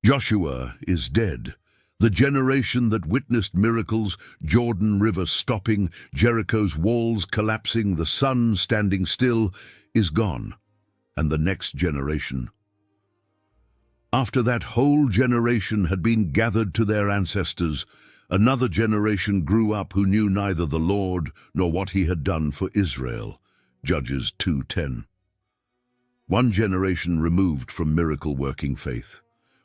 Joshua is dead. The generation that witnessed miracles, Jordan River stopping, Jericho's walls collapsing, the sun standing still, is gone. And the next generation. After that whole generation had been gathered to their ancestors, another generation grew up who knew neither the Lord nor what he had done for Israel. Judges 2:10. One generation removed from miracle-working faith.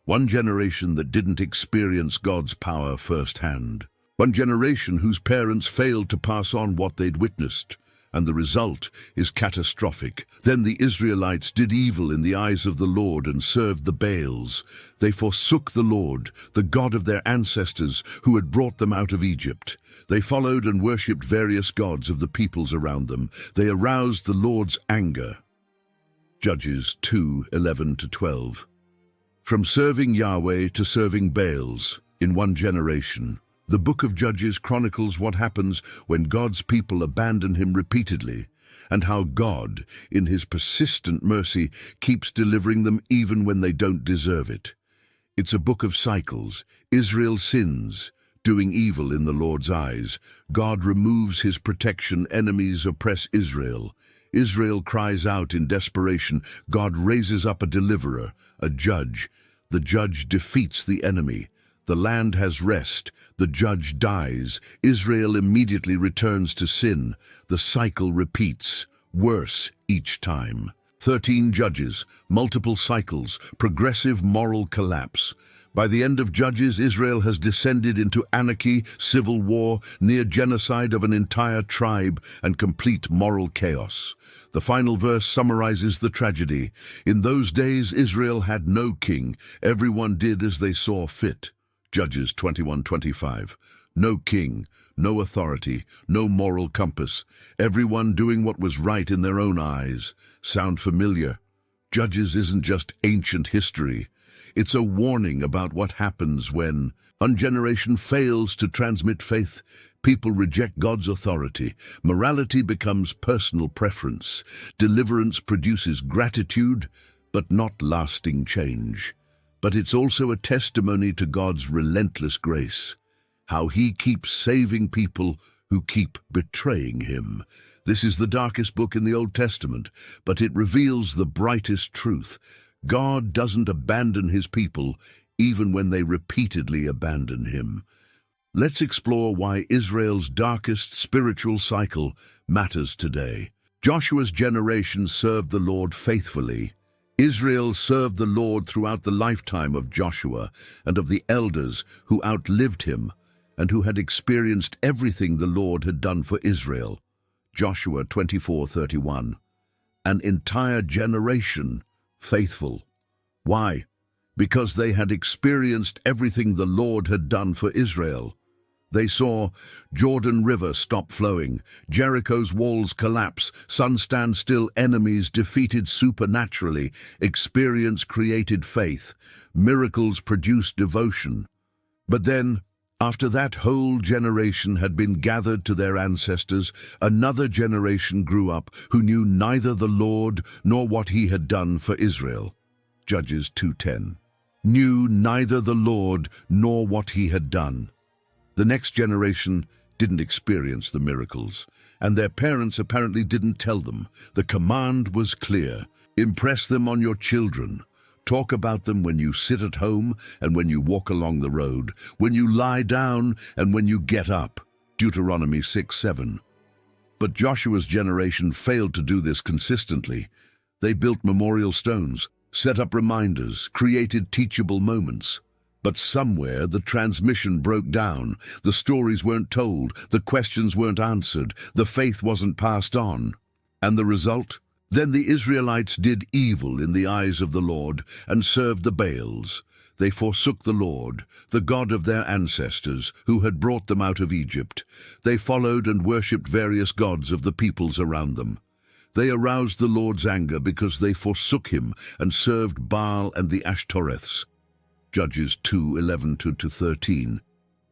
One generation that didn't experience God's power firsthand. One generation whose parents failed to pass on what they'd witnessed, and the result is catastrophic. Then the Israelites did evil in the eyes of the Lord and served the Baals. They forsook the Lord, the God of their ancestors, who had brought them out of Egypt. They followed and worshipped various gods of the peoples around them. They aroused the Lord's anger. Judges 2:11-12. From serving Yahweh to serving Baals in one generation. The book of Judges chronicles what happens when God's people abandon him repeatedly, and how God, in his persistent mercy, keeps delivering them even when they don't deserve it. It's a book of cycles. Israel sins, doing evil in the Lord's eyes. God removes his protection. Enemies oppress Israel. Israel cries out in desperation. God raises up a deliverer, a judge. The judge defeats the enemy. The land has rest. The judge dies. Israel immediately returns to sin. The cycle repeats, worse each time. 13 judges, multiple cycles, progressive moral collapse. By the end of Judges, Israel has descended into anarchy, civil war, near genocide of an entire tribe, and complete moral chaos. The final verse summarizes the tragedy. In those days, Israel had no king. Everyone did as they saw fit. Judges 21:25. No king, no authority, no moral compass. Everyone doing what was right in their own eyes. Sound familiar? Judges isn't just ancient history. It's a warning about what happens when one generation fails to transmit faith. People reject God's authority. Morality becomes personal preference. Deliverance produces gratitude, but not lasting change. But it's also a testimony to God's relentless grace, how he keeps saving people who keep betraying him. This is the darkest book in the Old Testament, but it reveals the brightest truth. God doesn't abandon his people, even when they repeatedly abandon him. Let's explore why Israel's darkest spiritual cycle matters today. Joshua's generation served the Lord faithfully. Israel served the Lord throughout the lifetime of Joshua and of the elders who outlived him and who had experienced everything the Lord had done for Israel. Joshua 24:31. An entire generation faithful. Why? Because they had experienced everything the Lord had done for Israel. They saw Jordan River stop flowing, Jericho's walls collapse, sun stand still, enemies defeated supernaturally, experience created faith, miracles produced devotion. But then, after that whole generation had been gathered to their ancestors, another generation grew up who knew neither the Lord nor what he had done for Israel. Judges 2:10. Knew neither the Lord nor what he had done. The next generation didn't experience the miracles, and their parents apparently didn't tell them. The command was clear. Impress them on your children. Talk about them when you sit at home and when you walk along the road, when you lie down and when you get up. Deuteronomy 6:7. But Joshua's generation failed to do this consistently. They built memorial stones, set up reminders, created teachable moments. But somewhere the transmission broke down. The stories weren't told, the questions weren't answered, the faith wasn't passed on. And the result? Then the Israelites did evil in the eyes of the Lord and served the Baals. They forsook the Lord, the God of their ancestors, who had brought them out of Egypt. They followed and worshipped various gods of the peoples around them. They aroused the Lord's anger because they forsook him and served Baal and the Ashtoreths. Judges 2:11-13.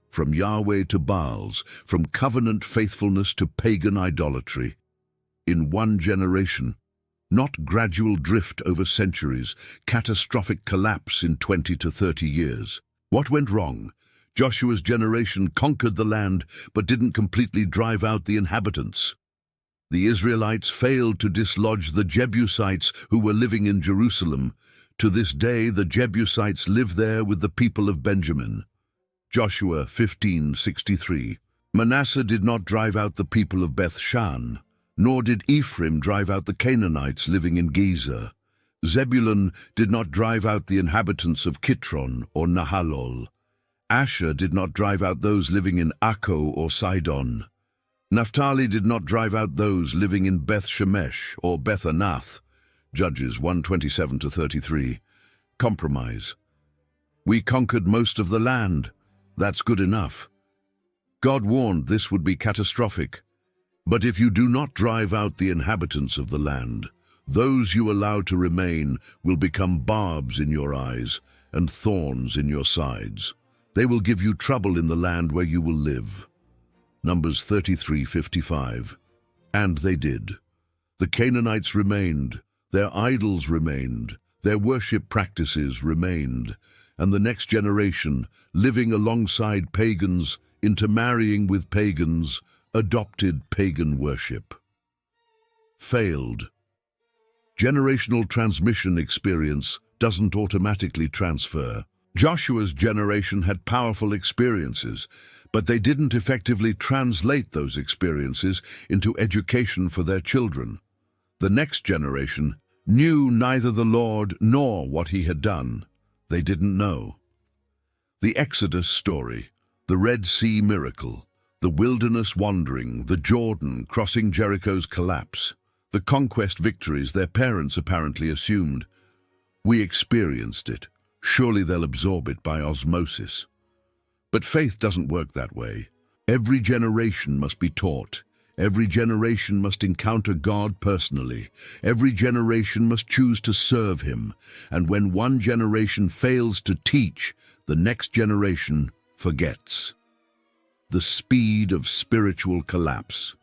From Yahweh to Baals, from covenant faithfulness to pagan idolatry. In one generation, Not gradual drift over centuries, catastrophic collapse in 20 to 30 years. What went wrong? Joshua's generation conquered the land but didn't completely drive out the inhabitants. The Israelites failed to dislodge the Jebusites who were living in Jerusalem. To this day, the Jebusites live there with the people of Benjamin. Joshua 15:63. Manasseh did not drive out the people of Beth-shan, nor did Ephraim drive out the Canaanites living in Gezer. Zebulun did not drive out the inhabitants of Kitron or Nahalol. Asher did not drive out those living in Akko or Sidon. Naphtali did not drive out those living in Beth-Shemesh or Beth-Anath. Judges 1:27-33. Compromise. We conquered most of the land. That's good enough. God warned this would be catastrophic. But if you do not drive out the inhabitants of the land, those you allow to remain will become barbs in your eyes and thorns in your sides. They will give you trouble in the land where you will live. Numbers 33:55. And they did. The Canaanites remained, their idols remained, their worship practices remained, and the next generation, living alongside pagans, intermarrying with pagans, adopted pagan worship. Failed. Generational transmission experience doesn't automatically transfer. Joshua's generation had powerful experiences, but they didn't effectively translate those experiences into education for their children. The next generation knew neither the Lord nor what he had done. They didn't know. The Exodus story, the Red Sea miracle, the wilderness wandering, the Jordan crossing Jericho's collapse, the conquest victories their parents apparently assumed. We experienced it. Surely they'll absorb it by osmosis. But faith doesn't work that way. Every generation must be taught. Every generation must encounter God personally. Every generation must choose to serve him. And when one generation fails to teach, the next generation forgets. The speed of spiritual collapse.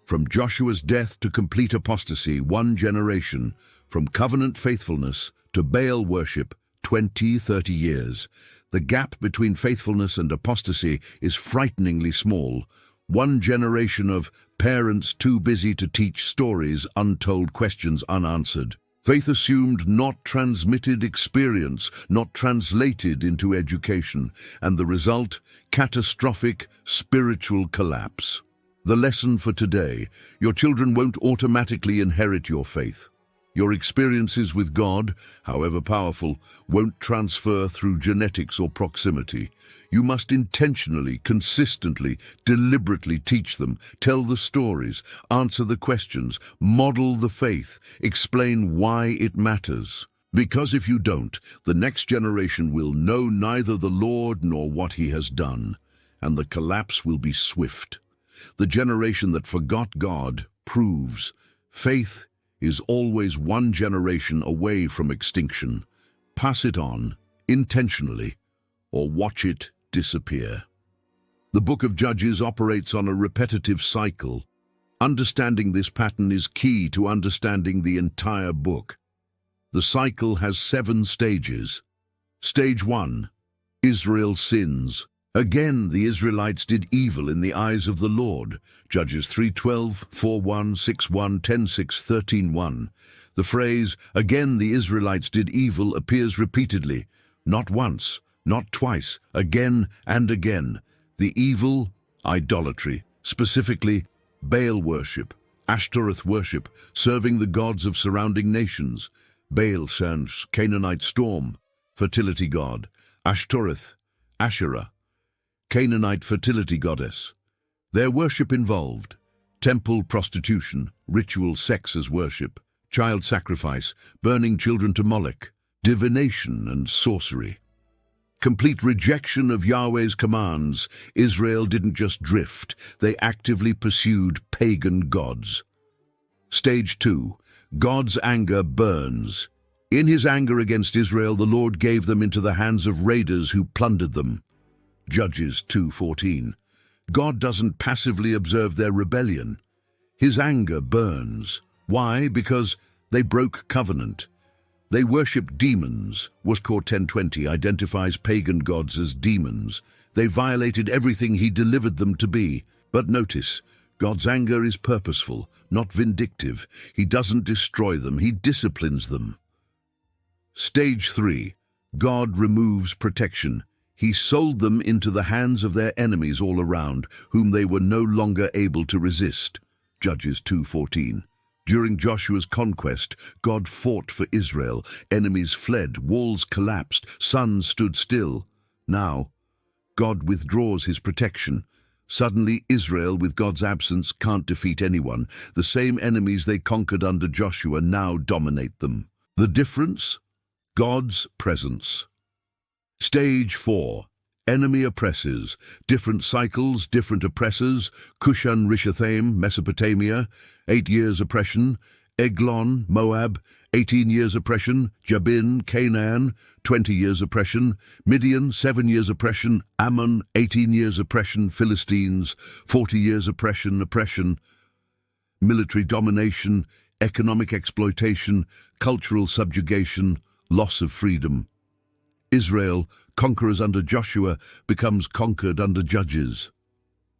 From Joshua's death to complete apostasy, one generation. From covenant faithfulness to Baal worship, 20-30 years. The gap between faithfulness and apostasy is frighteningly small. One generation of parents too busy to teach stories, untold questions unanswered. Faith assumed, not transmitted experience, not translated into education, and the result, catastrophic spiritual collapse. The lesson for today: your children won't automatically inherit your faith. Your experiences with God, however powerful, won't transfer through genetics or proximity. You must intentionally, consistently, deliberately teach them, tell the stories, answer the questions, model the faith, explain why it matters. Because if you don't, the next generation will know neither the Lord nor what he has done, and the collapse will be swift. The generation that forgot God proves faith is always one generation away from extinction. Pass it on, intentionally, or watch it disappear. The Book of Judges operates on a repetitive cycle. Understanding this pattern is key to understanding the entire book. The cycle has 7 stages. Stage 1. Israel sins. Again, the Israelites did evil in the eyes of the Lord. Judges 3:12, 4:1, 6:1, 10:6, 13:1. The phrase, "again the Israelites did evil," appears repeatedly. Not once, not twice, again and again. The evil, idolatry, specifically Baal worship, Ashtoreth worship, serving the gods of surrounding nations. Baal, Canaanite storm, fertility god. Ashtoreth, Asherah, Canaanite fertility goddess. Their worship involved temple prostitution, ritual sex as worship, child sacrifice, burning children to Moloch, divination and sorcery. Complete rejection of Yahweh's commands. Israel didn't just drift, they actively pursued pagan gods. Stage 2. God's anger burns. In his anger against Israel, the Lord gave them into the hands of raiders who plundered them. Judges 2:14. God doesn't passively observe their rebellion. His anger burns. Why? Because They broke covenant. They worshipped demons. Westcott 10:20 identifies pagan gods as demons. They violated everything he delivered them to be. But notice, God's anger is purposeful, not vindictive. He doesn't destroy them, he disciplines them. Stage 3. God removes protection. He sold them into the hands of their enemies all around, whom they were no longer able to resist. Judges 2:14. During Joshua's conquest, God fought for Israel. Enemies fled, walls collapsed, sun stood still. Now, God withdraws his protection. Suddenly, Israel, with God's absence, can't defeat anyone. The same enemies they conquered under Joshua now dominate them. The difference? God's presence. Stage 4. Enemy oppressors. Different cycles, different oppressors. Cushan Rishathaim, Mesopotamia, 8 years oppression. Eglon, Moab, 18 years oppression. Jabin, Canaan, 20 years oppression. Midian, 7 years oppression. Ammon, 18 years oppression. Philistines, 40 years oppression. Military domination, economic exploitation, cultural subjugation, loss of freedom. Israel, conquerors under Joshua, becomes conquered under Judges.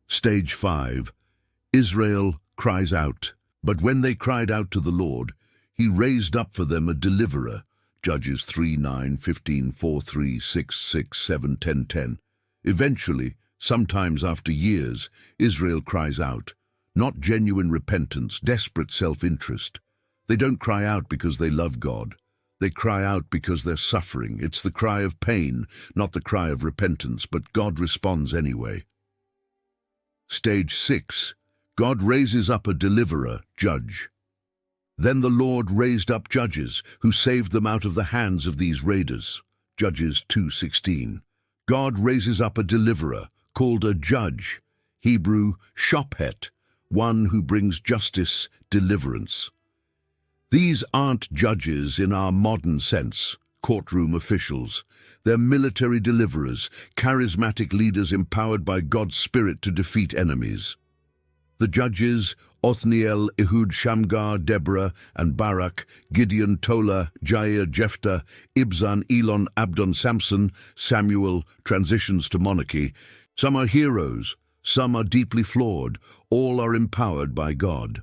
Stage 5. Israel cries out. But when they cried out to the Lord, he raised up for them a deliverer. Judges 3:9, 15, 4:3, 6, 6, 7, 10, 10. Eventually, sometimes after years, Israel cries out. Not genuine repentance, desperate self-interest. They don't cry out because they love God. They cry out because they're suffering. It's the cry of pain, not the cry of repentance, but God responds anyway. Stage 6. God raises up a deliverer, judge. Then the Lord raised up judges, who saved them out of the hands of these raiders. Judges 2:16. God raises up a deliverer, called a judge, Hebrew shophet, one who brings justice, deliverance. These aren't judges in our modern sense, courtroom officials. They're military deliverers, charismatic leaders empowered by God's Spirit to defeat enemies. The judges, Othniel, Ehud, Shamgar, Deborah, and Barak, Gideon, Tola, Jair, Jephthah, Ibzan, Elon, Abdon, Samson, Samuel, transitions to monarchy. Some are heroes, some are deeply flawed, all are empowered by God.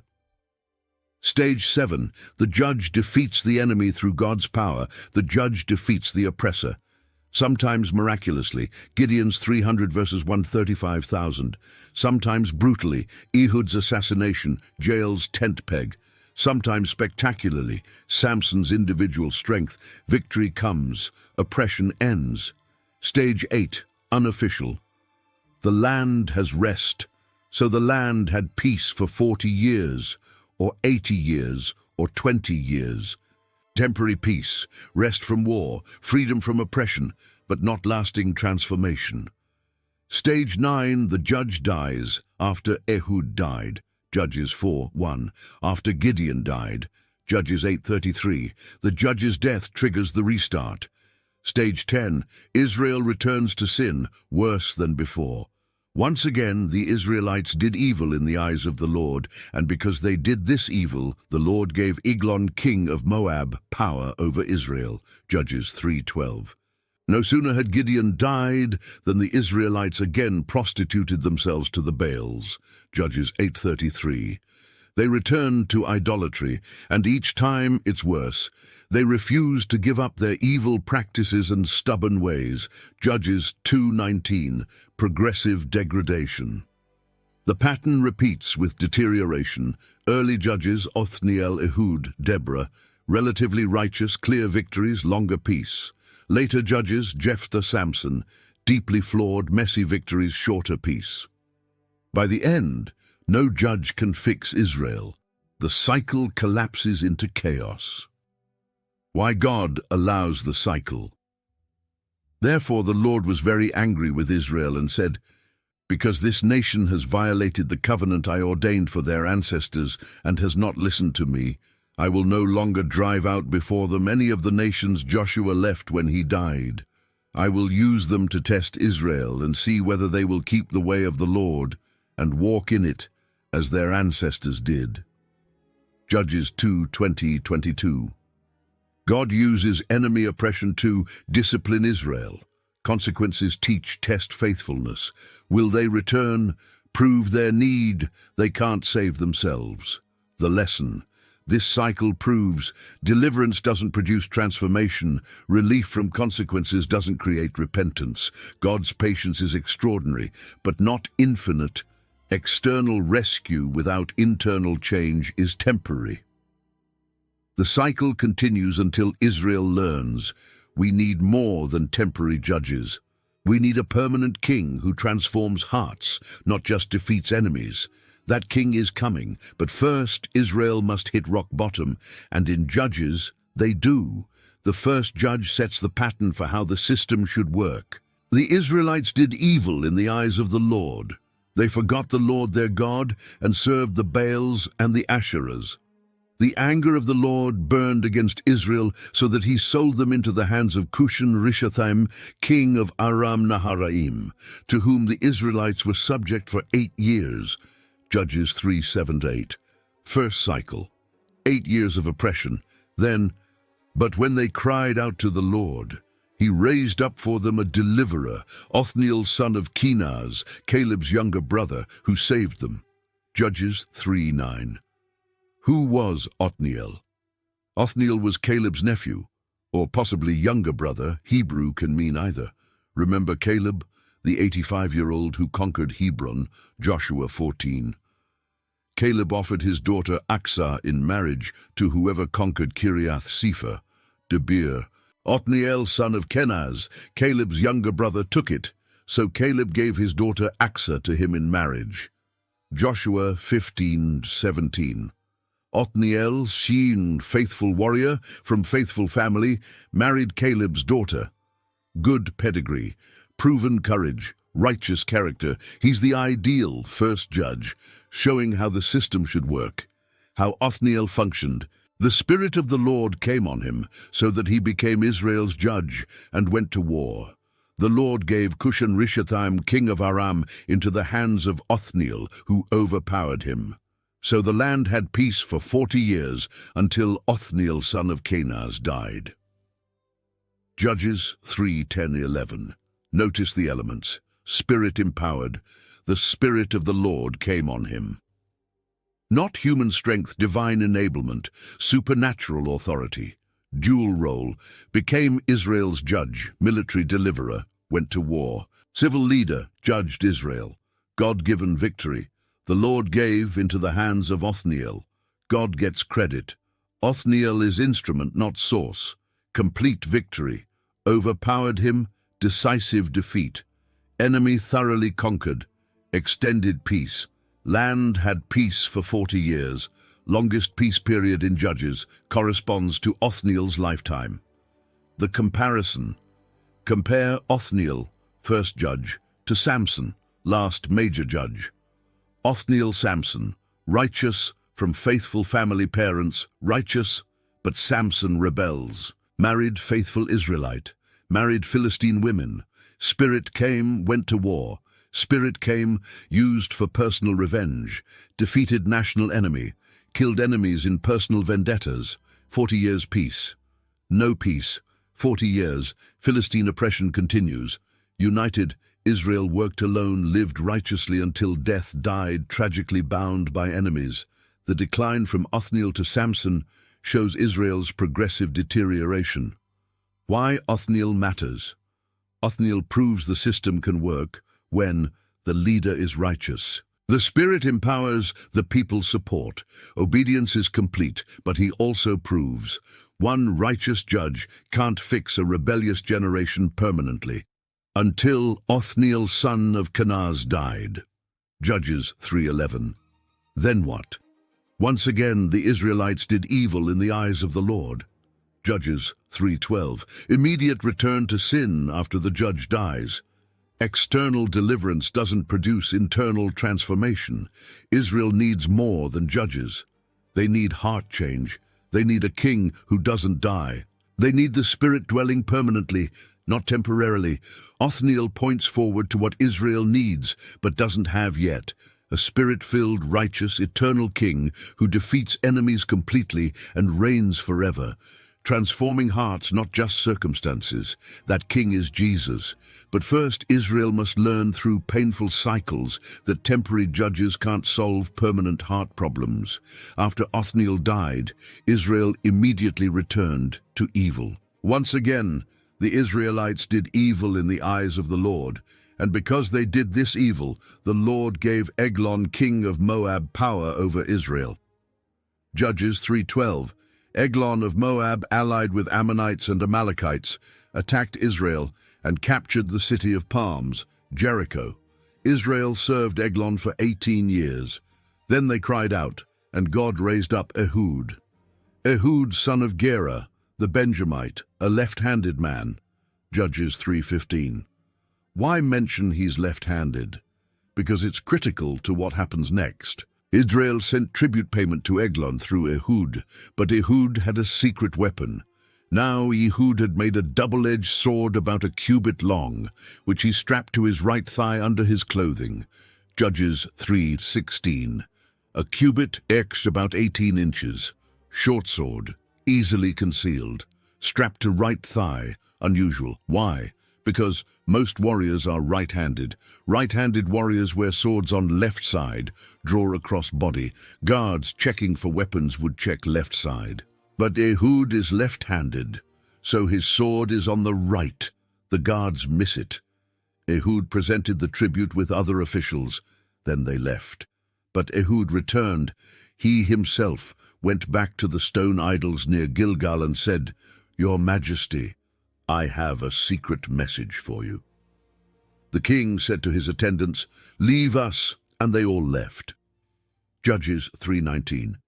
Stage 7. The judge defeats the enemy through God's power. The judge defeats the oppressor. Sometimes miraculously, Gideon's 300 versus 135,000. Sometimes brutally, Ehud's assassination, Jael's tent peg. Sometimes spectacularly, Samson's individual strength. Victory comes, oppression ends. Stage 8. Unofficial. The land has rest. So the land had peace for 40 years. Or 80 years, or 20 years. Temporary peace, rest from war, freedom from oppression, but not lasting transformation. Stage 9, the judge dies after Ehud died. Judges 4:1. After Gideon died. Judges 8:33. The judge's death triggers the restart. Stage 10, Israel returns to sin, worse than before. Once again, the Israelites did evil in the eyes of the Lord, and because they did this evil, the Lord gave Eglon, king of Moab, power over Israel. Judges 3:12. No sooner had Gideon died than the Israelites again prostituted themselves to the Baals. Judges 8:33. They returned to idolatry, and each time it's worse. They refused to give up their evil practices and stubborn ways. Judges 2:19. Progressive degradation. The pattern repeats with deterioration. Early judges, Othniel, Ehud, Deborah. Relatively righteous, clear victories, longer peace. Later judges, Jephthah, Samson. Deeply flawed, messy victories, shorter peace. By the end, no judge can fix Israel. The cycle collapses into chaos. Why God allows the cycle? Therefore the Lord was very angry with Israel and said, "Because this nation has violated the covenant I ordained for their ancestors and has not listened to me, I will no longer drive out before them any of the nations Joshua left when he died. I will use them to test Israel and see whether they will keep the way of the Lord and walk in it as their ancestors did." Judges 2:20-22. God uses enemy oppression to discipline Israel. Consequences teach, test faithfulness. Will they return? Prove their need. They can't save themselves. The lesson. This cycle proves deliverance doesn't produce transformation. Relief from consequences doesn't create repentance. God's patience is extraordinary, but not infinite. External rescue without internal change is temporary. The cycle continues until Israel learns we need more than temporary judges. We need a permanent king who transforms hearts, not just defeats enemies. That king is coming, but first Israel must hit rock bottom, and in Judges, they do. The first judge sets the pattern for how the system should work. The Israelites did evil in the eyes of the Lord. They forgot the Lord their God and served the Baals and the Asherahs. The anger of the Lord burned against Israel so that he sold them into the hands of Cushan-Rishathaim, king of Aram-Naharaim, to whom the Israelites were subject for 8 years. Judges 3:7-8. First cycle, 8 years of oppression. Then, but when they cried out to the Lord, he raised up for them a deliverer, Othniel son of Kenaz, Caleb's younger brother, who saved them. Judges 3:9. Who was Othniel? Othniel was Caleb's nephew, or possibly younger brother. Hebrew can mean either. Remember Caleb, the 85-year-old who conquered Hebron, Joshua 14. Caleb offered his daughter Aksah in marriage to whoever conquered Kiriath Sepher, Debir. Othniel, son of Kenaz, Caleb's younger brother, took it, so Caleb gave his daughter Aksah to him in marriage. Joshua 15:17. Othniel, Sheen, faithful warrior from faithful family, married Caleb's daughter. Good pedigree, proven courage, righteous character. He's the ideal first judge, showing how the system should work, how Othniel functioned. The Spirit of the Lord came on him, so that he became Israel's judge and went to war. The Lord gave Cushan-Rishathaim, king of Aram, into the hands of Othniel, who overpowered him. So the land had peace for 40 years, until Othniel, son of Kenaz, died. Judges 3:10-11. Notice the elements. Spirit-empowered. The Spirit of the Lord came on him. Not human strength, divine enablement, supernatural authority. Dual role. Became Israel's judge, military deliverer, went to war. Civil leader, judged Israel. God-given victory. The Lord gave into the hands of Othniel. God gets credit. Othniel is instrument, not source. Complete victory. Overpowered him, decisive defeat. Enemy thoroughly conquered. Extended peace. Land had peace for 40 years. Longest peace period in Judges, corresponds to Othniel's lifetime. The comparison. Compare Othniel, first judge, to Samson, last major judge. Othniel Samson, righteous, from faithful family parents, righteous, but Samson rebels. Married faithful Israelite, married Philistine women. Spirit came, went to war. Spirit came, used for personal revenge. Defeated national enemy, killed enemies in personal vendettas. 40 years peace. No peace. 40 years. Philistine oppression continues. United, Israel worked alone, lived righteously until death, died tragically bound by enemies. The decline from Othniel to Samson shows Israel's progressive deterioration. Why Othniel matters. Othniel proves the system can work when the leader is righteous. The Spirit empowers, the people support. Obedience is complete, but he also proves one righteous judge can't fix a rebellious generation permanently. Until Othniel, son of Kenaz, died. Judges 3:11. Then what? Once again, the Israelites did evil in the eyes of the Lord. Judges 3:12. Immediate return to sin after the judge dies. External deliverance doesn't produce internal transformation. Israel needs more than judges. They need heart change. They need a king who doesn't die. They need the Spirit dwelling permanently, not temporarily. Othniel points forward to what Israel needs, but doesn't have yet. a spirit-filled, righteous, eternal king who defeats enemies completely and reigns forever, transforming hearts, not just circumstances. That king is Jesus. But first, Israel must learn through painful cycles that temporary judges can't solve permanent heart problems. After Othniel died, Israel immediately returned to evil. Once again, the Israelites did evil in the eyes of the Lord, and because they did this evil, the Lord gave Eglon, king of Moab, power over Israel. Judges 3:12. Eglon of Moab, allied with Ammonites and Amalekites, attacked Israel and captured the city of palms, Jericho. Israel served Eglon for 18 years. Then they cried out, and God raised up Ehud. Ehud, son of Gera, the Benjamite, a left-handed man. Judges 3:15. Why mention he's left-handed? Because it's critical to what happens next. Israel sent tribute payment to Eglon through Ehud, but Ehud had a secret weapon. Now Ehud had made a double-edged sword about a cubit long, which he strapped to his right thigh under his clothing. Judges 3:16. A cubit x about 18 inches. Short sword, easily concealed. Strapped to right thigh, unusual. Why? Because most warriors are right-handed. Right-handed warriors wear swords on left side, draw across body. Guards checking for weapons would check left side. But Ehud is left-handed, so his sword is on the right. The guards miss it. Ehud presented the tribute with other officials. Then they left. But Ehud returned. He himself went back to the stone idols near Gilgal and said, "Your Majesty, I have a secret message for you." The king said to his attendants, "Leave us," and they all left. Judges 3:19.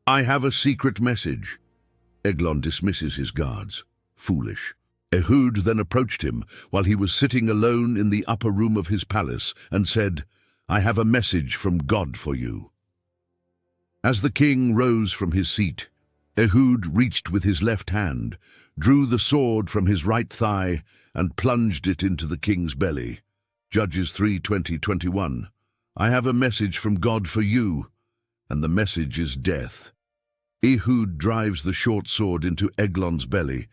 I have a secret message. Eglon dismisses his guards. Foolish. Ehud then approached him while he was sitting alone in the upper room of his palace and said, "I have a message from God for you." As the king rose from his seat, Ehud reached with his left hand, drew the sword from his right thigh, and plunged it into the king's belly. Judges 3:20-21. I have a message from God for you, and the message is death. Ehud drives the short sword into Eglon's belly.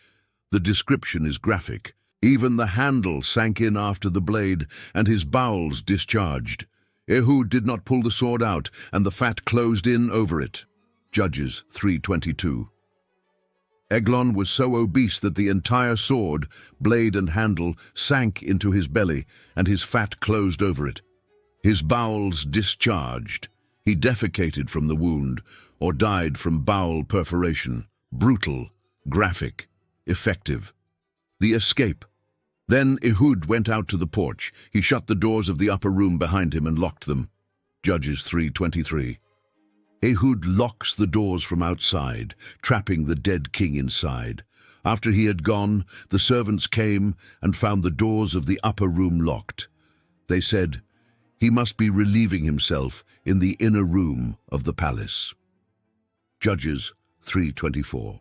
The description is graphic. Even the handle sank in after the blade, and his bowels discharged. Ehud did not pull the sword out, and the fat closed in over it. Judges 3:22. Eglon was so obese that the entire sword, blade and handle, sank into his belly, and his fat closed over it. His bowels discharged. He defecated from the wound, or died from bowel perforation. Brutal, graphic, effective. The escape. Then Ehud went out to the porch. He shut the doors of the upper room behind him and locked them. Judges 3:23. Ehud locks the doors from outside, trapping the dead king inside. After he had gone, the servants came and found the doors of the upper room locked. They said, "He must be relieving himself in the inner room of the palace." Judges 3:24.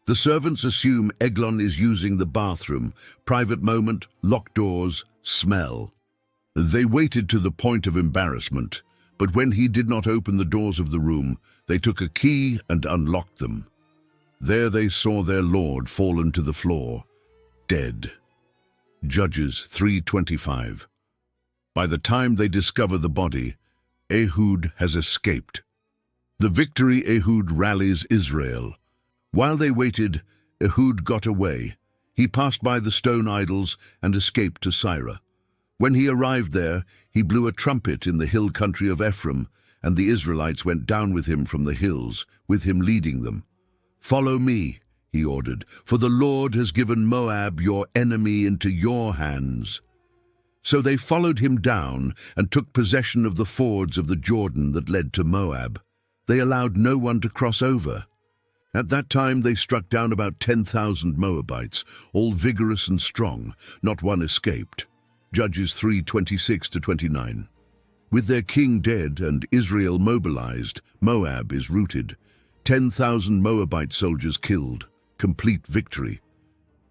The servants assume Eglon is using the bathroom. Private moment, locked doors, smell. They waited to the point of embarrassment, but when he did not open the doors of the room, they took a key and unlocked them. There they saw their lord fallen to the floor, dead. Judges 3:25. By the time they discover the body, Ehud has escaped. The victory Ehud rallies Israel. While they waited, Ehud got away. He passed by the stone idols and escaped to Sirah. When he arrived there, he blew a trumpet in the hill country of Ephraim, and the Israelites went down with him from the hills, with him leading them. "Follow me," he ordered, "for the Lord has given Moab, your enemy, into your hands." So they followed him down and took possession of the fords of the Jordan that led to Moab. They allowed no one to cross over. At that time they struck down about 10,000 Moabites, all vigorous and strong. Not one escaped. Judges 3:26-29. With their king dead and Israel mobilized, Moab is routed. 10,000 Moabite soldiers killed. Complete victory.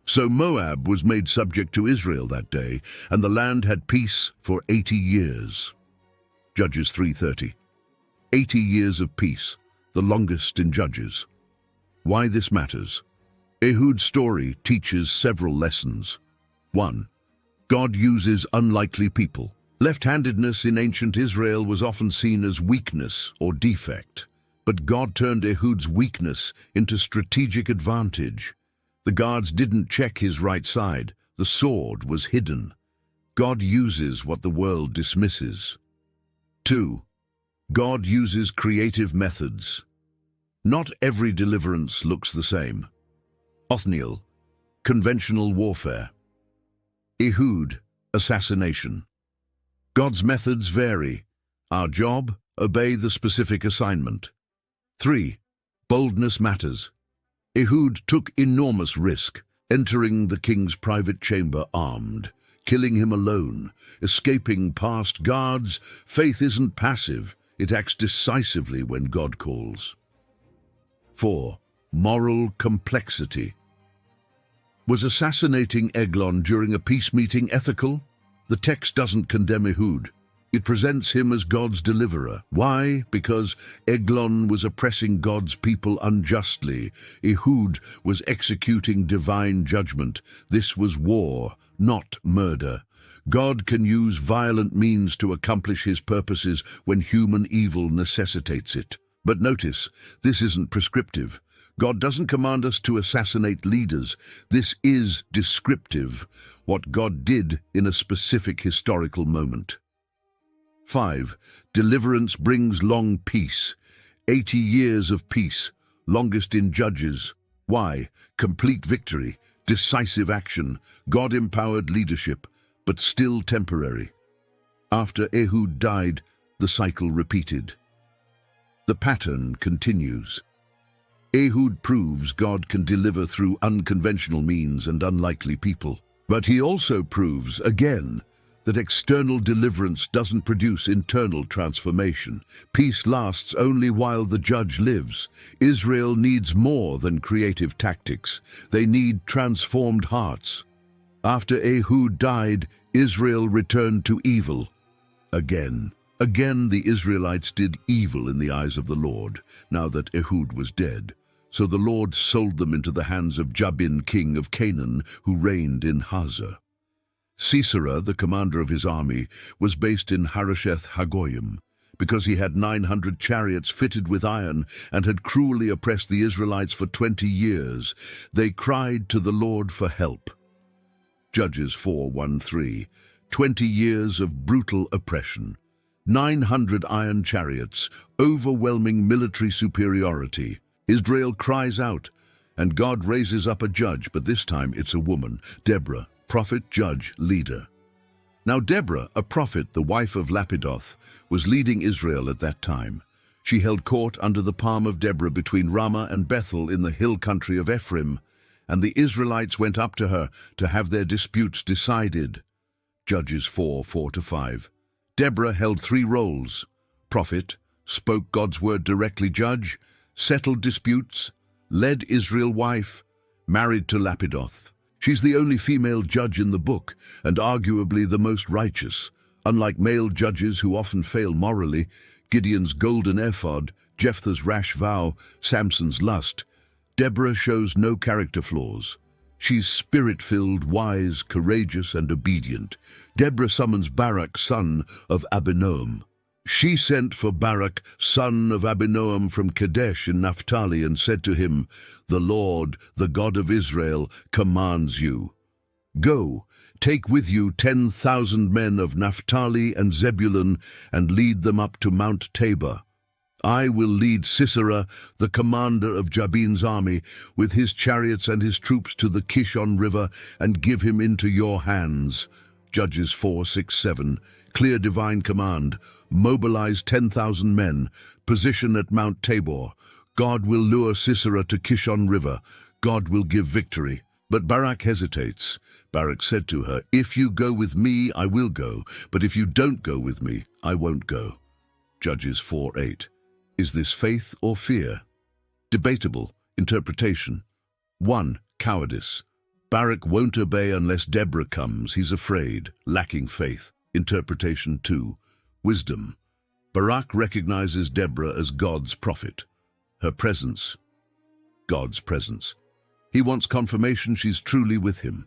So Moab was made subject to Israel that day, and the land had peace for 80 years. Judges 3:30. 80 years of peace, the longest in Judges. Why this matters? Ehud's story teaches several lessons. 1. God uses unlikely people. Left-handedness in ancient Israel was often seen as weakness or defect, but God turned Ehud's weakness into strategic advantage. The guards didn't check his right side. The sword was hidden. God uses what the world dismisses. 2. God uses creative methods. Not every deliverance looks the same. Othniel, conventional warfare. Ehud, assassination. God's methods vary. Our job, obey the specific assignment. 3. Boldness matters. Ehud took enormous risk, entering the king's private chamber armed, killing him alone, escaping past guards. Faith isn't passive, it acts decisively when God calls. 4. Moral complexity. Was assassinating Eglon during a peace meeting ethical? The text doesn't condemn Ehud. It presents him as God's deliverer. Why? Because Eglon was oppressing God's people unjustly. Ehud was executing divine judgment. This was war, not murder. God can use violent means to accomplish his purposes when human evil necessitates it. But notice, this isn't prescriptive. God doesn't command us to assassinate leaders. This is descriptive, what God did in a specific historical moment. 5. Deliverance brings long peace. 80 years of peace, longest in Judges. Why? Complete victory, decisive action, God-empowered leadership, but still temporary. After Ehud died, the cycle repeated. The pattern continues. Ehud proves God can deliver through unconventional means and unlikely people. But he also proves, again, that external deliverance doesn't produce internal transformation. Peace lasts only while the judge lives. Israel needs more than creative tactics. They need transformed hearts. After Ehud died, Israel returned to evil. Again the Israelites did evil in the eyes of the Lord, now that Ehud was dead. So the Lord sold them into the hands of Jabin, king of Canaan, who reigned in Hazor. Sisera, the commander of his army, was based in Harosheth Hagoyim, because he had 900 chariots fitted with iron and had cruelly oppressed the Israelites for 20 years. They cried to the Lord for help. Judges 4:1-3. 20 years of brutal oppression. 900 iron chariots, overwhelming military superiority. Israel cries out, and God raises up a judge, but this time it's a woman, Deborah, prophet, judge, leader. Now Deborah, a prophet, the wife of Lapidoth, was leading Israel at that time. She held court under the palm of Deborah between Ramah and Bethel in the hill country of Ephraim, and the Israelites went up to her to have their disputes decided. Judges 4:4-5. Deborah held 3 roles: prophet, spoke God's word directly; judge, settled disputes; led Israel; wife, married to Lapidoth. She's the only female judge in the book, and arguably the most righteous. Unlike male judges who often fail morally, Gideon's golden ephod, Jephthah's rash vow, Samson's lust, Deborah shows no character flaws. She's spirit-filled, wise, courageous, and obedient. Deborah summons Barak, son of Abinoam. She sent for Barak, son of Abinoam from Kadesh in Naphtali, and said to him, "The Lord, the God of Israel, commands you. Go, take with you 10,000 men of Naphtali and Zebulun, and lead them up to Mount Tabor. I will lead Sisera, the commander of Jabin's army, with his chariots and his troops to the Kishon River, and give him into your hands." Judges 4:6-7. Clear divine command. Mobilize 10,000 men. Position at Mount Tabor. God will lure Sisera to Kishon River. God will give victory. But Barak hesitates. Barak said to her, "If you go with me, I will go. But if you don't go with me, I won't go." Judges 4:8. Is this faith or fear? Debatable interpretation. 1. Cowardice. Barak won't obey unless Deborah comes. He's afraid, lacking faith. Interpretation 2. Wisdom. Barak recognizes Deborah as God's prophet. Her presence, God's presence. He wants confirmation she's truly with him.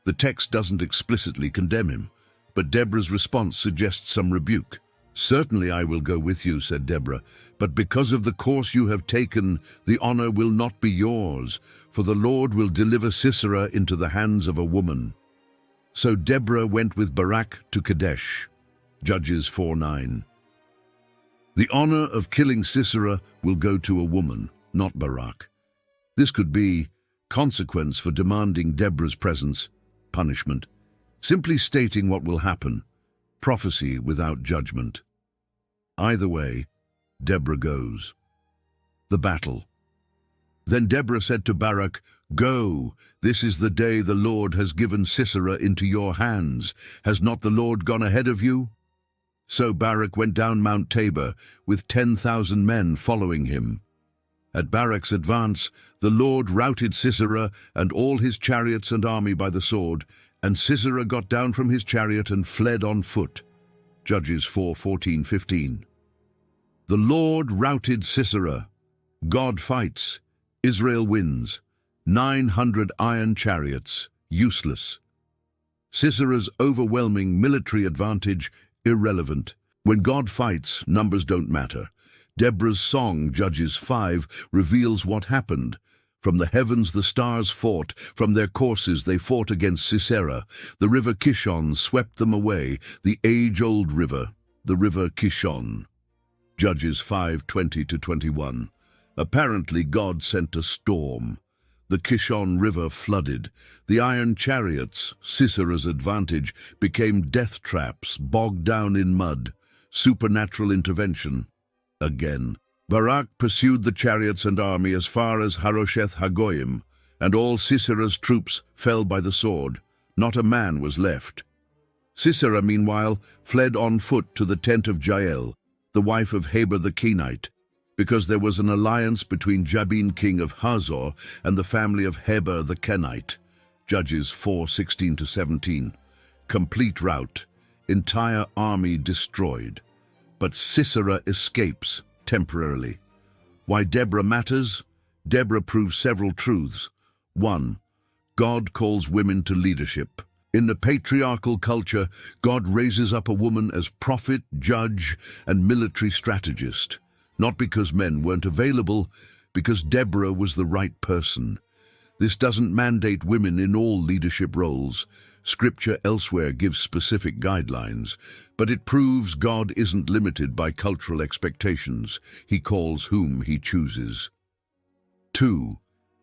The text doesn't explicitly condemn him, but Deborah's response suggests some rebuke. "Certainly I will go with you," said Deborah, "but because of the course you have taken, the honor will not be yours, for the Lord will deliver Sisera into the hands of a woman." So Deborah went with Barak to Kadesh. Judges 4:9. The honor of killing Sisera will go to a woman, not Barak. This could be consequence for demanding Deborah's presence, punishment, simply stating what will happen, prophecy without judgment. Either way, Deborah goes. The battle. Then Deborah said to Barak, "Go, this is the day the Lord has given Sisera into your hands. Has not the Lord gone ahead of you?" So Barak went down Mount Tabor, with 10,000 men following him. At Barak's advance, the Lord routed Sisera and all his chariots and army by the sword, and Sisera got down from his chariot and fled on foot. Judges 4:14-15. The Lord routed Sisera. God fights. Israel wins. 900 iron chariots, useless. Sisera's overwhelming military advantage, irrelevant. When God fights, numbers don't matter. Deborah's song, Judges 5, reveals what happened. From the heavens the stars fought, from their courses they fought against Sisera. The river Kishon swept them away, the age-old river, the river Kishon. Judges 5:20-21. Apparently God sent a storm. The Kishon River flooded. The iron chariots, Sisera's advantage, became death traps, bogged down in mud. Supernatural intervention. Again. Barak pursued the chariots and army as far as Harosheth Hagoyim, and all Sisera's troops fell by the sword. Not a man was left. Sisera, meanwhile, fled on foot to the tent of Jael, the wife of Heber the Kenite, because there was an alliance between Jabin king of Hazor and the family of Heber the Kenite. Judges 4:16-17. Complete rout. Entire army destroyed. But Sisera escapes temporarily. Why Deborah matters? Deborah proves several truths. 1. God calls women to leadership. In the patriarchal culture, God raises up a woman as prophet, judge, and military strategist. Not because men weren't available, because Deborah was the right person. This doesn't mandate women in all leadership roles. Scripture elsewhere gives specific guidelines, but it proves God isn't limited by cultural expectations. He calls whom he chooses. 2.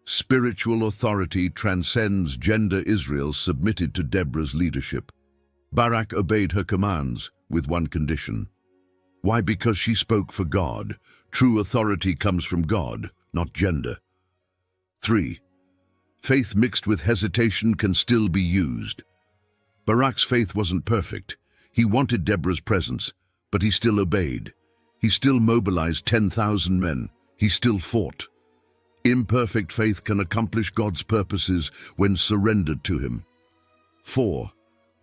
Spiritual authority transcends gender. Israel submitted to Deborah's leadership. Barak obeyed her commands, with one condition. Why? Because she spoke for God. True authority comes from God, not gender. 3. Faith mixed with hesitation can still be used. Barak's faith wasn't perfect. He wanted Deborah's presence, but he still obeyed. He still mobilized 10,000 men. He still fought. Imperfect faith can accomplish God's purposes when surrendered to him. 4.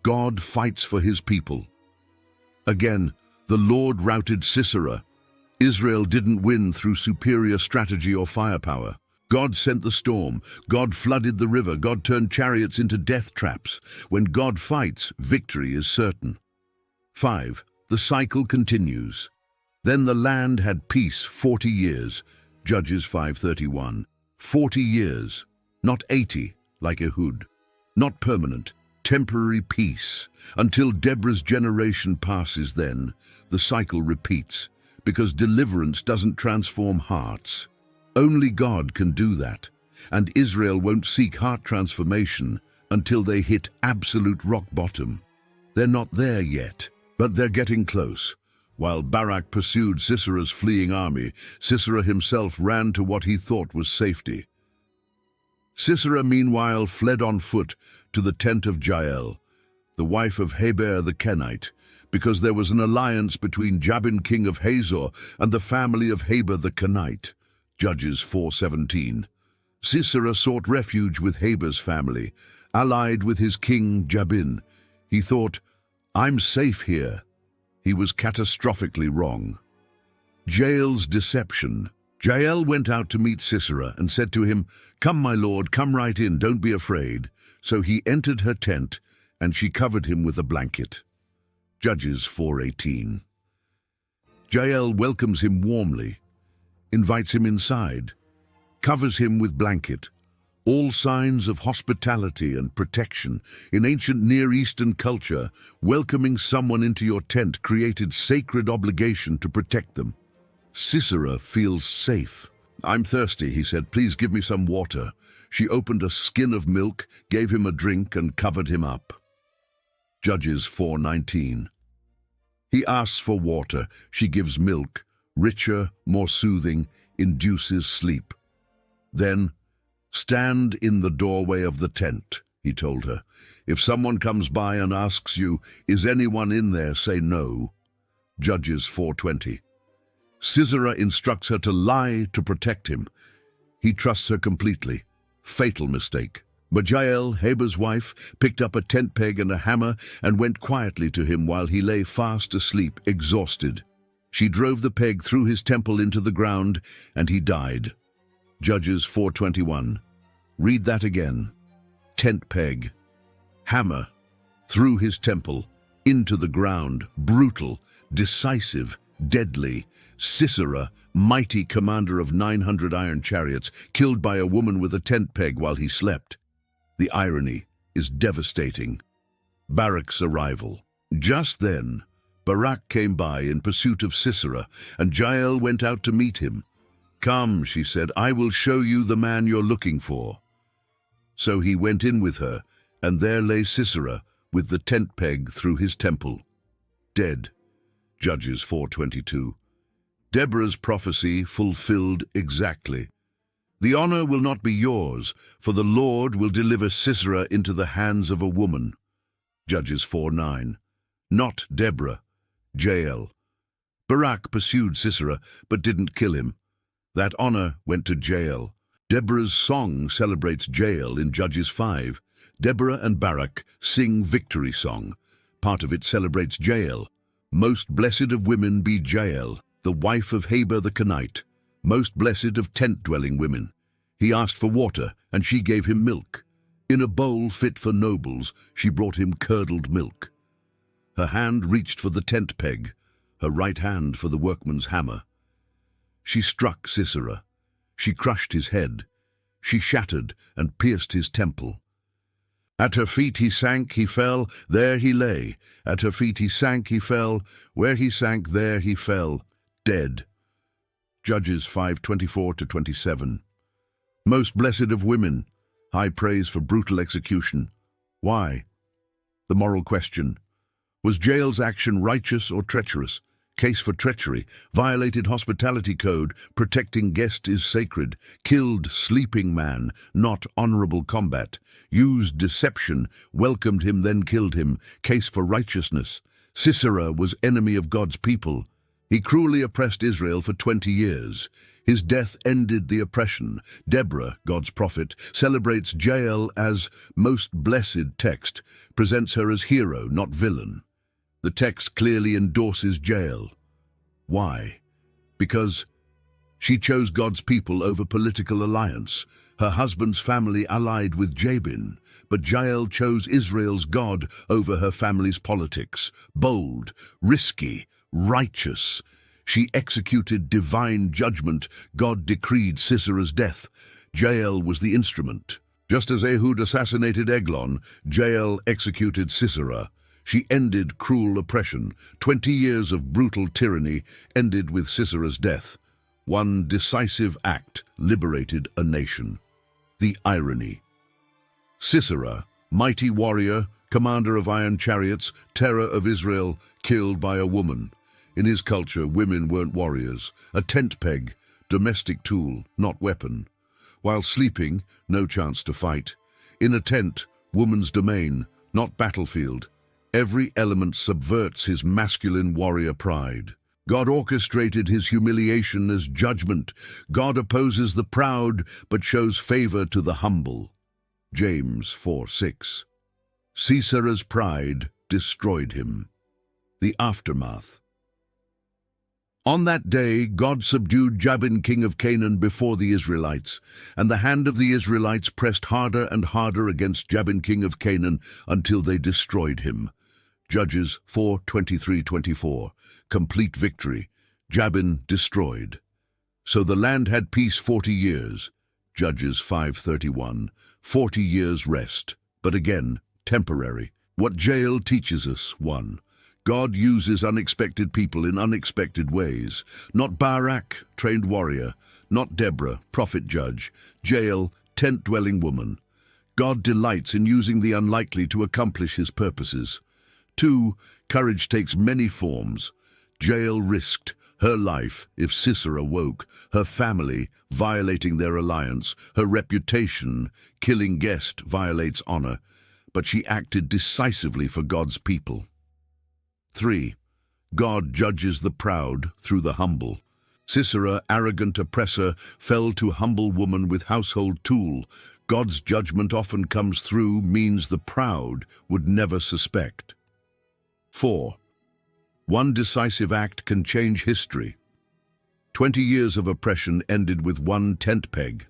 God fights for his people. Again, the Lord routed Sisera. Israel didn't win through superior strategy or firepower. God sent the storm. God flooded the river. God turned chariots into death traps. When God fights, victory is certain. 5. The cycle continues. Then the land had peace 40 years. Judges 5:31. 40 years, not 80, like Ehud. Not permanent, temporary peace. Until Deborah's generation passes, then the cycle repeats, because deliverance doesn't transform hearts. Only God can do that, and Israel won't seek heart transformation until they hit absolute rock bottom. They're not there yet, but they're getting close. While Barak pursued Sisera's fleeing army, Sisera himself ran to what he thought was safety. Sisera, meanwhile, fled on foot to the tent of Jael, the wife of Heber the Kenite, because there was an alliance between Jabin king of Hazor and the family of Heber the Kenite. Judges 4:17. Sisera sought refuge with Heber's family, allied with his king Jabin. He thought, I'm safe here. He was catastrophically wrong. Jael's deception. Jael went out to meet Sisera and said to him, "Come, my lord, come right in, don't be afraid." So he entered her tent, and she covered him with a blanket. Judges 4:18. Jael welcomes him warmly, invites him inside, covers him with blanket, all signs of hospitality and protection. In ancient Near Eastern culture, welcoming someone into your tent created sacred obligation to protect them. Sisera feels safe. "I'm thirsty," he said. "Please give me some water." She opened a skin of milk, gave him a drink, and covered him up. Judges 4:19. He asks for water. She gives milk, richer, more soothing, induces sleep. Then, "Stand in the doorway of the tent," he told her. "If someone comes by and asks you, 'Is anyone in there?' say no." Judges 4:20. Sisera instructs her to lie to protect him. He trusts her completely. Fatal mistake. But Jael, Heber's wife, picked up a tent peg and a hammer and went quietly to him while he lay fast asleep, exhausted. She drove the peg through his temple into the ground, and he died. Judges 4:21. Read that again. Tent peg, hammer, through his temple, into the ground, brutal, decisive, deadly. Sisera, mighty commander of 900 iron chariots, killed by a woman with a tent peg while he slept. The irony is devastating. Barak's arrival. Just then, Barak came by in pursuit of Sisera, and Jael went out to meet him. "Come," she said, "I will show you the man you're looking for." So he went in with her, and there lay Sisera with the tent peg through his temple, dead. Judges 4:22. Deborah's prophecy fulfilled exactly. "The honor will not be yours, for the Lord will deliver Sisera into the hands of a woman." Judges 4:9. Not Deborah, Jael. Barak pursued Sisera, but didn't kill him. That honor went to Jael. Deborah's song celebrates Jael in Judges 5. Deborah and Barak sing victory song. Part of it celebrates Jael. "Most blessed of women be Jael, the wife of Heber the Kenite, most blessed of tent-dwelling women. He asked for water, and she gave him milk. In a bowl fit for nobles, she brought him curdled milk." Her hand reached for the tent peg, her right hand for the workman's hammer. She struck Sisera. She crushed his head. She shattered and pierced his temple. At her feet he sank, he fell, there he lay. At her feet he sank, he fell, where he sank, there he fell, dead. Judges 5:24-27. Most blessed of women, high praise for brutal execution. Why? The moral question. Was Jael's action righteous or treacherous? Case for treachery, violated hospitality code, protecting guest is sacred, killed sleeping man, not honorable combat, used deception, welcomed him then killed him, case for righteousness. Sisera was enemy of God's people. He cruelly oppressed Israel for 20 years. His death ended the oppression. Deborah, God's prophet, celebrates Jael as most blessed text, presents her as hero, not villain. The text clearly endorses Jael. Why? Because she chose God's people over political alliance. Her husband's family allied with Jabin, but Jael chose Israel's God over her family's politics. Bold, risky, righteous. She executed divine judgment. God decreed Sisera's death. Jael was the instrument. Just as Ehud assassinated Eglon, Jael executed Sisera. She ended cruel oppression. 20 years of brutal tyranny ended with Sisera's death. One decisive act liberated a nation. The irony. Sisera, mighty warrior, commander of iron chariots, terror of Israel, killed by a woman. In his culture, women weren't warriors. A tent peg, domestic tool, not weapon. While sleeping, no chance to fight. In a tent, woman's domain, not battlefield. Every element subverts his masculine warrior pride. God orchestrated his humiliation as judgment. God opposes the proud, but shows favor to the humble. James 4:6. Sisera's pride destroyed him. The aftermath. On that day God subdued Jabin king of Canaan before the Israelites, and the hand of the Israelites pressed harder and harder against Jabin king of Canaan until they destroyed him. Judges 4:23-24. Complete victory. Jabin destroyed. So the land had peace 40 years. Judges 5:31. 40 years rest, but again, temporary. What Jael teaches us: 1. God uses unexpected people in unexpected ways. Not Barak, trained warrior. Not Deborah, prophet judge. Jael, tent-dwelling woman. God delights in using the unlikely to accomplish his purposes. 2. Courage takes many forms. Jael risked her life if Sisera woke, her family violating their alliance, her reputation, killing guest violates honor, but she acted decisively for God's people. 3. God judges the proud through the humble. Sisera, arrogant oppressor, fell to humble woman with household tool. God's judgment often comes through means the proud would never suspect. 4. One decisive act can change history. 20 years of oppression ended with one tent peg.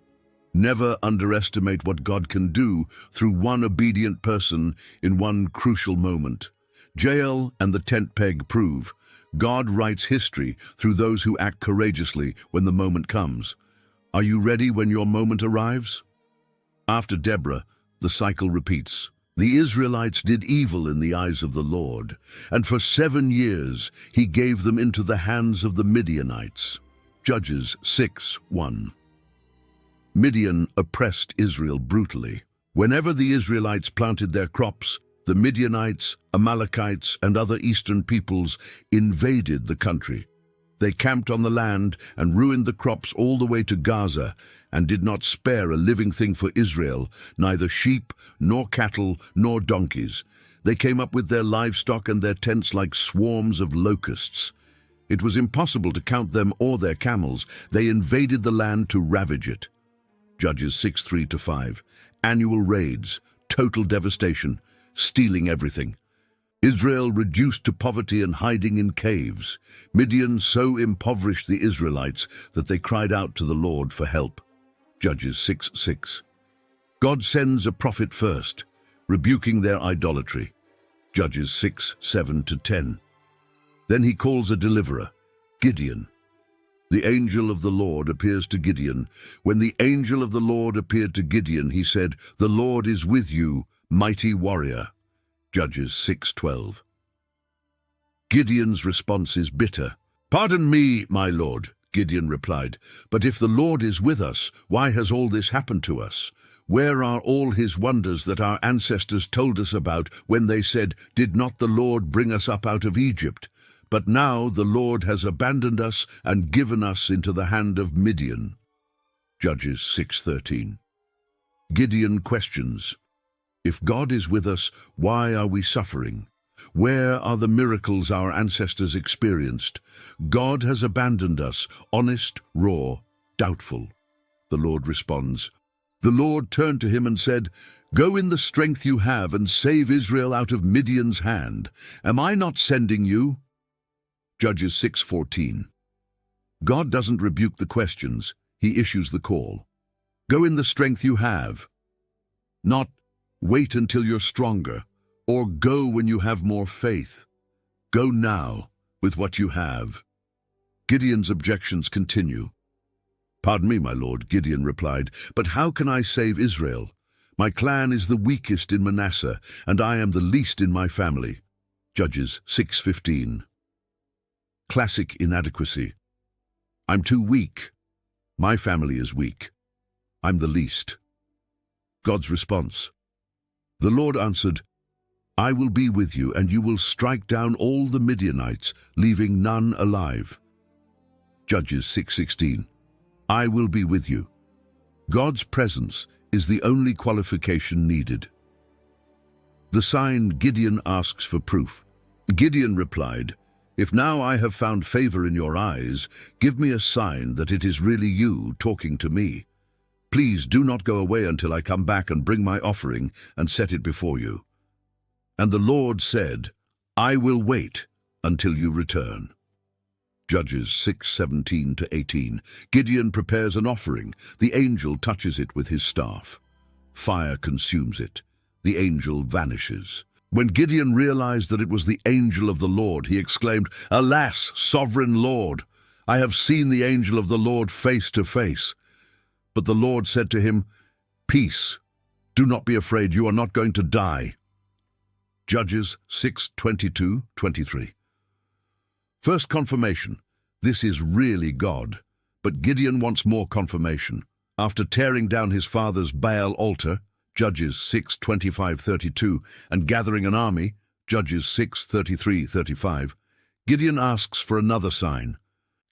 Never underestimate what God can do through one obedient person in one crucial moment. Jael and the tent peg prove God writes history through those who act courageously when the moment comes. Are you ready when your moment arrives? After Deborah, the cycle repeats. The Israelites did evil in the eyes of the Lord, and for 7 years he gave them into the hands of the Midianites. Judges 6:1. Midian oppressed Israel brutally. Whenever the Israelites planted their crops, the Midianites, Amalekites, and other eastern peoples invaded the country. They camped on the land and ruined the crops all the way to Gaza, and did not spare a living thing for Israel, neither sheep, nor cattle, nor donkeys. They came up with their livestock and their tents like swarms of locusts. It was impossible to count them or their camels. They invaded the land to ravage it. Judges 6:3-5. Annual raids, total devastation, stealing everything. Israel reduced to poverty and hiding in caves. Midian so impoverished the Israelites that they cried out to the Lord for help. Judges 6:6. God sends a prophet first, rebuking their idolatry. Judges 6:7-10. Then he calls a deliverer, Gideon. The angel of the Lord appears to Gideon. When the angel of the Lord appeared to Gideon, he said, "The Lord is with you, mighty warrior." Judges 6:12. Gideon's response is bitter. "Pardon me, my lord," Gideon replied, "but if the Lord is with us, why has all this happened to us? Where are all his wonders that our ancestors told us about when they said, 'Did not the Lord bring us up out of Egypt?' But now the Lord has abandoned us and given us into the hand of Midian." Judges 6:13. Gideon questions, "If God is with us, why are we suffering? Where are the miracles our ancestors experienced? God has abandoned us, honest, raw, doubtful." The Lord responds. The Lord turned to him and said, "Go in the strength you have and save Israel out of Midian's hand. Am I not sending you?" Judges 6:14. God doesn't rebuke the questions, he issues the call. Go in the strength you have. Not wait until you're stronger, or go when you have more faith. Go now with what you have. Gideon's objections continue. "Pardon me, my lord," Gideon replied, "but how can I save Israel? My clan is the weakest in Manasseh, and I am the least in my family." Judges 6:15. Classic inadequacy. "I'm too weak. My family is weak. I'm the least." God's response. The Lord answered, "I will be with you, and you will strike down all the Midianites, leaving none alive." Judges 6:16. I will be with you. God's presence is the only qualification needed. The sign Gideon asks for proof. Gideon replied, "If now I have found favor in your eyes, give me a sign that it is really you talking to me. Please do not go away until I come back and bring my offering and set it before you." And the Lord said, "I will wait. until you return. Judges 6:17-18. Gideon prepares an offering. The angel touches it with his staff. Fire consumes it. The angel vanishes. When Gideon realized that it was the angel of the Lord, he exclaimed, "Alas, sovereign Lord! I have seen the angel of the Lord face to face." But the Lord said to him, "Peace, do not be afraid, you are not going to die." Judges 6:22-23. First confirmation, this is really God. But Gideon wants more confirmation. After tearing down his father's Baal altar, Judges 6:25-32, and gathering an army, Judges 6:33-35, Gideon asks for another sign.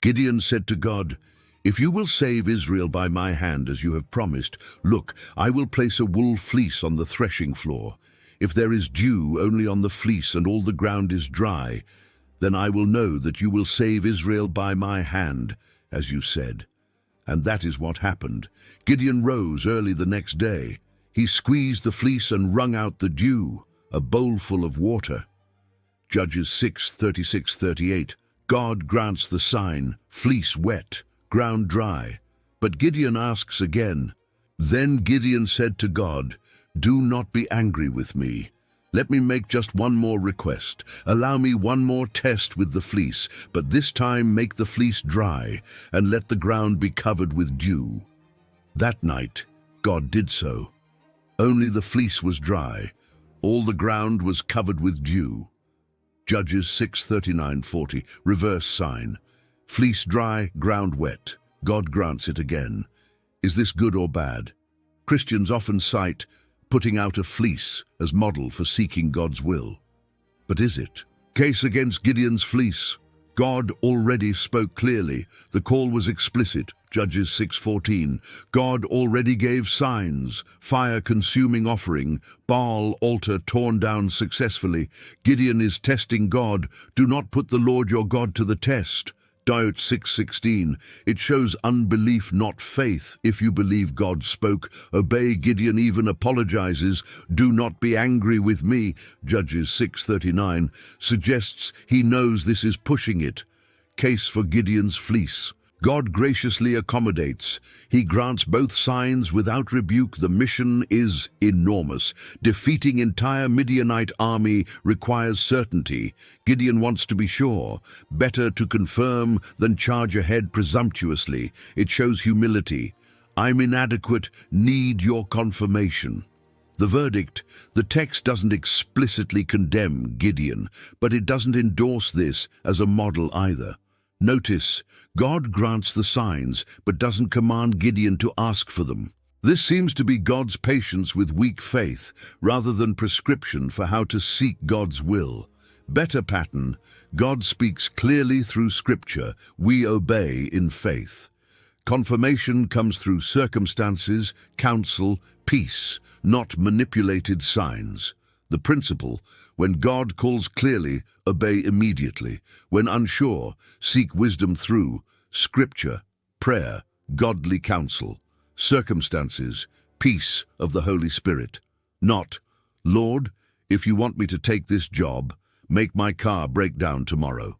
Gideon said to God, "If you will save Israel by my hand as you have promised, look, I will place a wool fleece on the threshing floor. If there is dew only on the fleece and all the ground is dry, then I will know that you will save Israel by my hand, as you said." And that is what happened. Gideon rose early the next day. He squeezed the fleece and wrung out the dew, a bowlful of water. Judges 6:36-38. God grants the sign, fleece wet, ground dry. But Gideon asks again. Then Gideon said to God, "Do not be angry with me. Let me make just one more request. Allow me one more test with the fleece, but this time make the fleece dry, and let the ground be covered with dew." That night, God did so. Only the fleece was dry. All the ground was covered with dew. Judges 6:39-40, reverse sign. Fleece dry, ground wet. God grants it again. Is this good or bad? Christians often cite putting out a fleece as model for seeking God's will. But is it? Case against Gideon's fleece. God already spoke clearly. The call was explicit. Judges 6:14. God already gave signs. Fire-consuming offering. Baal altar torn down successfully. Gideon is testing God. Do not put the Lord your God to the test. Doubt 6:16. It shows unbelief, not faith. If you believe God spoke, obey. Gideon even apologizes. Do not be angry with me. Judges 6:39 suggests he knows this is pushing it. Case for Gideon's fleece. God graciously accommodates. He grants both signs without rebuke. The mission is enormous. Defeating entire Midianite army requires certainty. Gideon wants to be sure. Better to confirm than charge ahead presumptuously. It shows humility. I'm inadequate, need your confirmation. The verdict, the text doesn't explicitly condemn Gideon, but it doesn't endorse this as a model either. Notice, God grants the signs, but doesn't command Gideon to ask for them. This seems to be God's patience with weak faith, rather than prescription for how to seek God's will. Better pattern, God speaks clearly through Scripture. We obey in faith. Confirmation comes through circumstances, counsel, peace, not manipulated signs. The principle, when God calls clearly, obey immediately. When unsure, seek wisdom through Scripture, prayer, godly counsel. Circumstances, peace of the Holy Spirit. Not, Lord, if you want me to take this job, make my car break down tomorrow.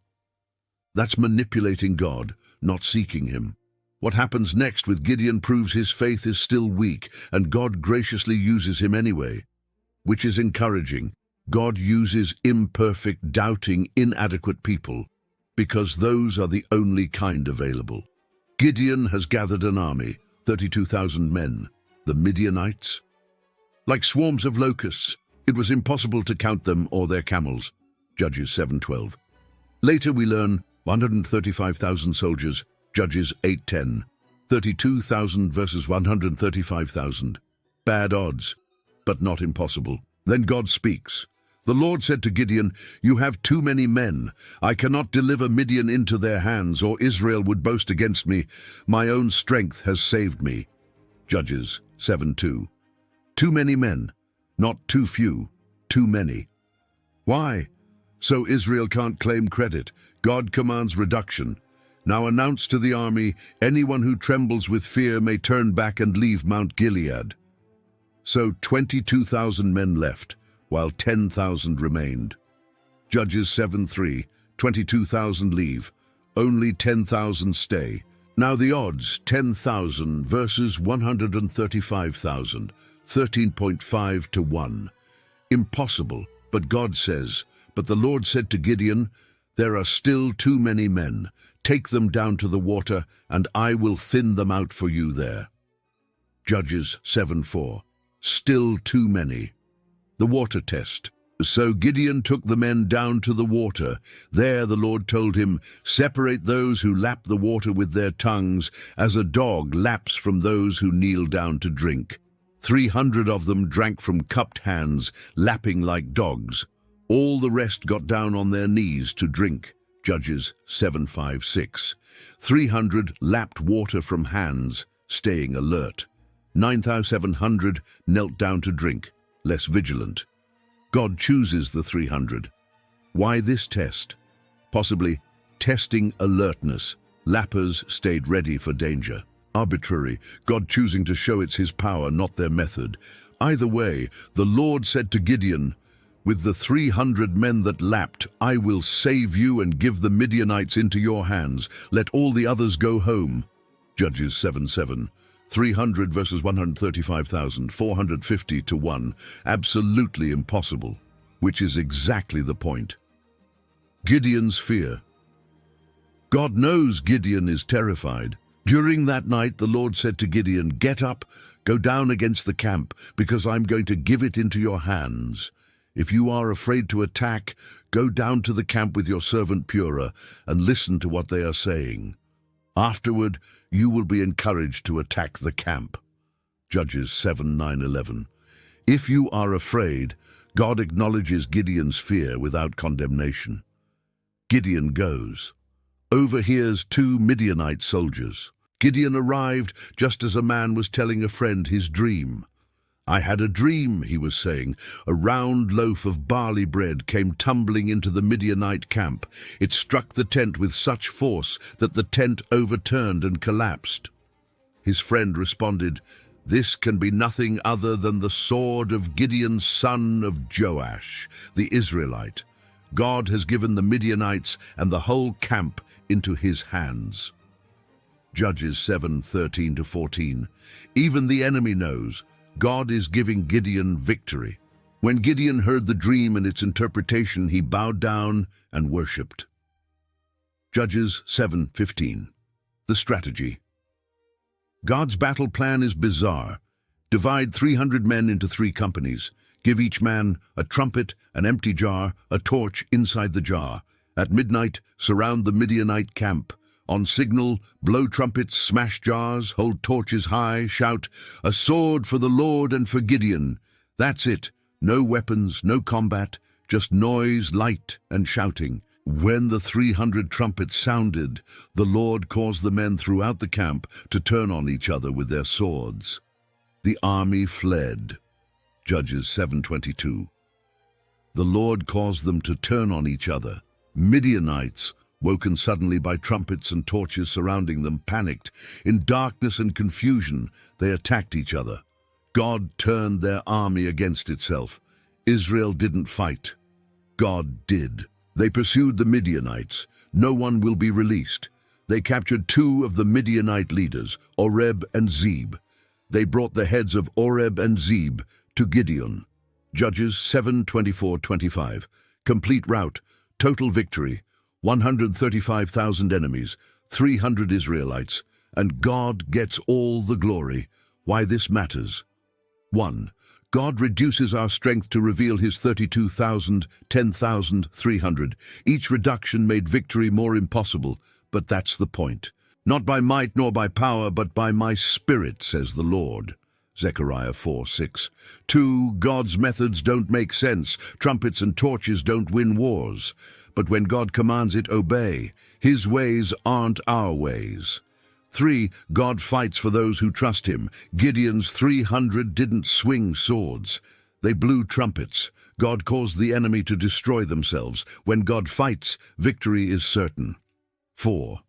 That's manipulating God, not seeking Him. What happens next with Gideon proves his faith is still weak, and God graciously uses him anyway, which is encouraging. God uses imperfect, doubting, inadequate people, because those are the only kind available. Gideon has gathered an army, 32,000 men, the Midianites. Like swarms of locusts, it was impossible to count them or their camels. Judges 7:12. Later we learn 135,000 soldiers, Judges 8:10. 32,000 versus 135,000. Bad odds, but not impossible. Then God speaks. The Lord said to Gideon, "You have too many men. I cannot deliver Midian into their hands, or Israel would boast against me. My own strength has saved me." Judges 7:2. Too many men, not too few, too many. Why? So Israel can't claim credit. God commands reduction. Now announce to the army, anyone who trembles with fear may turn back and leave Mount Gilead. So 22,000 men left, while 10,000 remained. Judges 7:3. 22,000 leave, only 10,000 stay. Now the odds, 10,000 versus 135,000, 13.5 to 1. Impossible, but God says, "But the Lord said to Gideon, there are still too many men. Take them down to the water, and I will thin them out for you there." Judges 7:4. Still too many. The water test. So Gideon took the men down to the water. There the Lord told him, "Separate those who lap the water with their tongues, as a dog laps from those who kneel down to drink." 300 of them drank from cupped hands, lapping like dogs. All the rest got down on their knees to drink. Judges 7:5-6. 300 lapped water from hands, staying alert. 9,700 knelt down to drink, less vigilant. God chooses the 300. Why this test? Possibly testing alertness. Lappers stayed ready for danger. Arbitrary, God choosing to show it's his power, not their method. Either way, the Lord said to Gideon, "With the 300 men that lapped, I will save you and give the Midianites into your hands. Let all the others go home." Judges 7:7. 300 versus 135,000, 450 to 1. Absolutely impossible, which is exactly the point. Gideon's fear. God knows Gideon is terrified. During that night, the Lord said to Gideon, "Get up, go down against the camp, because I'm going to give it into your hands. If you are afraid to attack, go down to the camp with your servant Purah and listen to what they are saying. Afterward, you will be encouraged to attack the camp." Judges 7:9-11. If you are afraid, God acknowledges Gideon's fear without condemnation. Gideon goes. Overhears 2 Midianite soldiers. Gideon arrived just as a man was telling a friend his dream. "I had a dream," he was saying. "A round loaf of barley bread came tumbling into the Midianite camp. It struck the tent with such force that the tent overturned and collapsed." His friend responded, "This can be nothing other than the sword of Gideon, son of Joash, the Israelite. God has given the Midianites and the whole camp into his hands." Judges 7:13-14. Even the enemy knows God is giving Gideon victory. When Gideon heard the dream and its interpretation, he bowed down and worshipped. Judges 7:15. The strategy. God's battle plan is bizarre. Divide 300 men into 3 companies. Give each man a trumpet, an empty jar, a torch inside the jar. At midnight, surround the Midianite camp. On signal, blow trumpets, smash jars, hold torches high, shout, "A sword for the Lord and for Gideon." That's it. No weapons, no combat, just noise, light, and shouting. When the 300 trumpets sounded, the Lord caused the men throughout the camp to turn on each other with their swords. The army fled. Judges 7:22. The Lord caused them to turn on each other. Midianites, woken suddenly by trumpets and torches surrounding them, panicked. In darkness and confusion, they attacked each other. God turned their army against itself. Israel didn't fight. God did. They pursued the Midianites. No one will be released. They captured 2 of the Midianite leaders, Oreb and Zeb. They brought the heads of Oreb and Zeb to Gideon. Judges 7:24-25. Complete rout, total victory. 135,000 enemies, 300 Israelites, and God gets all the glory. Why this matters? 1. God reduces our strength to reveal his 32,000, 10,000, 300. Each reduction made victory more impossible, but that's the point. Not by might nor by power, but by my spirit, says the Lord. Zechariah 4:6. 2. God's methods don't make sense. Trumpets and torches don't win wars. But when God commands it, obey. His ways aren't our ways. 3. God fights for those who trust him. Gideon's 300 didn't swing swords. They blew trumpets. God caused the enemy to destroy themselves. When God fights, victory is certain. 4.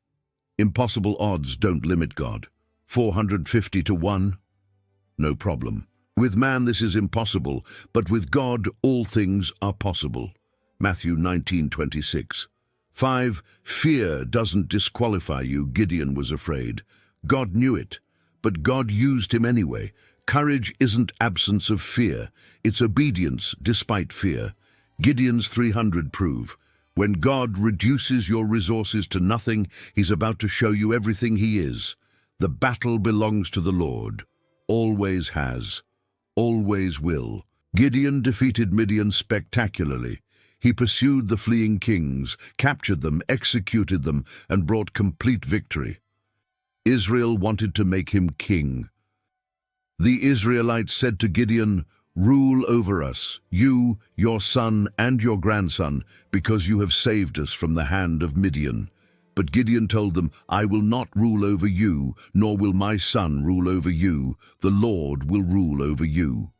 Impossible odds don't limit God. 450 to 1? No problem. With man this is impossible, but with God all things are possible. Matthew 19:26. 5. Fear doesn't disqualify you. Gideon was afraid. God knew it, but God used him anyway. Courage isn't absence of fear, it's obedience despite fear. Gideon's 300 prove. When God reduces your resources to nothing, he's about to show you everything he is. The battle belongs to the Lord. Always has. Always will. Gideon defeated Midian spectacularly. He pursued the fleeing kings, captured them, executed them, and brought complete victory. Israel wanted to make him king. The Israelites said to Gideon, "Rule over us, you, your son, and your grandson, because you have saved us from the hand of Midian." But Gideon told them, "I will not rule over you, nor will my son rule over you. The Lord will rule over you."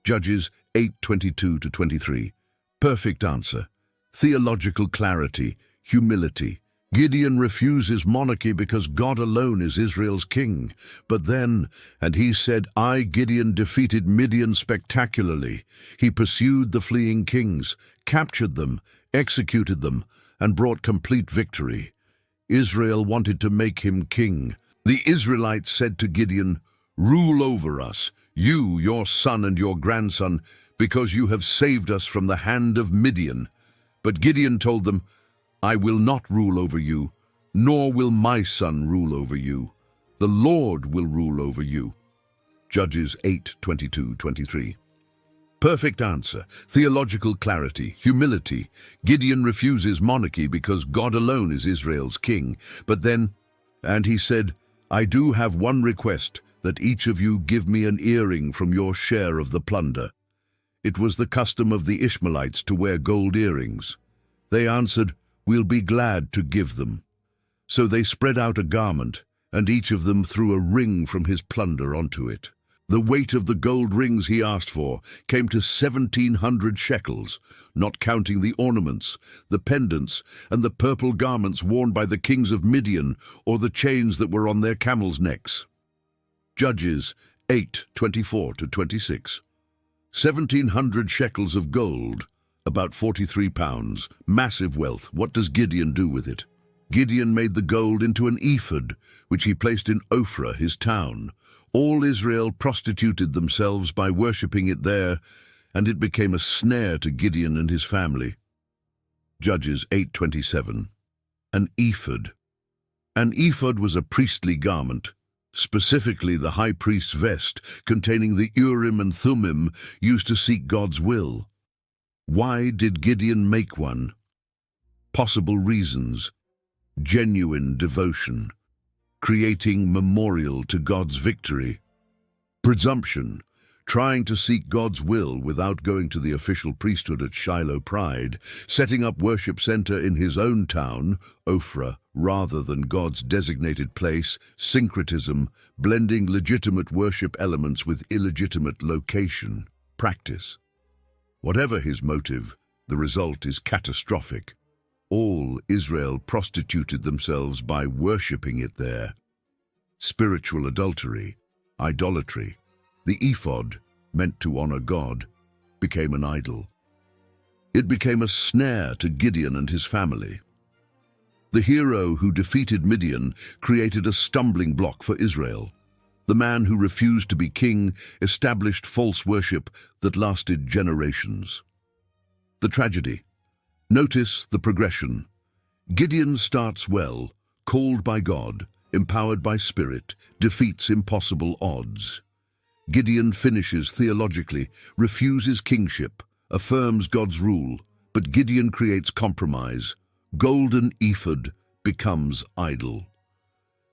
Judges 8:22-23. Perfect answer. Theological clarity, humility. Gideon refuses monarchy because God alone is Israel's king. But then, and he said, "I, Gideon, defeated Midian spectacularly. He pursued the fleeing kings, captured them, executed them, and brought complete victory." Israel wanted to make him king. The Israelites said to Gideon, "Rule over us, you, your son, and your grandson, because you have saved us from the hand of Midian." But Gideon told them, "I will not rule over you, nor will my son rule over you. The Lord will rule over you." Judges 8:22-23. Perfect answer, theological clarity, humility. Gideon refuses monarchy because God alone is Israel's king. But then, and he said, "I do have one request, that each of you give me an earring from your share of the plunder." It was the custom of the Ishmaelites to wear gold earrings. They answered, "We'll be glad to give them." So they spread out a garment, and each of them threw a ring from his plunder onto it. The weight of the gold rings he asked for came to 1,700 shekels, not counting the ornaments, the pendants, and the purple garments worn by the kings of Midian, or the chains that were on their camels' necks. Judges 8:24-26. 1,700 shekels of gold, about 43 pounds, massive wealth. What does Gideon do with it? Gideon made the gold into an ephod, which he placed in Ophrah, his town. All Israel prostituted themselves by worshipping it there, and it became a snare to Gideon and his family. Judges 8:27. An ephod. An ephod was a priestly garment, specifically the high priest's vest, containing the Urim and Thummim used to seek God's will. Why did Gideon make one? Possible reasons. Genuine devotion. Creating memorial to God's victory. Presumption. Trying to seek God's will without going to the official priesthood at Shiloh. Pride. Setting up worship center in his own town, Ophrah, rather than God's designated place. Syncretism. Blending legitimate worship elements with illegitimate location. Practice. Whatever his motive, the result is catastrophic. All Israel prostituted themselves by worshipping it there. Spiritual adultery, idolatry. The ephod, meant to honor God, became an idol. It became a snare to Gideon and his family. The hero who defeated Midian created a stumbling block for Israel. The man who refused to be king established false worship that lasted generations. The tragedy. Notice the progression. Gideon starts well, called by God, empowered by Spirit, defeats impossible odds. Gideon finishes theologically, refuses kingship, affirms God's rule, but Gideon creates compromise. Golden ephod becomes idol.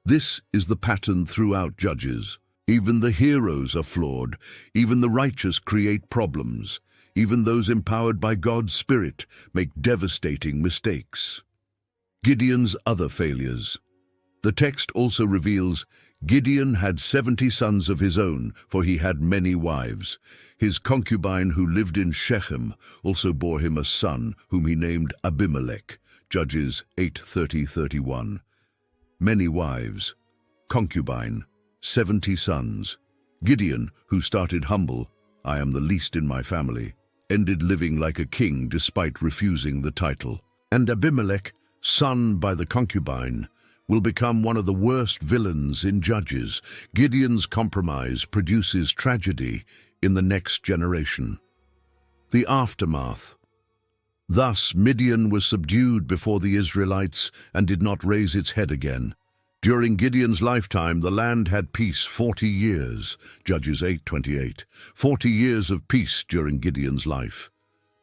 This is the pattern throughout Judges. Even the heroes are flawed. Even the righteous create problems. Even those empowered by God's Spirit make devastating mistakes. Gideon's other failures. The text also reveals Gideon had 70 sons of his own, for he had many wives. His concubine who lived in Shechem also bore him a son, whom he named Abimelech. Judges 8:30-31. Many wives, concubine, 70 sons. Gideon, who started humble, "I am the least in my family," ended living like a king despite refusing the title. And Abimelech, son by the concubine, will become one of the worst villains in Judges. Gideon's compromise produces tragedy in the next generation. The aftermath. Thus Midian was subdued before the Israelites and did not raise its head again. During Gideon's lifetime, the land had peace 40 years, Judges 8:28. 40 years of peace during Gideon's life.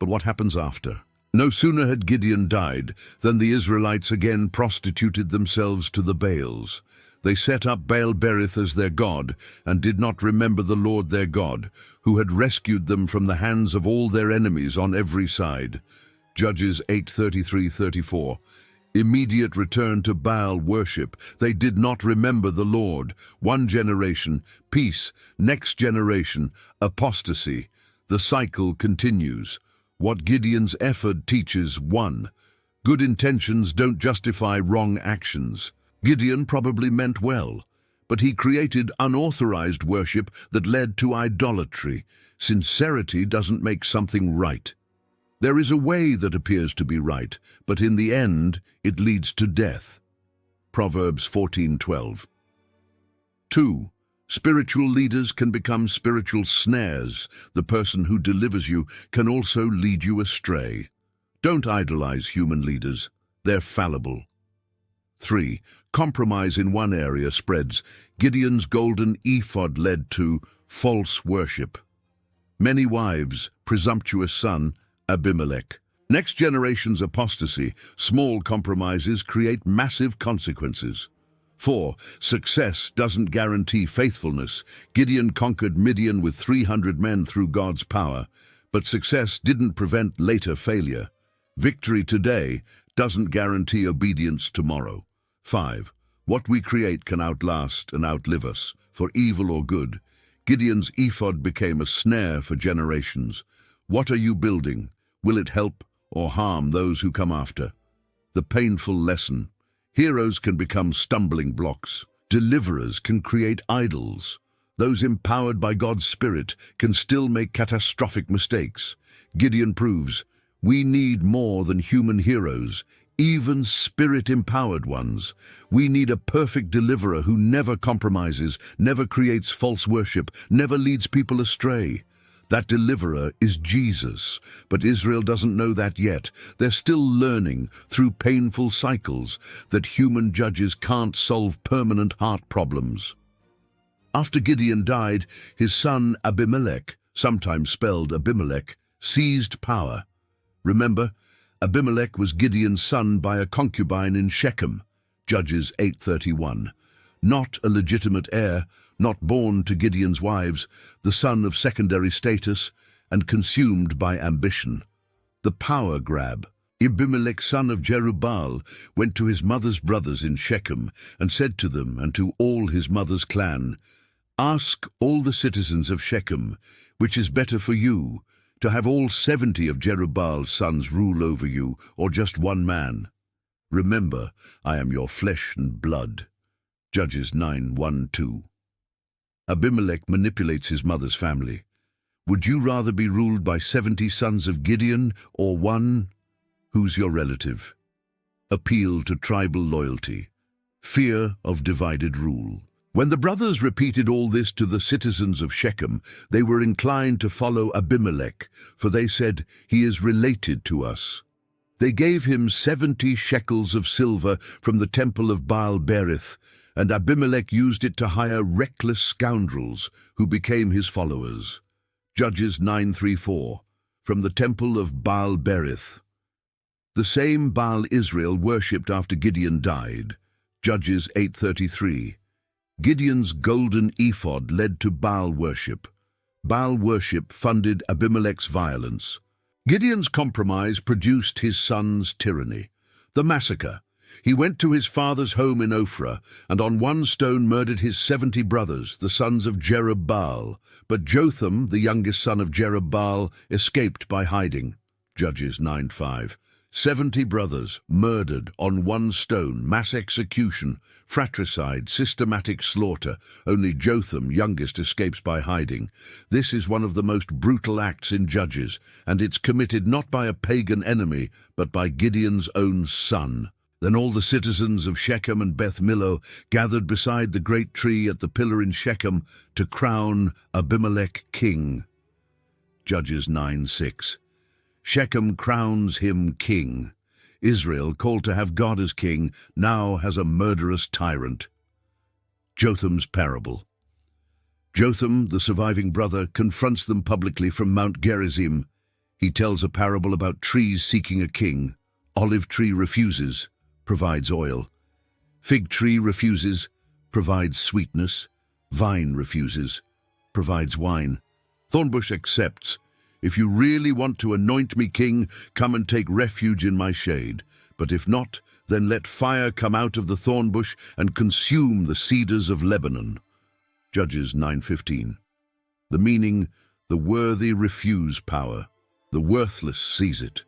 But what happens after? No sooner had Gideon died than the Israelites again prostituted themselves to the Baals. They set up Baal-berith as their god and did not remember the Lord their God, who had rescued them from the hands of all their enemies on every side. Judges 8:33-34. Immediate return to Baal worship. They did not remember the Lord. One generation, peace. Next generation, apostasy. The cycle continues. What Gideon's effort teaches: 1. Good intentions don't justify wrong actions. Gideon probably meant well, but he created unauthorized worship that led to idolatry. Sincerity doesn't make something right. There is a way that appears to be right, but in the end, it leads to death. Proverbs 14:12. 2. Spiritual leaders can become spiritual snares. The person who delivers you can also lead you astray. Don't idolize human leaders. They're fallible. 3. Compromise in one area spreads. Gideon's golden ephod led to false worship. Many wives, presumptuous son, Abimelech. Next generation's apostasy. Small compromises create massive consequences. 4. Success doesn't guarantee faithfulness. Gideon conquered Midian with 300 men through God's power, but success didn't prevent later failure. Victory today doesn't guarantee obedience tomorrow. 5. What we create can outlast and outlive us, for evil or good. Gideon's ephod became a snare for generations. What are you building? Will it help or harm those who come after? The painful lesson. Heroes can become stumbling blocks. Deliverers can create idols. Those empowered by God's Spirit can still make catastrophic mistakes. Gideon proves we need more than human heroes, even Spirit-empowered ones. We need a perfect deliverer who never compromises, never creates false worship, never leads people astray. That deliverer is Jesus, but Israel doesn't know that yet. They're still learning through painful cycles that human judges can't solve permanent heart problems. After Gideon died, his son Abimelech, sometimes spelled Abimelech, seized power. Remember, Abimelech was Gideon's son by a concubine in Shechem, Judges 8:31. Not a legitimate heir, not born to Gideon's wives, the son of secondary status, and consumed by ambition. The power grab. Abimelech, son of Jerubbaal, went to his mother's brothers in Shechem and said to them and to all his mother's clan, "Ask all the citizens of Shechem, which is better for you, to have all 70 of Jerubbaal's sons rule over you, or just one man? Remember, I am your flesh and blood." Judges 9:1-2. Abimelech manipulates his mother's family. Would you rather be ruled by 70 sons of Gideon or one? Who's your relative? Appeal to tribal loyalty. Fear of divided rule. When the brothers repeated all this to the citizens of Shechem, they were inclined to follow Abimelech, for they said, "He is related to us." They gave him 70 shekels of silver from the temple of Baal-berith, and Abimelech used it to hire reckless scoundrels who became his followers. Judges 9:3-4, from the temple of Baal-berith. The same Baal Israel worshipped after Gideon died. Judges 8:33. Gideon's golden ephod led to Baal worship. Baal worship funded Abimelech's violence. Gideon's compromise produced his son's tyranny. The massacre. He went to his father's home in Ophrah, and on one stone murdered his 70 brothers, the sons of Jerubbaal. But Jotham, the youngest son of Jerubbaal, escaped by hiding. Judges 9:5. 70 brothers murdered on one stone, mass execution, fratricide, systematic slaughter. Only Jotham, youngest, escapes by hiding. This is one of the most brutal acts in Judges, and it's committed not by a pagan enemy, but by Gideon's own son. Then all the citizens of Shechem and Beth Millo gathered beside the great tree at the pillar in Shechem to crown Abimelech king. Judges 9:6. Shechem crowns him king. Israel, called to have God as king, now has a murderous tyrant. Jotham's parable. Jotham, the surviving brother, confronts them publicly from Mount Gerizim. He tells a parable about trees seeking a king. Olive tree refuses, provides oil. Fig tree refuses, provides sweetness. Vine refuses, provides wine. Thornbush accepts. If you really want to anoint me king, come and take refuge in my shade. But if not, then let fire come out of the thorn bush and consume the cedars of Lebanon. Judges 9:15. The meaning, the worthy refuse power, the worthless seize it.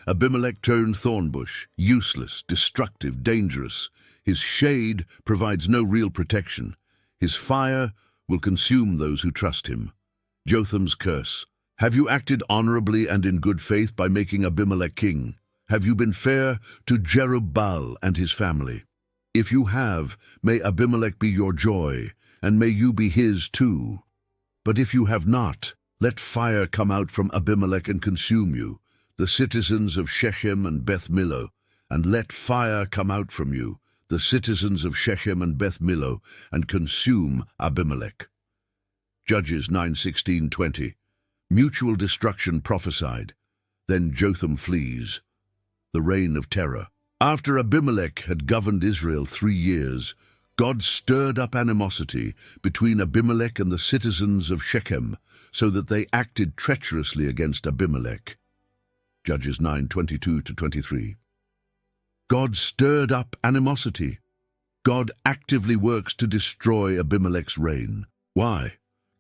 Abimelech turned thorn bush, useless, destructive, dangerous. His shade provides no real protection. His fire will consume those who trust him. Jotham's curse. Have you acted honorably and in good faith by making Abimelech king? Have you been fair to Jerubbaal and his family? If you have, may Abimelech be your joy, and may you be his too. But if you have not, let fire come out from Abimelech and consume you, the citizens of Shechem and Beth Millo, and let fire come out from you, the citizens of Shechem and Beth Millo, and consume Abimelech. Judges 9:16-20. Mutual destruction prophesied. Then Jotham flees. The reign of terror. After Abimelech had governed Israel 3 years, God stirred up animosity between Abimelech and the citizens of Shechem, so that they acted treacherously against Abimelech. Judges 9:22-23. God stirred up animosity. God actively works to destroy Abimelech's reign. Why?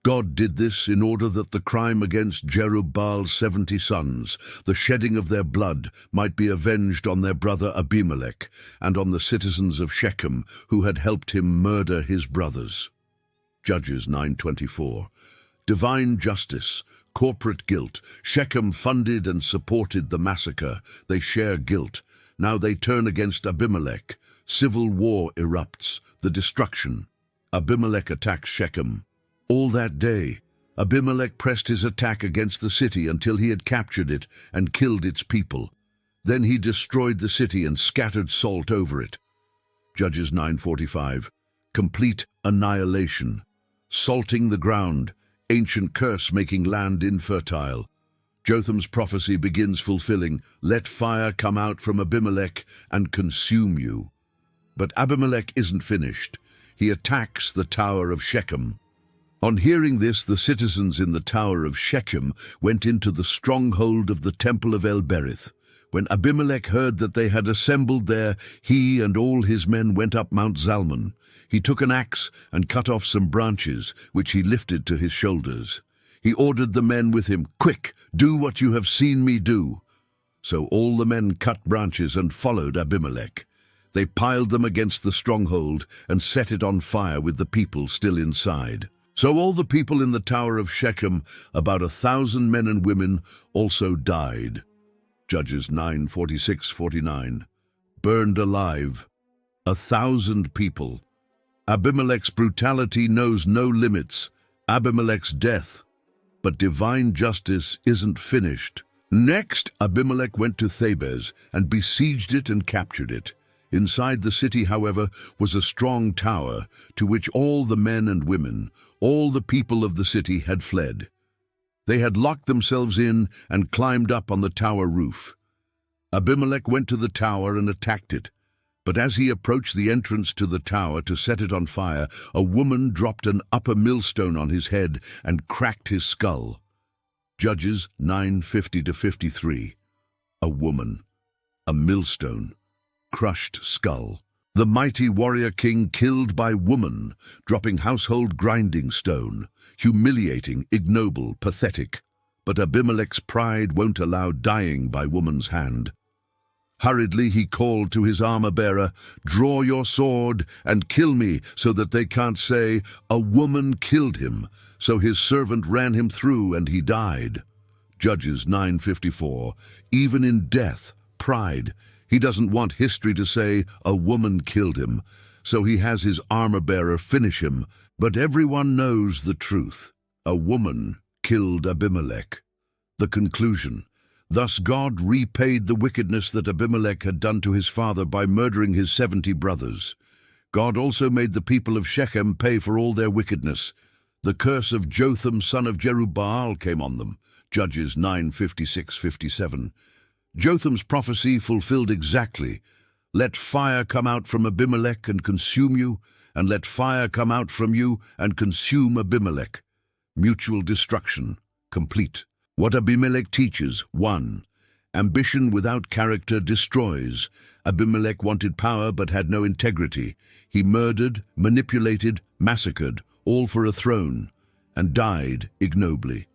God did this in order that the crime against Jerubbaal's 70 sons, the shedding of their blood, might be avenged on their brother Abimelech and on the citizens of Shechem who had helped him murder his brothers. Judges 9:24. Divine justice, corporate guilt. Shechem funded and supported the massacre. They share guilt. Now they turn against Abimelech. Civil war erupts. The destruction. Abimelech attacks Shechem. All that day, Abimelech pressed his attack against the city until he had captured it and killed its people. Then he destroyed the city and scattered salt over it. Judges 9:45. Complete annihilation. Salting the ground, ancient curse making land infertile. Jotham's prophecy begins fulfilling, let fire come out from Abimelech and consume you. But Abimelech isn't finished. He attacks the Tower of Shechem. On hearing this, the citizens in the Tower of Shechem went into the stronghold of the temple of El-Berith. When Abimelech heard that they had assembled there, he and all his men went up Mount Zalmon. He took an axe and cut off some branches, which he lifted to his shoulders. He ordered the men with him, "Quick, do what you have seen me do." So all the men cut branches and followed Abimelech. They piled them against the stronghold and set it on fire with the people still inside. So all the people in the Tower of Shechem, about 1,000 men and women, also died. Judges 9:46-49. Burned alive. 1,000 people. Abimelech's brutality knows no limits. Abimelech's death. But divine justice isn't finished. Next, Abimelech went to Thebez and besieged it and captured it. Inside the city, however, was a strong tower to which all the men and women, all the people of the city had fled. They had locked themselves in and climbed up on the tower roof. Abimelech went to the tower and attacked it. But as he approached the entrance to the tower to set it on fire, a woman dropped an upper millstone on his head and cracked his skull. Judges 9:50-53. A woman. A millstone. Crushed skull. The mighty warrior king killed by woman, dropping household grinding stone. Humiliating, ignoble, pathetic. But Abimelech's pride won't allow dying by woman's hand. Hurriedly he called to his armor-bearer, "Draw your sword and kill me, so that they can't say, 'A woman killed him.' So his servant ran him through, and he died." Judges 9:54. Even in death, pride. He doesn't want history to say a woman killed him, so he has his armor-bearer finish him. But everyone knows the truth. A woman killed Abimelech. The conclusion. Thus God repaid the wickedness that Abimelech had done to his father by murdering his 70 brothers. God also made the people of Shechem pay for all their wickedness. The curse of Jotham son of Jerubbaal came on them. Judges 9:56-57. Jotham's prophecy fulfilled exactly. Let fire come out from Abimelech and consume you, and let fire come out from you and consume Abimelech. Mutual destruction, complete. What Abimelech teaches: 1. Ambition without character destroys. Abimelech wanted power but had no integrity. He murdered, manipulated, massacred, all for a throne, and died ignobly.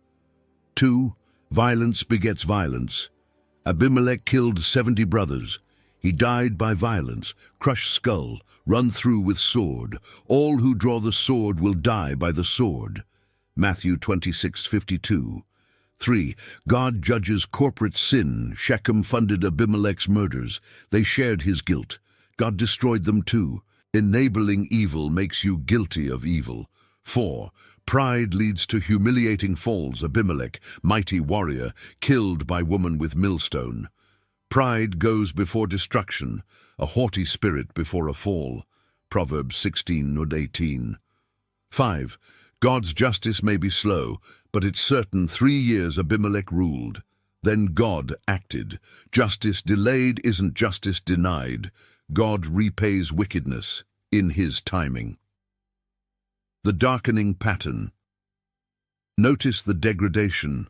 2. Violence begets violence. Abimelech killed 70 brothers. He died by violence, crushed skull, run through with sword. All who draw the sword will die by the sword. Matthew 26:52. 3. God judges corporate sin. Shechem funded Abimelech's murders. They shared his guilt. God destroyed them too. Enabling evil makes you guilty of evil. 4. Pride leads to humiliating falls. Abimelech, mighty warrior, killed by woman with millstone. Pride goes before destruction, a haughty spirit before a fall. Proverbs 16:18. 5. God's justice may be slow, but it's certain 3 years Abimelech ruled. Then God acted. Justice delayed isn't justice denied. God repays wickedness in his timing. The darkening pattern. Notice the degradation.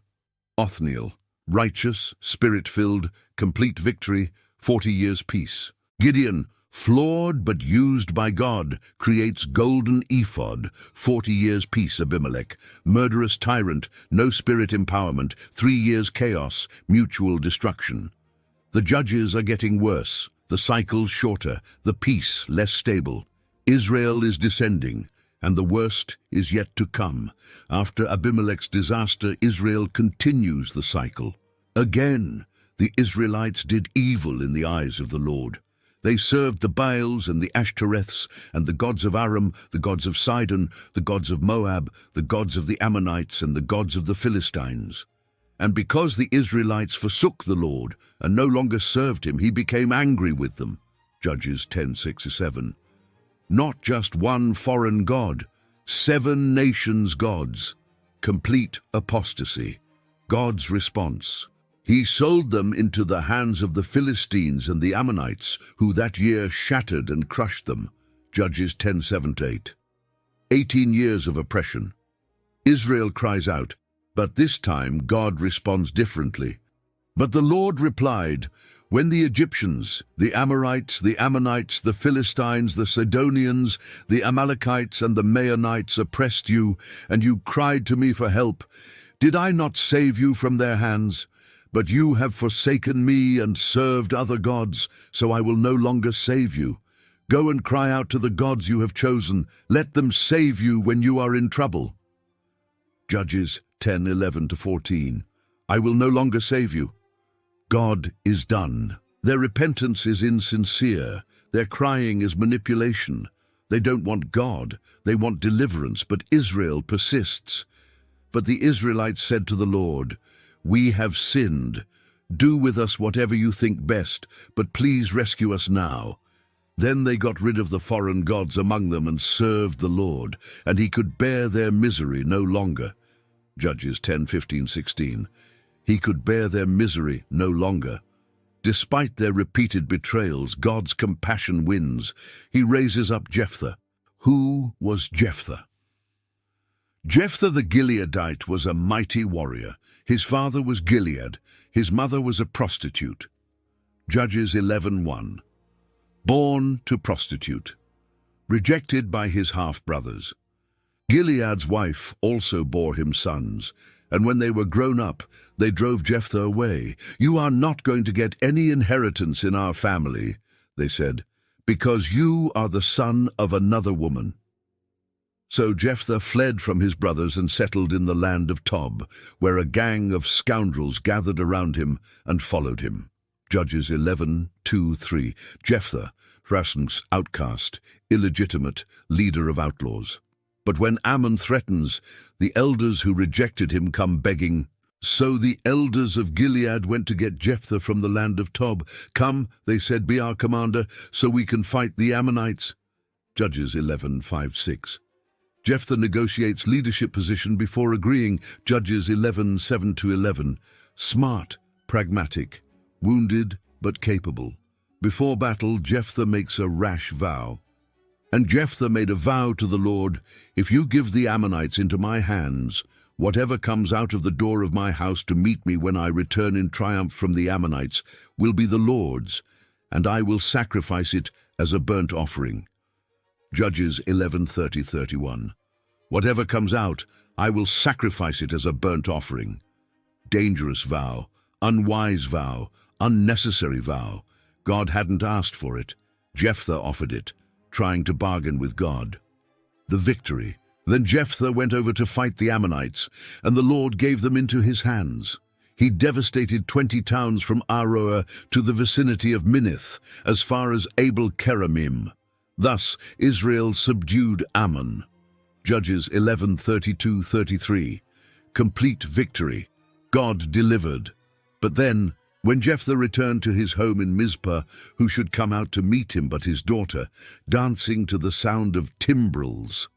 Othniel, righteous, spirit-filled, complete victory, 40 years peace. Gideon, flawed but used by God, creates golden ephod, 40 years peace. Abimelech, murderous tyrant, no spirit empowerment, 3 years chaos, mutual destruction. The judges are getting worse, the cycles shorter, the peace less stable. Israel is descending, and the worst is yet to come. After Abimelech's disaster, Israel continues the cycle. Again, the Israelites did evil in the eyes of the Lord. They served the Baals and the Ashtoreths and the gods of Aram, the gods of Sidon, the gods of Moab, the gods of the Ammonites and the gods of the Philistines. And because the Israelites forsook the Lord and no longer served him, he became angry with them. Judges 10:6-7. Not just one foreign god, 7 nations' gods. Complete apostasy. God's response. He sold them into the hands of the Philistines and the Ammonites, who that year shattered and crushed them. Judges 10:7-8. 18 years of oppression. Israel cries out, but this time God responds differently. But the Lord replied, when the Egyptians, the Amorites, the Ammonites, the Philistines, the Sidonians, the Amalekites, and the Maonites oppressed you, and you cried to me for help, did I not save you from their hands? But you have forsaken me and served other gods, so I will no longer save you. Go and cry out to the gods you have chosen. Let them save you when you are in trouble. Judges 10:11-14. I will no longer save you. God is done. Their repentance is insincere. Their crying is manipulation. They don't want God. They want deliverance, but Israel persists. But the Israelites said to the Lord, we have sinned. Do with us whatever you think best, but please rescue us now. Then they got rid of the foreign gods among them and served the Lord, and he could bear their misery no longer. Judges 10:15-16. He could bear their misery no longer. Despite their repeated betrayals, God's compassion wins. He raises up Jephthah. Who was Jephthah? Jephthah the Gileadite was a mighty warrior. His father was Gilead. His mother was a prostitute. Judges 11:1. Born to prostitute. Rejected by his half-brothers. Gilead's wife also bore him sons, and when they were grown up, they drove Jephthah away. You are not going to get any inheritance in our family, they said, because you are the son of another woman. So Jephthah fled from his brothers and settled in the land of Tob, where a gang of scoundrels gathered around him and followed him. Judges 11:2-3. Jephthah, Rasson's outcast, illegitimate, leader of outlaws. But when Ammon threatens, the elders who rejected him come begging. So the elders of Gilead went to get Jephthah from the land of Tob. Come, they said, be our commander, so we can fight the Ammonites. Judges 11:5-6. Jephthah negotiates leadership position before agreeing. Judges 11:7-11. Smart, pragmatic, wounded but capable. Before battle, Jephthah makes a rash vow. And Jephthah made a vow to the Lord, if you give the Ammonites into my hands, whatever comes out of the door of my house to meet me when I return in triumph from the Ammonites will be the Lord's, and I will sacrifice it as a burnt offering. Judges 11:30-31. Whatever comes out, I will sacrifice it as a burnt offering. Dangerous vow, unwise vow, unnecessary vow. God hadn't asked for it. Jephthah offered it, trying to bargain with God. The victory. Then Jephthah went over to fight the Ammonites, and the Lord gave them into his hands. He devastated 20 towns from Aroer to the vicinity of Minnith, as far as Abel-keramim. Thus Israel subdued Ammon. Judges 11:32-33. Complete victory. God delivered. But then, when Jephthah returned to his home in Mizpah, who should come out to meet him but his daughter, dancing to the sound of timbrels?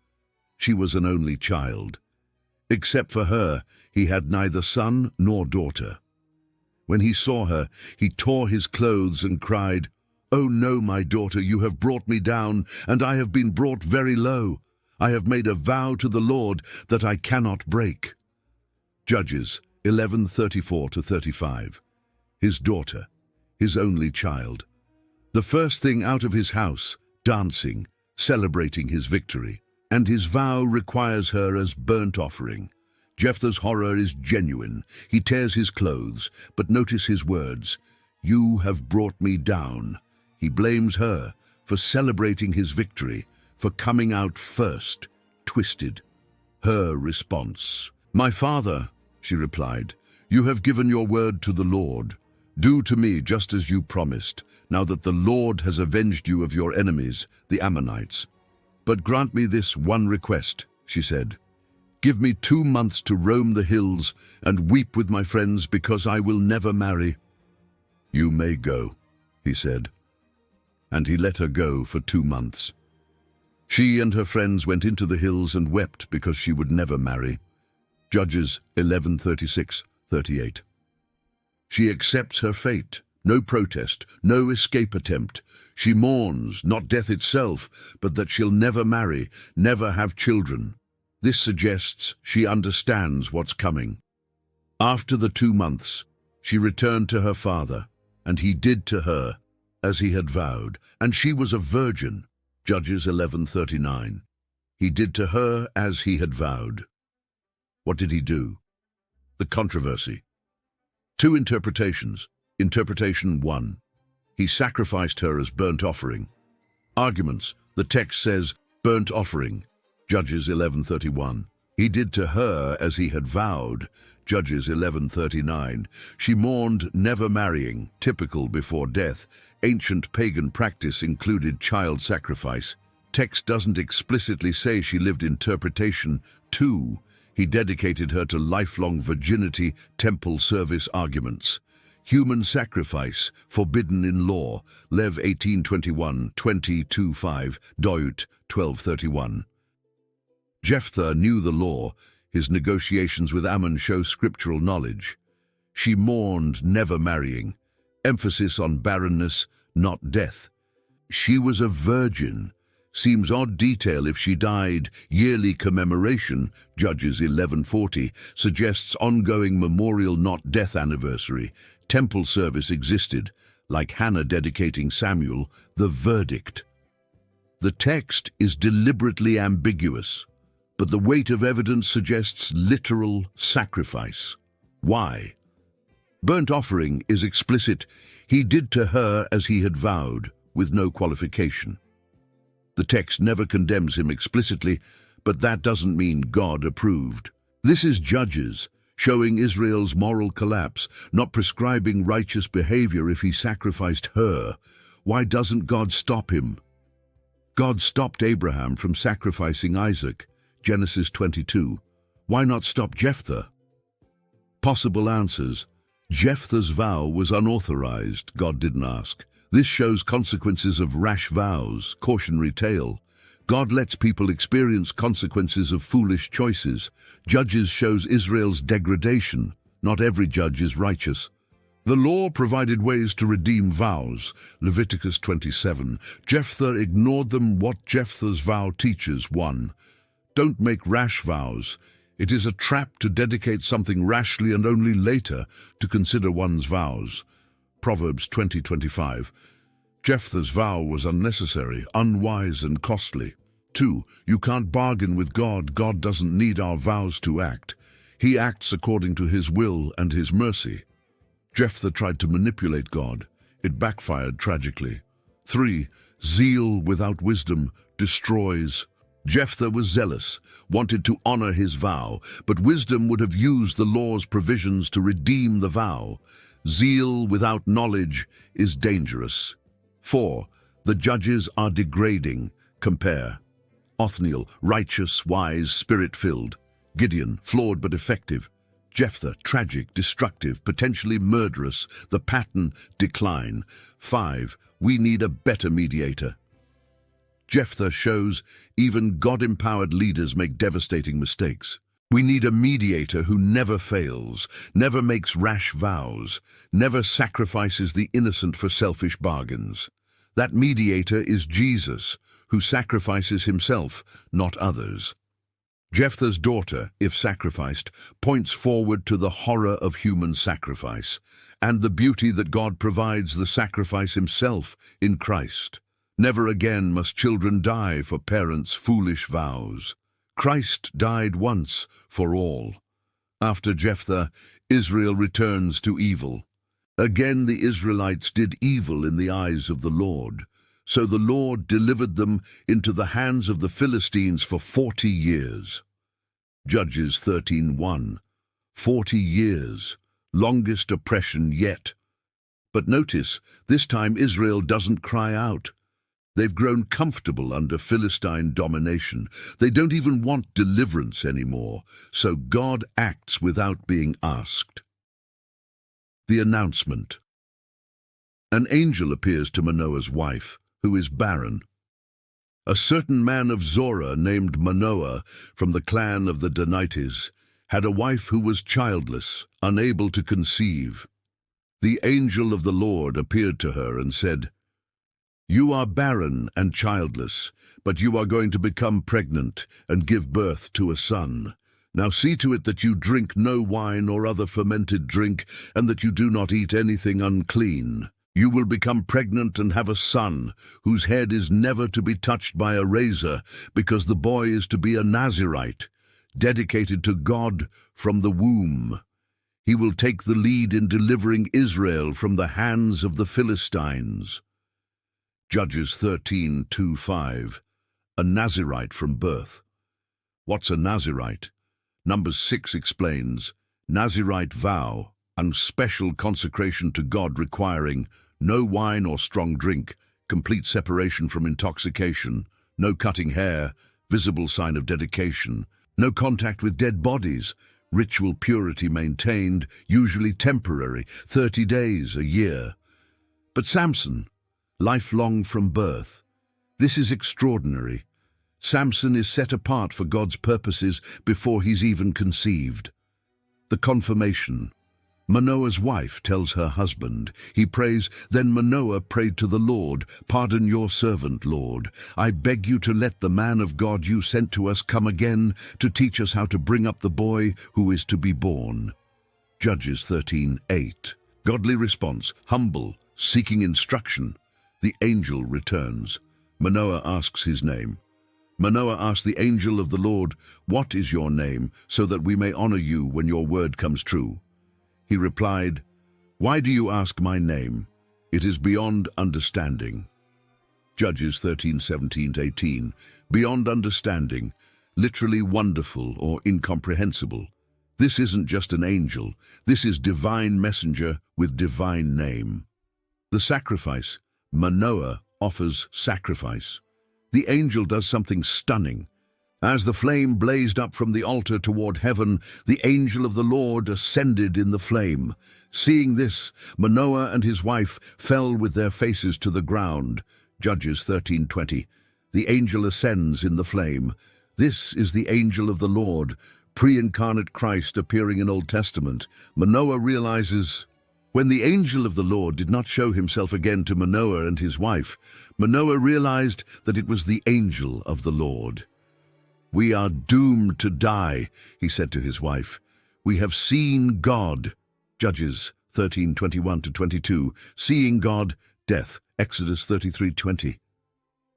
She was an only child. Except for her, he had neither son nor daughter. When he saw her, he tore his clothes and cried, "Oh no, my daughter, you have brought me down, and I have been brought very low. I have made a vow to the Lord that I cannot break." Judges 11:34-35. His daughter, his only child. The first thing out of his house, dancing, celebrating his victory. And his vow requires her as burnt offering. Jephthah's horror is genuine. He tears his clothes, but notice his words. You have brought me down. He blames her for celebrating his victory, for coming out first, twisted. Her response. My father, she replied, you have given your word to the Lord. Do to me just as you promised, now that the Lord has avenged you of your enemies, the Ammonites. But grant me this one request, she said. Give me 2 months to roam the hills and weep with my friends because I will never marry. You may go, he said. And he let her go for 2 months. She and her friends went into the hills and wept because she would never marry. Judges 11:36-38. She accepts her fate. No protest, no escape attempt. She mourns, not death itself, but that she'll never marry, never have children. This suggests she understands what's coming. After the 2 months, she returned to her father, and he did to her as he had vowed, and she was a virgin. Judges 11:39. He did to her as he had vowed. What did he do? The controversy. 2 interpretations. Interpretation 1. He sacrificed her as burnt offering. Arguments. The text says, burnt offering. Judges 11:31. He did to her as he had vowed. Judges 11:39. She mourned, never marrying, typical before death. Ancient pagan practice included child sacrifice. Text doesn't explicitly say she lived. Interpretation 2. He dedicated her to lifelong virginity, temple service. Arguments. Human sacrifice, forbidden in law. Lev 18:21, 20:25, Dout 12:31. Jephthah knew the law. His negotiations with Ammon show scriptural knowledge. She mourned, never marrying. Emphasis on barrenness, not death. She was a virgin. Seems odd detail if she died. Yearly commemoration, Judges 11:40, suggests ongoing memorial, not death anniversary. Temple service existed, like Hannah dedicating Samuel. The verdict. The text is deliberately ambiguous, but the weight of evidence suggests literal sacrifice. Why? Burnt offering is explicit. He did to her as he had vowed, with no qualification. The text never condemns him explicitly, but that doesn't mean God approved. This is Judges. showing Israel's moral collapse, not prescribing righteous behavior if he sacrificed her. Why doesn't God stop him? God stopped Abraham from sacrificing Isaac, Genesis 22. Why not stop Jephthah? Possible answers. Jephthah's vow was unauthorized, God didn't ask. This shows consequences of rash vows, cautionary tale. God lets people experience consequences of foolish choices. Judges shows Israel's degradation. Not every judge is righteous. The law provided ways to redeem vows, Leviticus 27. Jephthah ignored them. What Jephthah's vow teaches. 1. Don't make rash vows. It is a trap to dedicate something rashly and only later to consider one's vows. Proverbs 20:25. Jephthah's vow was unnecessary, unwise and costly. 2. You can't bargain with God. God doesn't need our vows to act. He acts according to his will and his mercy. Jephthah tried to manipulate God. It backfired tragically. 3. Zeal without wisdom destroys. Jephthah was zealous, wanted to honor his vow, but wisdom would have used the law's provisions to redeem the vow. Zeal without knowledge is dangerous. 4. The judges are degrading. Compare. Othniel, righteous, wise, spirit-filled. Gideon, flawed but effective. Jephthah, tragic, destructive, potentially murderous. The pattern, decline. 5. We need a better mediator. Jephthah shows even God-empowered leaders make devastating mistakes. We need a mediator who never fails, never makes rash vows, never sacrifices the innocent for selfish bargains. That mediator is Jesus, who sacrifices himself, not others. Jephthah's daughter, if sacrificed, points forward to the horror of human sacrifice and the beauty that God provides the sacrifice himself in Christ. Never again must children die for parents' foolish vows. Christ died once for all. After Jephthah, Israel returns to evil. Again the Israelites did evil in the eyes of the Lord. So the Lord delivered them into the hands of the Philistines for 40 years. Judges 13:1. 40 years, longest oppression yet. But notice, this time Israel doesn't cry out. They've grown comfortable under Philistine domination. They don't even want deliverance anymore, so God acts without being asked. The announcement. An angel appears to Manoah's wife, who is barren. A certain man of Zorah named Manoah, from the clan of the Danites, had a wife who was childless, unable to conceive. The angel of the Lord appeared to her and said, "You are barren and childless, but you are going to become pregnant and give birth to a son. Now see to it that you drink no wine or other fermented drink, and that you do not eat anything unclean. You will become pregnant and have a son, whose head is never to be touched by a razor, because the boy is to be a Nazirite, dedicated to God from the womb. He will take the lead in delivering Israel from the hands of the Philistines." Judges 13:2-5. A Nazirite from birth. What's a Nazirite? Numbers 6 explains, Nazirite vow, and special consecration to God requiring no wine or strong drink, complete separation from intoxication, no cutting hair, visible sign of dedication, no contact with dead bodies, ritual purity maintained, usually temporary, 30 days, a year. But Samson, lifelong from birth. This is extraordinary. Samson is set apart for God's purposes before he's even conceived. The confirmation. Manoah's wife tells her husband. He prays, "Then Manoah prayed to the Lord, 'Pardon your servant, Lord. I beg you to let the man of God you sent to us come again to teach us how to bring up the boy who is to be born.'" Judges 13:8. Godly response, humble, seeking instruction. The angel returns. Manoah asks his name. Manoah asked the angel of the Lord, "What is your name, so that we may honor you when your word comes true?" He replied, "Why do you ask my name? It is beyond understanding." Judges 13:17-18. Beyond understanding, literally wonderful or incomprehensible. This isn't just an angel. This is divine messenger with divine name. The sacrifice. Manoah offers sacrifice. The angel does something stunning. As the flame blazed up from the altar toward heaven, the angel of the Lord ascended in the flame. Seeing this, Manoah and his wife fell with their faces to the ground. Judges 13:20. The angel ascends in the flame. This is the angel of the Lord, pre-incarnate Christ appearing in Old Testament. Manoah realizes, when the angel of the Lord did not show himself again to Manoah and his wife, Manoah realized that it was the angel of the Lord. "We are doomed to die," he said to his wife. "We have seen God." Judges 13:21-22. Seeing God, death. Exodus 33:20.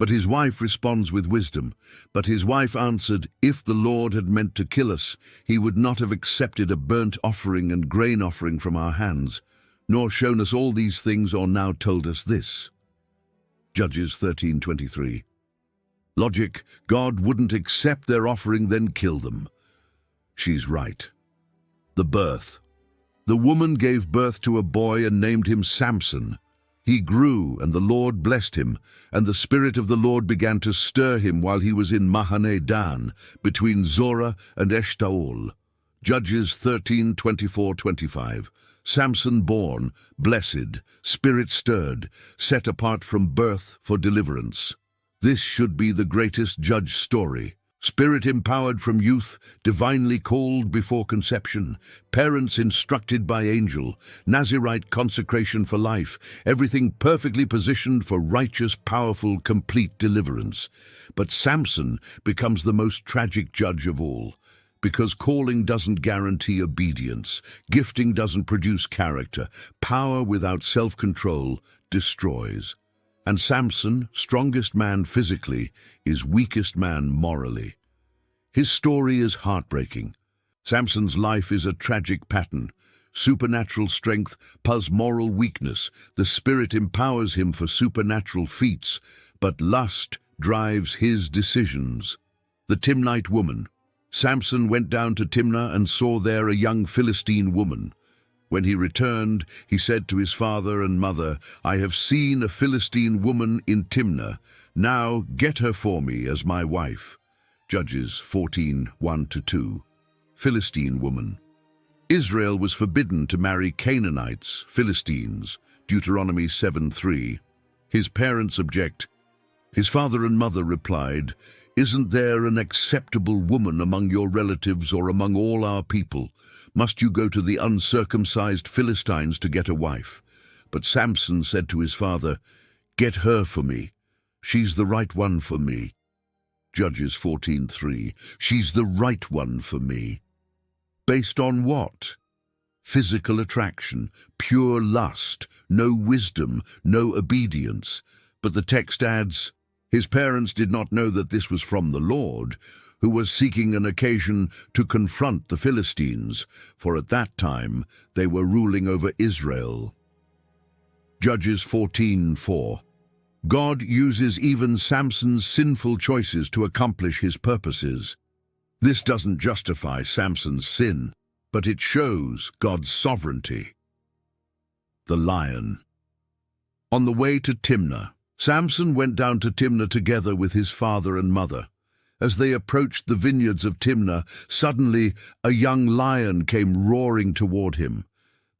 But his wife responds with wisdom. But his wife answered, "If the Lord had meant to kill us, he would not have accepted a burnt offering and grain offering from our hands, nor shown us all these things or now told us this." Judges 13:23. Logic: God wouldn't accept their offering, then kill them. She's right. The birth. The woman gave birth to a boy and named him Samson. He grew, and the Lord blessed him, and the Spirit of the Lord began to stir him while he was in Mahane Dan, between Zorah and Eshtaol. Judges 13:24-25. Samson born, blessed, spirit stirred, set apart from birth for deliverance. This should be the greatest judge story. Spirit empowered from youth, divinely called before conception, parents instructed by angel, Nazirite consecration for life, everything perfectly positioned for righteous, powerful, complete deliverance. But Samson becomes the most tragic judge of all, because calling doesn't guarantee obedience, gifting doesn't produce character, power without self-control destroys. And Samson, strongest man physically, is weakest man morally. His story is heartbreaking. Samson's life is a tragic pattern. Supernatural strength plus moral weakness. The Spirit empowers him for supernatural feats, but lust drives his decisions. The Timnite woman. Samson went down to Timnah and saw there a young Philistine woman. When he returned, he said to his father and mother, "I have seen a Philistine woman in Timnah. Now get her for me as my wife." Judges 14:1-2. Philistine woman. Israel was forbidden to marry Canaanites, Philistines. Deuteronomy 7:3. His parents object. His father and mother replied, "Isn't there an acceptable woman among your relatives or among all our people? Must you go to the uncircumcised Philistines to get a wife?" But Samson said to his father, "Get her for me. She's the right one for me." Judges 14:3. She's the right one for me. Based on what? Physical attraction, pure lust, no wisdom, no obedience. But the text adds, his parents did not know that this was from the Lord, who was seeking an occasion to confront the Philistines, for at that time they were ruling over Israel. Judges 14:4. God uses even Samson's sinful choices to accomplish his purposes. This doesn't justify Samson's sin, but it shows God's sovereignty. The lion. On the way to Timnah, Samson went down to Timnah together with his father and mother. As they approached the vineyards of Timnah, suddenly a young lion came roaring toward him.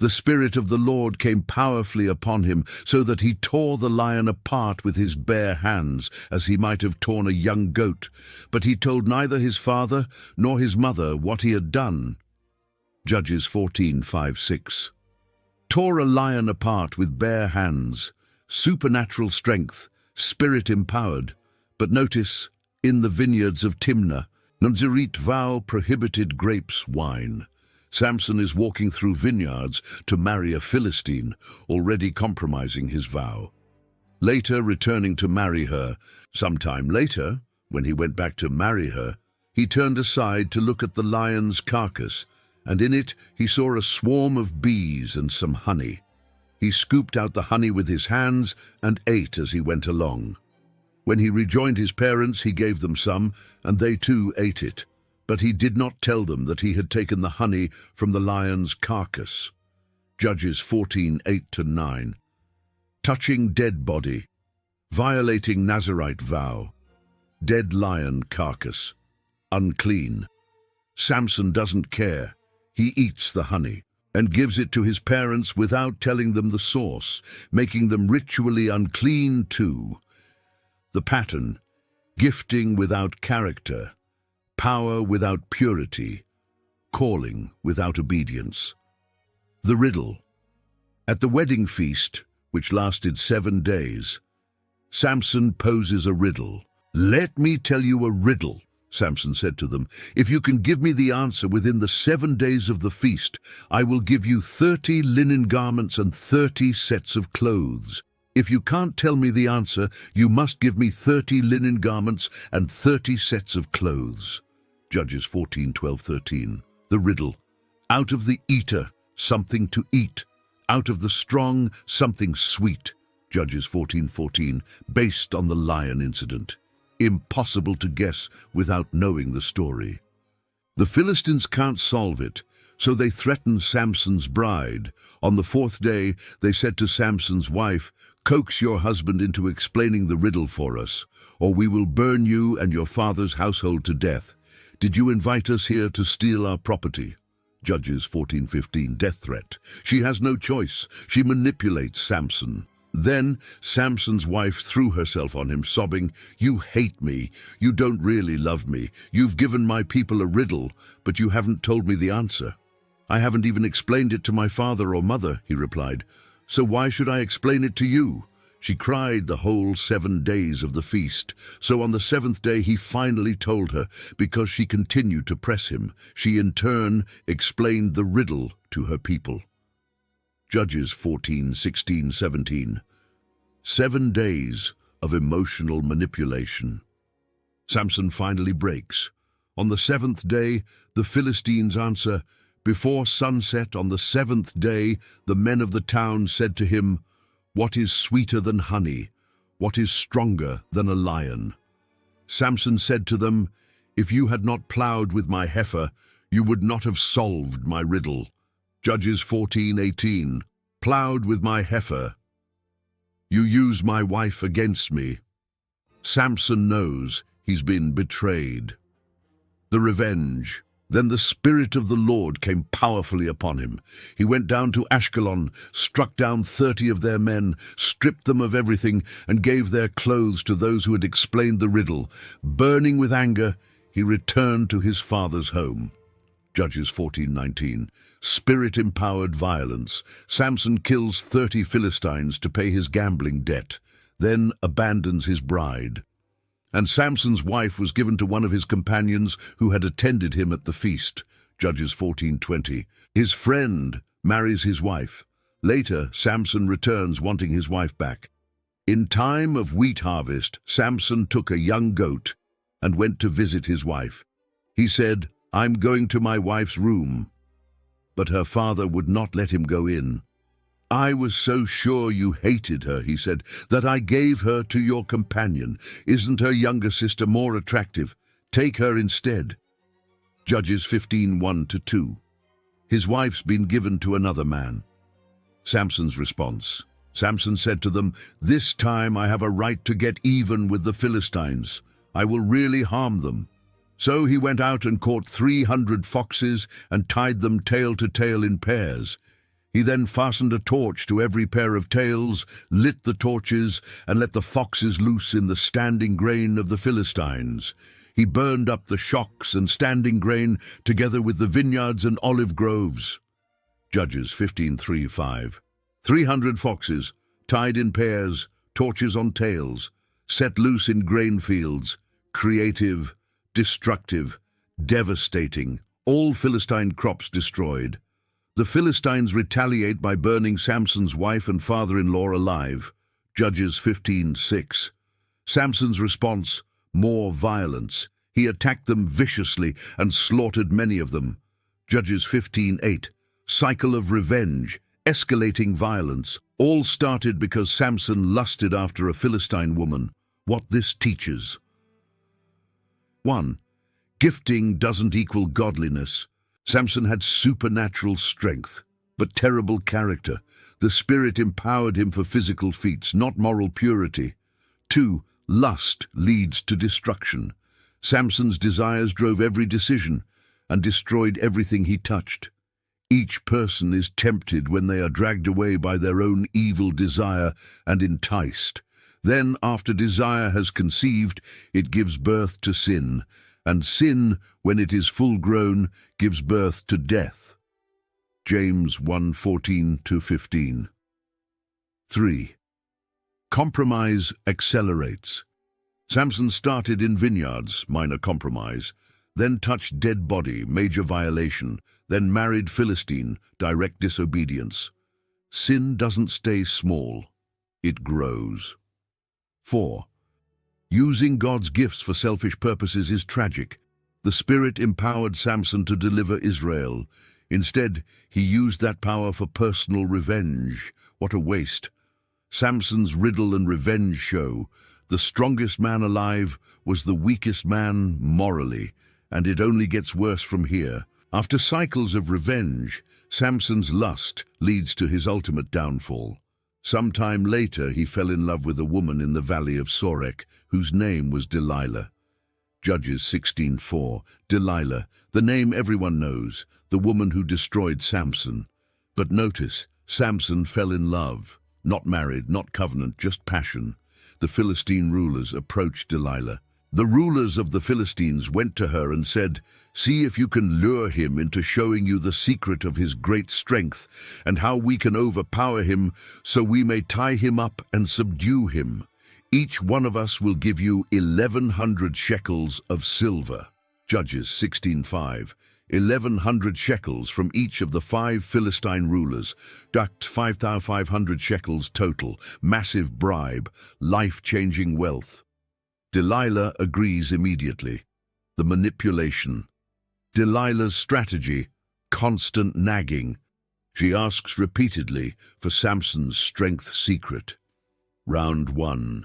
The Spirit of the Lord came powerfully upon him, so that he tore the lion apart with his bare hands, as he might have torn a young goat. But he told neither his father nor his mother what he had done. Judges 14:5-6. Tore a lion apart with bare hands, supernatural strength, Spirit-empowered. But notice, in the vineyards of Timnah, Nazirite vow prohibited grapes, wine. Samson is walking through vineyards to marry a Philistine, already compromising his vow. Later, returning to marry her, sometime later, when he went back to marry her, he turned aside to look at the lion's carcass, and in it he saw a swarm of bees and some honey. He scooped out the honey with his hands and ate as he went along. When he rejoined his parents, he gave them some, and they too ate it. But he did not tell them that he had taken the honey from the lion's carcass. Judges 14:8-9. Touching dead body, violating Nazirite vow, dead lion carcass, unclean. Samson doesn't care. He eats the honey and gives it to his parents without telling them the source, making them ritually unclean too. The pattern: gifting without character, power without purity, calling without obedience. The riddle. At the wedding feast, which lasted 7 days, Samson poses a riddle. "Let me tell you a riddle," Samson said to them. "If you can give me the answer within the 7 days of the feast, I will give you 30 linen garments and 30 sets of clothes. If you can't tell me the answer, you must give me 30 linen garments and 30 sets of clothes." Judges 14:12-13. The riddle. Out of the eater, something to eat. Out of the strong, something sweet. Judges 14:14, based on the lion incident. Impossible to guess without knowing the story. The Philistines can't solve it, so they threaten Samson's bride. On the 4th day, they said to Samson's wife, "Coax your husband into explaining the riddle for us, or we will burn you and your father's household to death. Did you invite us here to steal our property?" Judges 14:15, death threat. She has no choice. She manipulates Samson. Then Samson's wife threw herself on him, sobbing, "You hate me. You don't really love me. You've given my people a riddle, but you haven't told me the answer." "I haven't even explained it to my father or mother," he replied. "So why should I explain it to you?" She cried the whole 7 days of the feast. So on the 7th day he finally told her, because she continued to press him. She in turn explained the riddle to her people. Judges 14:16-17. 7 days of emotional manipulation. Samson finally breaks. On the 7th day, the Philistines answer, "Before sunset on the 7th day, the men of the town said to him, 'What is sweeter than honey? What is stronger than a lion?' Samson said to them, 'If you had not plowed with my heifer, you would not have solved my riddle.' Judges 14:18. Plowed with my heifer. You use my wife against me. Samson knows he's been betrayed. The revenge. Then the Spirit of the Lord came powerfully upon him. He went down to Ashkelon, struck down 30 of their men, stripped them of everything, and gave their clothes to those who had explained the riddle. Burning with anger, he returned to his father's home. Judges 14:19. Spirit-empowered violence. Samson kills 30 Philistines to pay his gambling debt, then abandons his bride. And Samson's wife was given to one of his companions who had attended him at the feast. Judges 14:20. His friend marries his wife. Later, Samson returns wanting his wife back. In time of wheat harvest, Samson took a young goat and went to visit his wife. He said, "I'm going to my wife's room." But her father would not let him go in. "I was so sure you hated her," he said, "that I gave her to your companion. Isn't her younger sister more attractive? Take her instead." Judges 15:1-2. His wife's been given to another man. Samson's response. Samson said to them, "This time I have a right to get even with the Philistines. I will really harm them." So he went out and caught 300 foxes and tied them tail to tail in pairs. He then fastened a torch to every pair of tails, lit the torches, and let the foxes loose in the standing grain of the Philistines. He burned up the shocks and standing grain together with the vineyards and olive groves. Judges 15:3-5. 300 foxes, tied in pairs, torches on tails, set loose in grain fields, creative, destructive, devastating, all Philistine crops destroyed. The Philistines retaliate by burning Samson's wife and father-in-law alive. Judges 15:6. Samson's response, more violence. He attacked them viciously and slaughtered many of them. Judges 15:8. Cycle of revenge, escalating violence. All started because Samson lusted after a Philistine woman. What this teaches. 1. Gifting doesn't equal godliness. Samson had supernatural strength, but terrible character. The Spirit empowered him for physical feats, not moral purity. 2. Lust leads to destruction. Samson's desires drove every decision and destroyed everything he touched. Each person is tempted when they are dragged away by their own evil desire and enticed. Then, after desire has conceived, it gives birth to sin, and sin, when it is full-grown, gives birth to death. James 1:14-15. 3. Compromise accelerates. Samson started in vineyards, minor compromise, then touched dead body, major violation, then married Philistine, direct disobedience. Sin doesn't stay small, it grows. 4. Using God's gifts for selfish purposes is tragic. The Spirit empowered Samson to deliver Israel. Instead, he used that power for personal revenge. What a waste. Samson's riddle and revenge show. The strongest man alive was the weakest man morally, and it only gets worse from here. After cycles of revenge, Samson's lust leads to his ultimate downfall. Some time later, he fell in love with a woman in the valley of Sorek, whose name was Delilah. Judges 16:4. Delilah, the name everyone knows, the woman who destroyed Samson. But notice, Samson fell in love. Not married, not covenant, just passion. The Philistine rulers approached Delilah. The rulers of the Philistines went to her and said, "See if you can lure him into showing you the secret of his great strength and how we can overpower him so we may tie him up and subdue him. Each one of us will give you 1,100 shekels of silver." Judges 16:5. 1,100 shekels from each of the 5 Philistine rulers. Ducked 5,500 shekels total. Massive bribe. Life-changing wealth. Delilah agrees immediately. The manipulation. Delilah's strategy. Constant nagging. She asks repeatedly for Samson's strength secret. Round 1.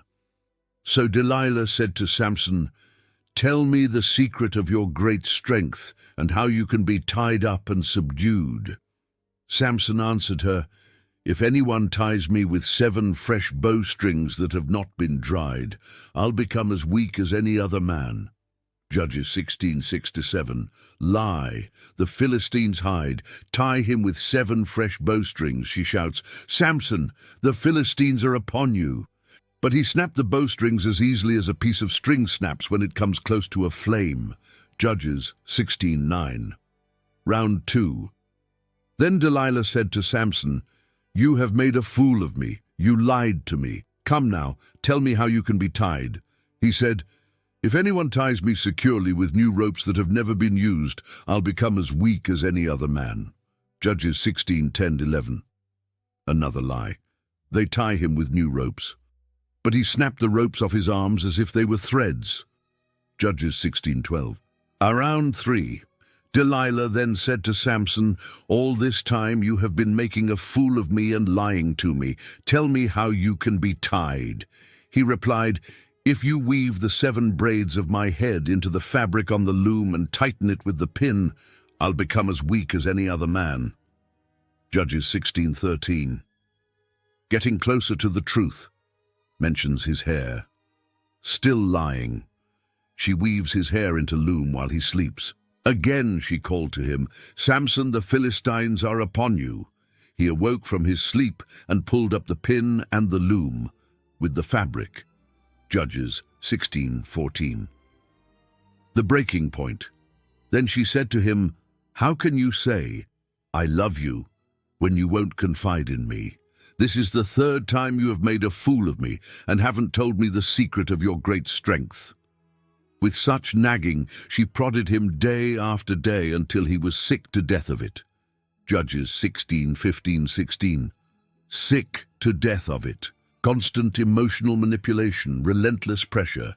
So Delilah said to Samson, "Tell me the secret of your great strength and how you can be tied up and subdued." Samson answered her, "If anyone ties me with 7 fresh bowstrings that have not been dried, I'll become as weak as any other man." Judges 16:6-7. Lie. The Philistines hide. Tie him with 7 fresh bowstrings, she shouts. "Samson, the Philistines are upon you." But he snapped the bowstrings as easily as a piece of string snaps when it comes close to a flame. Judges 16:9. Round 2. Then Delilah said to Samson, "You have made a fool of me. You lied to me. Come now, tell me how you can be tied." He said, "If anyone ties me securely with new ropes that have never been used, I'll become as weak as any other man." Judges 16:10-11. Another lie. They tie him with new ropes. But he snapped the ropes off his arms as if they were threads. Judges 16:12. Round 3. Delilah then said to Samson, "All this time you have been making a fool of me and lying to me. Tell me how you can be tied." He replied, "If you weave the 7 braids of my head into the fabric on the loom and tighten it with the pin, I'll become as weak as any other man." Judges 16:13. Getting closer to the truth. Mentions his hair. Still lying. She weaves his hair into loom while he sleeps. Again she called to him, "Samson, the Philistines are upon you." He awoke from his sleep and pulled up the pin and the loom with the fabric. Judges 16:14. The breaking point. Then she said to him, "How can you say, 'I love you,' when you won't confide in me? This is the 3rd time you have made a fool of me and haven't told me the secret of your great strength." With such nagging, she prodded him day after day until he was sick to death of it. Judges 16:15-16. Sick to death of it. Constant emotional manipulation, relentless pressure.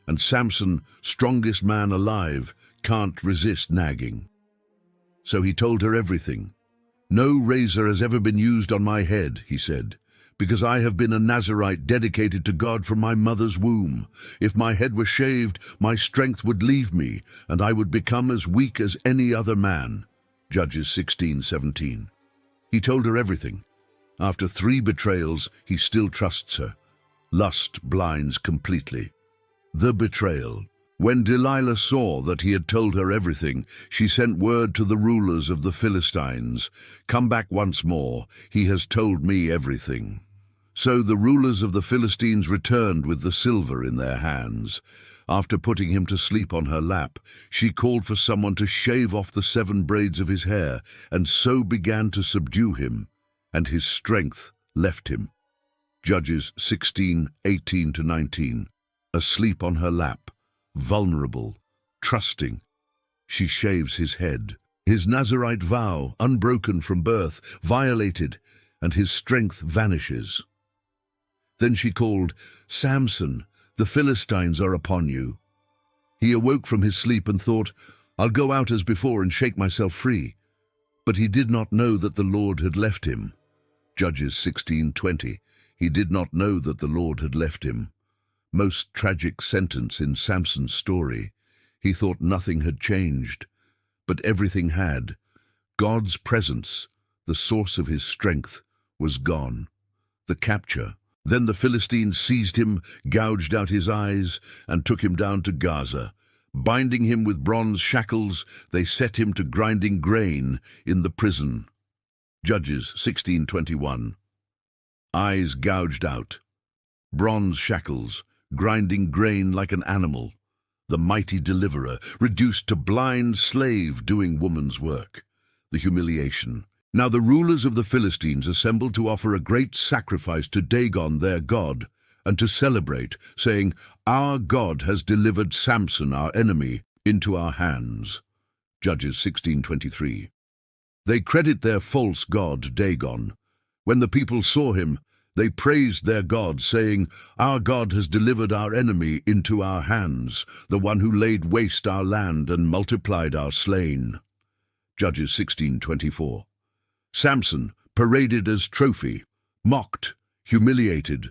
And Samson, strongest man alive, can't resist nagging. So he told her everything. "No razor has ever been used on my head," he said. because I have been a Nazirite dedicated to God from my mother's womb. If my head were shaved, my strength would leave me, and I would become as weak as any other man." Judges 16:17. He told her everything. After 3 betrayals, he still trusts her. Lust blinds completely. The betrayal. When Delilah saw that he had told her everything, she sent word to the rulers of the Philistines, "Come back once more, he has told me everything." So the rulers of the Philistines returned with the silver in their hands. After putting him to sleep on her lap, she called for someone to shave off the 7 braids of his hair, and so began to subdue him, and his strength left him. Judges 16:18-19. Asleep on her lap, vulnerable, trusting, she shaves his head. His Nazirite vow, unbroken from birth, violated, and his strength vanishes. Then she called, "Samson, the Philistines are upon you." He awoke from his sleep and thought, "I'll go out as before and shake myself free." But he did not know that the Lord had left him. Judges 16:20. He did not know that the Lord had left him. Most tragic sentence in Samson's story. He thought nothing had changed, but everything had. God's presence, the source of his strength, was gone. The capture. Then the Philistines seized him, gouged out his eyes, and took him down to Gaza. Binding him with bronze shackles, they set him to grinding grain in the prison. Judges 16:21. Eyes gouged out. Bronze shackles, grinding grain like an animal. The mighty deliverer, reduced to blind slave doing woman's work. The humiliation. Now the rulers of the Philistines assembled to offer a great sacrifice to Dagon their god, and to celebrate, saying, "Our God has delivered Samson, our enemy, into our hands." Judges 16:23. They credit their false god, Dagon. When the people saw him, they praised their God, saying, "Our God has delivered our enemy into our hands, the one who laid waste our land and multiplied our slain." Judges 16:24. Samson, paraded as trophy, mocked, humiliated.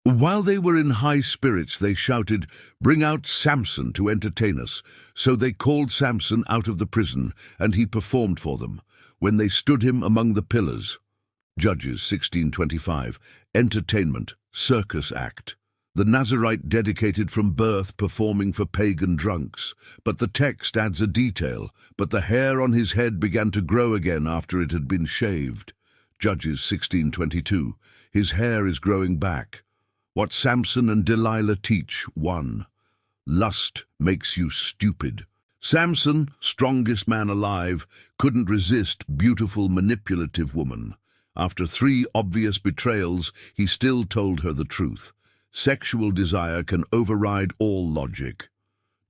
While they were in high spirits, they shouted, "Bring out Samson to entertain us." So they called Samson out of the prison, and he performed for them, when they stood him among the pillars. Judges 16:25. Entertainment, circus act. The Nazirite dedicated from birth, performing for pagan drunks. But the text adds a detail, "But the hair on his head began to grow again after it had been shaved." Judges 16:22. His hair is growing back. What Samson and Delilah teach. 1. Lust makes you stupid. Samson, strongest man alive, couldn't resist beautiful, manipulative woman. After 3 obvious betrayals, he still told her the truth. Sexual desire can override all logic.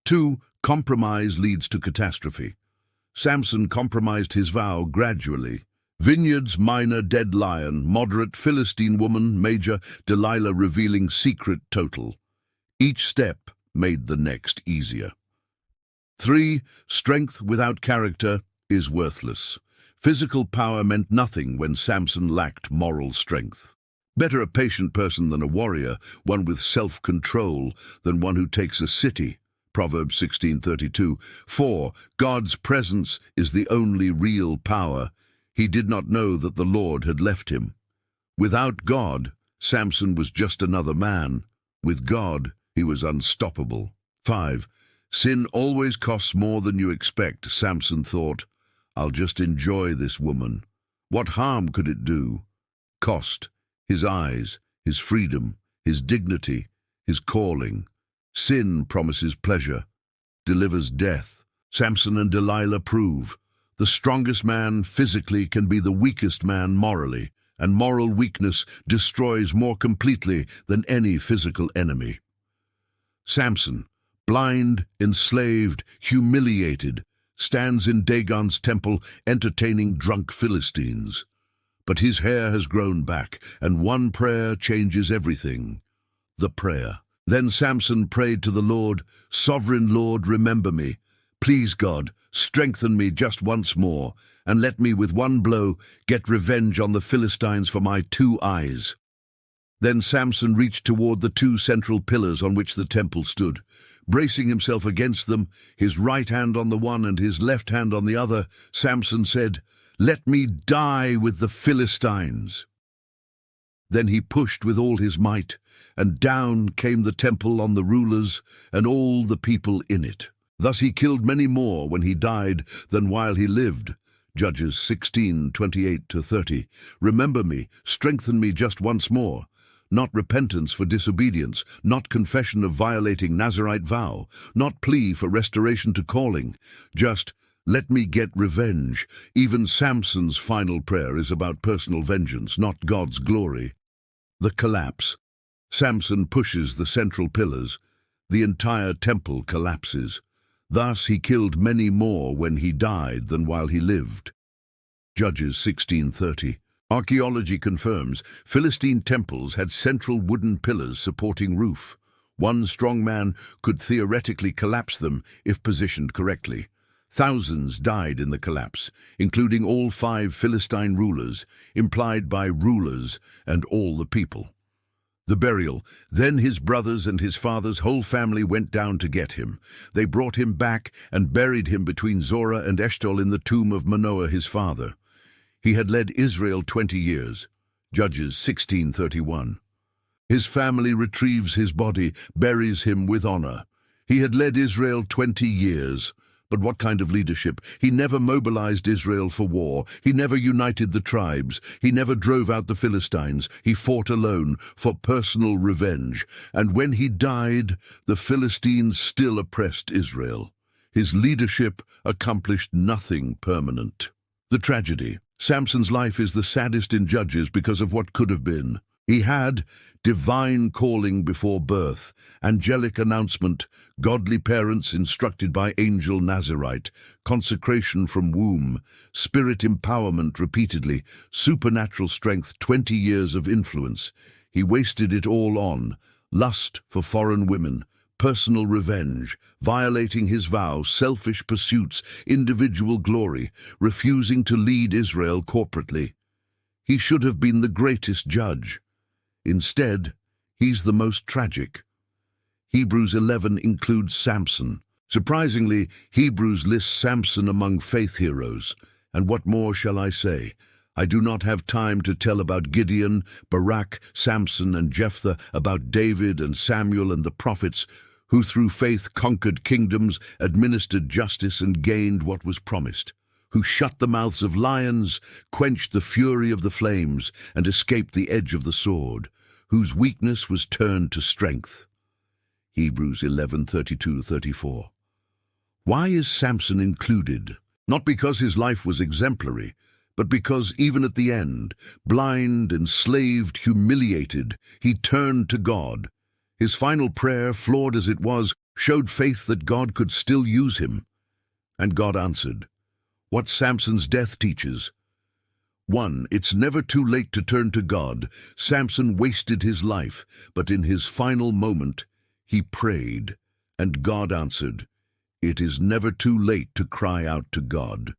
2. Compromise leads to catastrophe. Samson compromised his vow gradually. Vineyards, minor, dead lion, moderate, Philistine woman, major, Delilah revealing secret, total. Each step made the next easier. 3. Strength without character is worthless. Physical power meant nothing when Samson lacked moral strength. Better a patient person than a warrior, one with self-control than one who takes a city. Proverbs 16:32. 4. God's presence is the only real power. He did not know that the Lord had left him. Without God, Samson was just another man. With God, he was unstoppable. 5. Sin always costs more than you expect, Samson thought. I'll just enjoy this woman. What harm could it do? Cost. His eyes, his freedom, his dignity, his calling. Sin promises pleasure, delivers death. Samson and Delilah prove the strongest man physically can be the weakest man morally, and moral weakness destroys more completely than any physical enemy. Samson, blind, enslaved, humiliated, stands in Dagon's temple entertaining drunk Philistines. But his hair has grown back, and one prayer changes everything. The prayer. Then Samson prayed to the Lord, "Sovereign Lord, remember me. Please, God, strengthen me just once more, and let me with one blow get revenge on the Philistines for my 2 eyes." Then Samson reached toward the two central pillars on which the temple stood. Bracing himself against them, his right hand on the one and his left hand on the other, Samson said, "Let me die with the Philistines." Then he pushed with all his might, and down came the temple on the rulers and all the people in it. Thus he killed many more when he died than while he lived. Judges 16:28-30. Remember me, strengthen me just once more. Not repentance for disobedience, not confession of violating Nazirite vow, not plea for restoration to calling, just let me get revenge. Even Samson's final prayer is about personal vengeance, not God's glory. The collapse. Samson pushes the central pillars. The entire temple collapses. Thus he killed many more when he died than while he lived. Judges 16:30. Archaeology confirms Philistine temples had central wooden pillars supporting roof. One strong man could theoretically collapse them if positioned correctly. Thousands died in the collapse, including all 5 Philistine rulers, implied by rulers and all the people. The burial. Then his brothers and his father's whole family went down to get him. They brought him back and buried him between Zorah and Eshtaol in the tomb of Manoah his father. He had led Israel 20 years. Judges 16:31. His family retrieves his body, buries him with honor. He had led Israel 20 years. But what kind of leadership? He never mobilized Israel for war. He never united the tribes. He never drove out the Philistines. He fought alone for personal revenge. And when he died, the Philistines still oppressed Israel. His leadership accomplished nothing permanent. The tragedy. Samson's life is the saddest in Judges because of what could have been. He had divine calling before birth, angelic announcement, godly parents instructed by angel Nazirite, consecration from womb, spirit empowerment repeatedly, supernatural strength, 20 years of influence. He wasted it all on lust for foreign women, personal revenge, violating his vow, selfish pursuits, individual glory, refusing to lead Israel corporately. He should have been the greatest judge. Instead, he's the most tragic. Hebrews 11 includes Samson. Surprisingly, Hebrews lists Samson among faith heroes. And what more shall I say? I do not have time to tell about Gideon, Barak, Samson, and Jephthah, about David and Samuel and the prophets, who through faith conquered kingdoms, administered justice, and gained what was promised, who shut the mouths of lions, quenched the fury of the flames, and escaped the edge of the sword, whose weakness was turned to strength. Hebrews 11:32-34. Why is Samson included? Not because his life was exemplary, but because even at the end, blind, enslaved, humiliated, he turned to God. His final prayer, flawed as it was, showed faith that God could still use him. And God answered. What Samson's death teaches. 1. It's never too late to turn to God. Samson wasted his life, but in his final moment, he prayed, and God answered. It is never too late to cry out to God.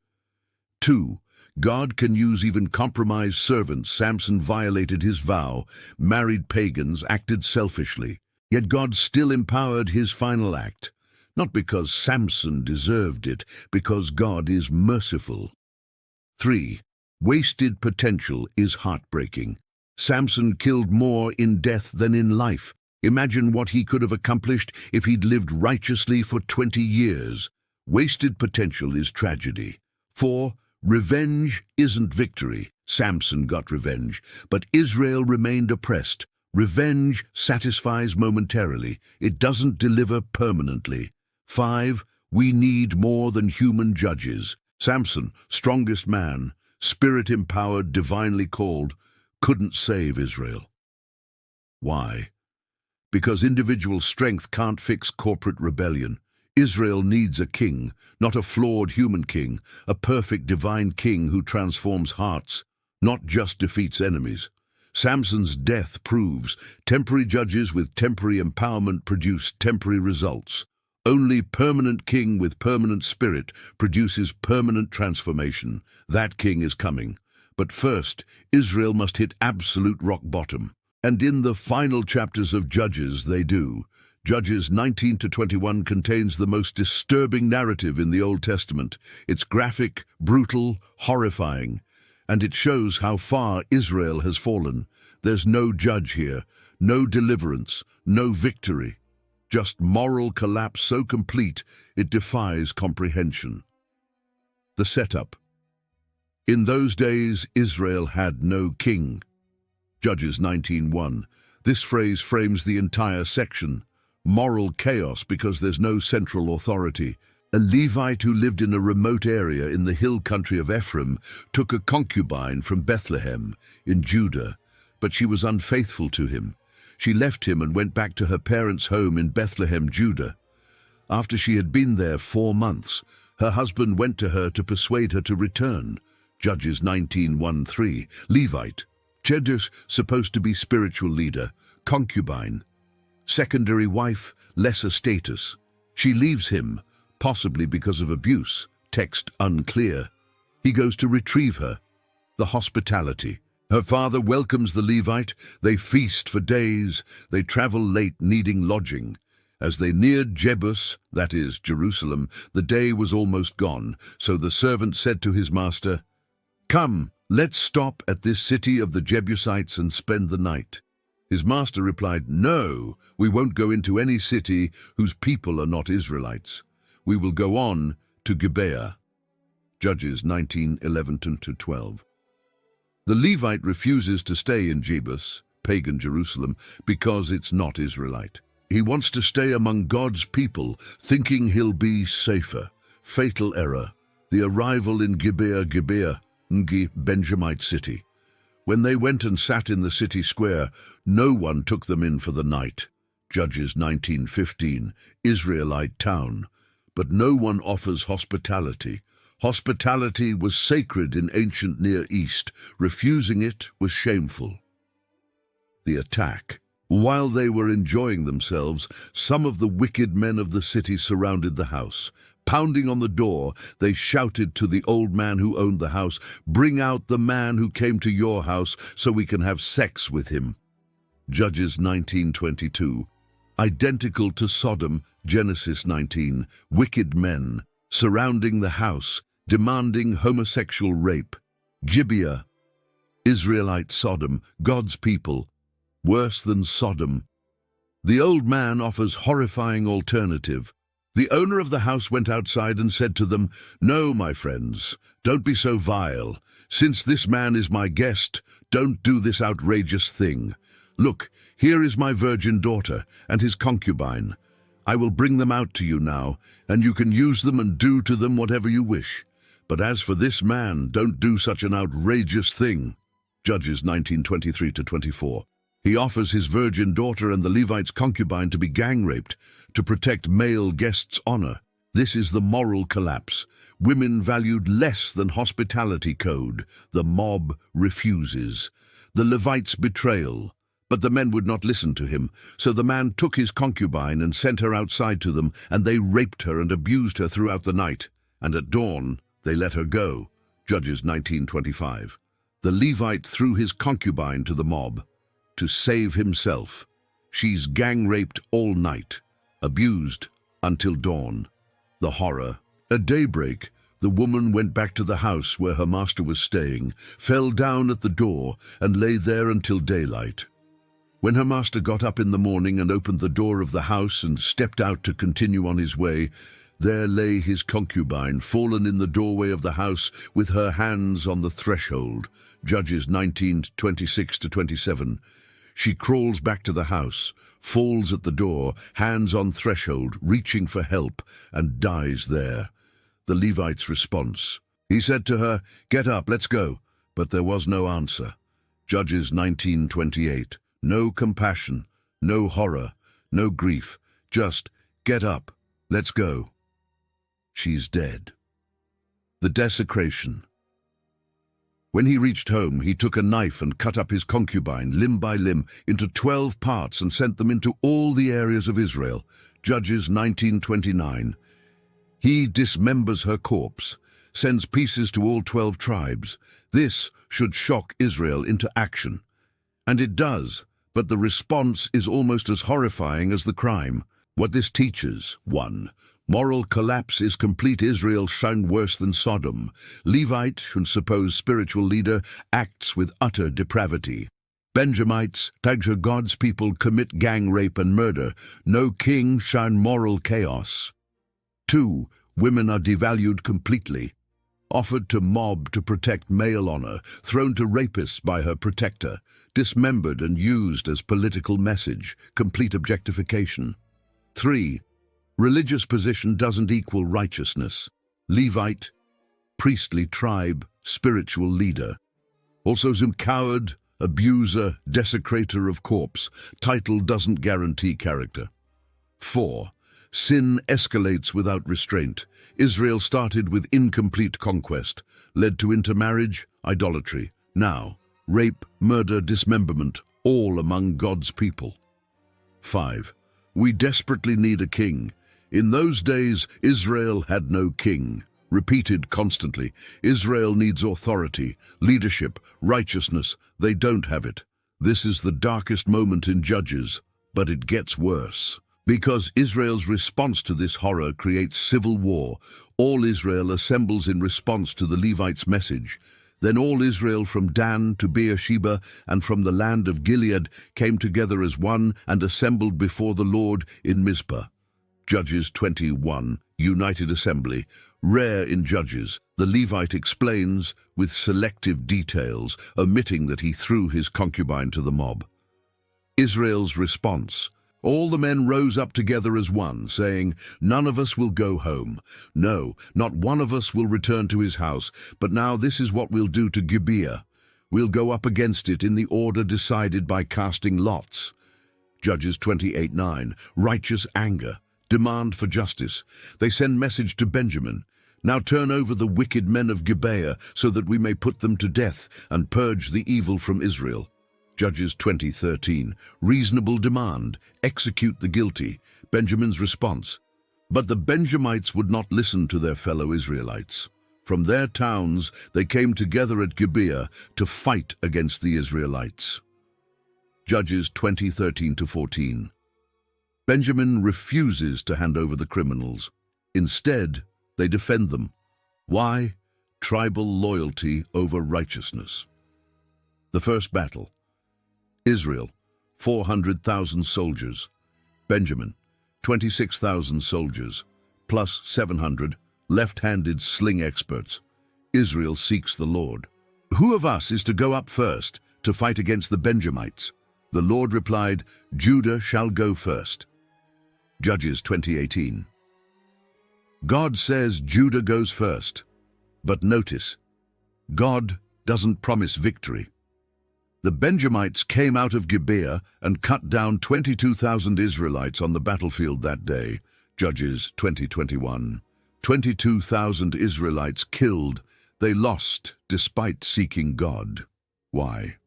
2. God can use even compromised servants. Samson violated his vow, married pagans, acted selfishly. Yet God still empowered his final act. Not because Samson deserved it, because God is merciful. 3. Wasted potential is heartbreaking. Samson killed more in death than in life. Imagine what he could have accomplished if he'd lived righteously for 20 years. Wasted potential is tragedy. 4. Revenge isn't victory. Samson got revenge, but Israel remained oppressed. Revenge satisfies momentarily. It doesn't deliver permanently. 5. We need more than human judges. Samson, strongest man, spirit-empowered, divinely called, couldn't save Israel. Why? Because individual strength can't fix corporate rebellion. Israel needs a king, not a flawed human king, a perfect divine king who transforms hearts, not just defeats enemies. Samson's death proves temporary judges with temporary empowerment produce temporary results. Only permanent king with permanent spirit produces permanent transformation. That king is coming. But first, Israel must hit absolute rock bottom. And in the final chapters of Judges they do. Judges 19 to 21 contains the most disturbing narrative in the Old Testament. It's graphic, brutal, horrifying, and it shows how far Israel has fallen. There's no judge here, no deliverance, no victory. Just moral collapse so complete it defies comprehension. The setup. In those days, Israel had no king. Judges 19:1. This phrase frames the entire section. Moral chaos because there's no central authority. A Levite who lived in a remote area in the hill country of Ephraim took a concubine from Bethlehem in Judah, but she was unfaithful to him. She left him and went back to her parents' home in Bethlehem, Judah. After she had been there 4 months, her husband went to her to persuade her to return. Judges 19:1-3. Levite. Judges supposed to be spiritual leader. Concubine. Secondary wife, lesser status. She leaves him, possibly because of abuse. Text unclear. He goes to retrieve her. The hospitality. Her father welcomes the Levite. They feast for days. They travel late, needing lodging. As they neared Jebus, that is, Jerusalem, the day was almost gone. So the servant said to his master, "Come, let's stop at this city of the Jebusites and spend the night." His master replied, "No, we won't go into any city whose people are not Israelites. We will go on to Gibeah." Judges 19:11-12. The Levite refuses to stay in Jebus, pagan Jerusalem, because it's not Israelite. He wants to stay among God's people, thinking he'll be safer. Fatal error. The arrival in Gibeah, Benjamite city. When they went and sat in the city square, no one took them in for the night. Judges 19:15, Israelite town. But no one offers hospitality. Hospitality was sacred in ancient Near East. Refusing it was shameful. The attack. While they were enjoying themselves, some of the wicked men of the city surrounded the house. Pounding on the door, they shouted to the old man who owned the house, "Bring out the man who came to your house so we can have sex with him." Judges 19:22. Identical to Sodom, Genesis 19, wicked men surrounding the house, demanding homosexual rape. Gibeah, Israelite Sodom, God's people, worse than Sodom. The old man offers horrifying alternative. The owner of the house went outside and said to them, "No, my friends, don't be so vile. Since this man is my guest, don't do this outrageous thing. Look, here is my virgin daughter and his concubine. I will bring them out to you now, and you can use them and do to them whatever you wish. But as for this man, don't do such an outrageous thing." Judges 19:23-24. He offers his virgin daughter and the Levite's concubine to be gang-raped to protect male guests' honor. This is the moral collapse. Women valued less than hospitality code. The mob refuses. The Levite's betrayal. But the men would not listen to him, so the man took his concubine and sent her outside to them, and they raped her and abused her throughout the night. And at dawn, they let her go. Judges 19:25. The Levite threw his concubine to the mob to save himself. She's gang-raped all night, abused until dawn. The horror. At daybreak, the woman went back to the house where her master was staying, fell down at the door, and lay there until daylight. When her master got up in the morning and opened the door of the house and stepped out to continue on his way, there lay his concubine, fallen in the doorway of the house with her hands on the threshold. Judges 19:26-27. She crawls back to the house, falls at the door, hands on threshold, reaching for help, and dies there. The Levite's response. He said to her, "Get up, let's go." But there was no answer. Judges 19:28. No compassion, no horror, no grief, just, "Get up, let's go." She's dead. The desecration. When he reached home, he took a knife and cut up his concubine, limb by limb, into 12 parts and sent them into all the areas of Israel. Judges 19:29. He dismembers her corpse, sends pieces to all 12 tribes. This should shock Israel into action. And it does, But the response is almost as horrifying as the crime. What this teaches: 1. Moral collapse is complete. Israel shone worse than Sodom. Levite, and supposed spiritual leader, acts with utter depravity. Benjamites, God's people, commit gang rape and murder. No king shine moral chaos. 2. Women are devalued completely. Offered to mob to protect male honor, thrown to rapists by her protector, dismembered and used as political message, complete objectification. 3. Religious position doesn't equal righteousness. Levite, priestly tribe, spiritual leader. Also coward, abuser, desecrator of corpse. Title doesn't guarantee character. 4. Sin escalates without restraint. Israel started with incomplete conquest, led to intermarriage, idolatry. Now, rape, murder, dismemberment, all among God's people. 5. We desperately need a king. In those days, Israel had no king. Repeated constantly, Israel needs authority, leadership, righteousness. They don't have it. This is the darkest moment in Judges, but it gets worse. Because Israel's response to this horror creates civil war, all Israel assembles in response to the Levites' message. Then all Israel from Dan to Beersheba and from the land of Gilead came together as one and assembled before the Lord in Mizpah. Judges 21, United Assembly. Rare in Judges, the Levite explains with selective details, omitting that he threw his concubine to the mob. Israel's response: all the men rose up together as one, saying, "None of us will go home. No, not one of us will return to his house. But now this is what we'll do to Gibeah. We'll go up against it in the order decided by casting lots." Judges 28:9. Righteous anger. Demand for justice. They send message to Benjamin: "Now turn over the wicked men of Gibeah, so that we may put them to death and purge the evil from Israel." Judges 20:13. Reasonable demand. Execute the guilty. Benjamin's response: but the Benjamites would not listen to their fellow Israelites. From their towns they came together at Gibeah to fight against the Israelites. Judges 20:13-14. Benjamin refuses to hand over the criminals. Instead, they defend them. Why? Tribal loyalty over righteousness. The first battle. Israel, 400,000 soldiers. Benjamin, 26,000 soldiers, plus 700 left-handed sling experts. Israel seeks the Lord. "Who of us is to go up first to fight against the Benjamites?" The Lord replied, "Judah shall go first." Judges 20:18. God says Judah goes first. But notice, God doesn't promise victory. The Benjamites came out of Gibeah and cut down 22,000 Israelites on the battlefield that day. Judges 20:21. 22,000 Israelites killed. They lost despite seeking God. Why?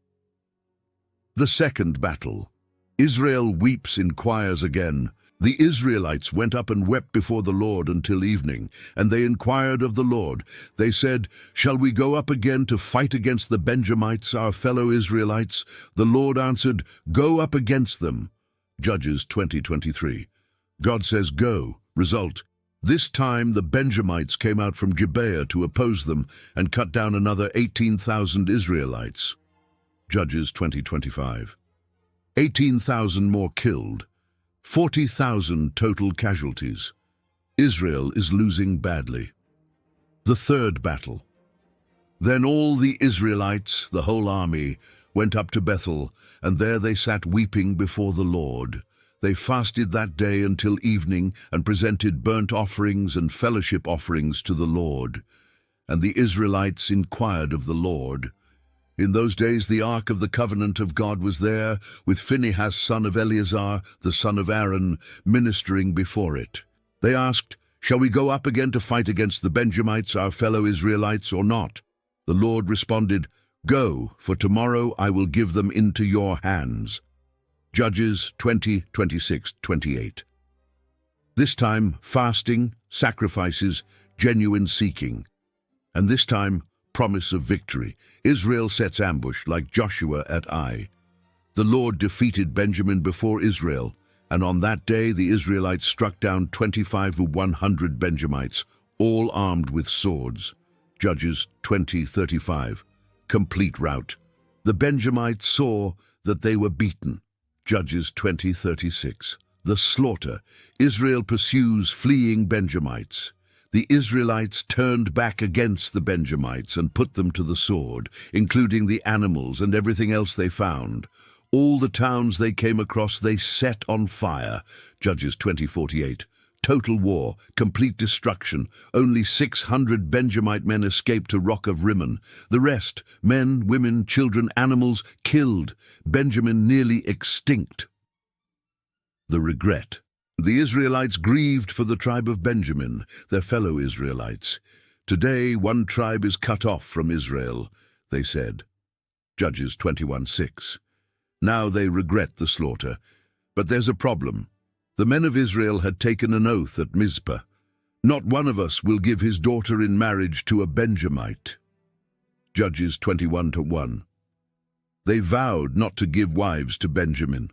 The second battle. Israel weeps, inquires again. The Israelites went up and wept before the Lord until evening, and they inquired of the Lord. They said, "Shall we go up again to fight against the Benjamites, our fellow Israelites?" The Lord answered, "Go up against them." Judges 20:23. God says, "Go." Result: this time the Benjamites came out from Gibeah to oppose them and cut down another 18,000 Israelites. Judges 20:25. 18,000 more killed. 40,000 total casualties. Israel is losing badly. The third battle. Then all the Israelites, the whole army, went up to Bethel, and there they sat weeping before the Lord. They fasted that day until evening and presented burnt offerings and fellowship offerings to the Lord. And the Israelites inquired of the Lord. In those days the ark of the covenant of God was there, with Phinehas son of Eleazar, the son of Aaron, ministering before it. They asked, "Shall we go up again to fight against the Benjamites, our fellow Israelites, or not?" The Lord responded, "Go, for tomorrow I will give them into your hands." Judges 20:26-28. This time fasting, sacrifices, genuine seeking. And this time promise of victory. Israel sets ambush like Joshua at Ai. The Lord defeated Benjamin before Israel, and on that day the Israelites struck down 25 of 100 Benjamites, all armed with swords. Judges 20:35. Complete rout. The Benjamites saw that they were beaten. Judges 20:36. The slaughter. Israel pursues fleeing Benjamites. The Israelites turned back against the Benjamites and put them to the sword, including the animals and everything else they found. All the towns they came across they set on fire. Judges 20:48. Total war, complete destruction. Only 600 Benjamite men escaped to Rock of Rimmon. The rest, men, women, children, animals, killed. Benjamin nearly extinct. The regret. The Israelites grieved for the tribe of Benjamin, their fellow Israelites. Today, one tribe is cut off from Israel, they said. Judges 21:6. Now they regret the slaughter. But there's a problem. The men of Israel had taken an oath at Mizpah. Not one of us will give his daughter in marriage to a Benjamite. Judges 21:1. They vowed not to give wives to Benjamin.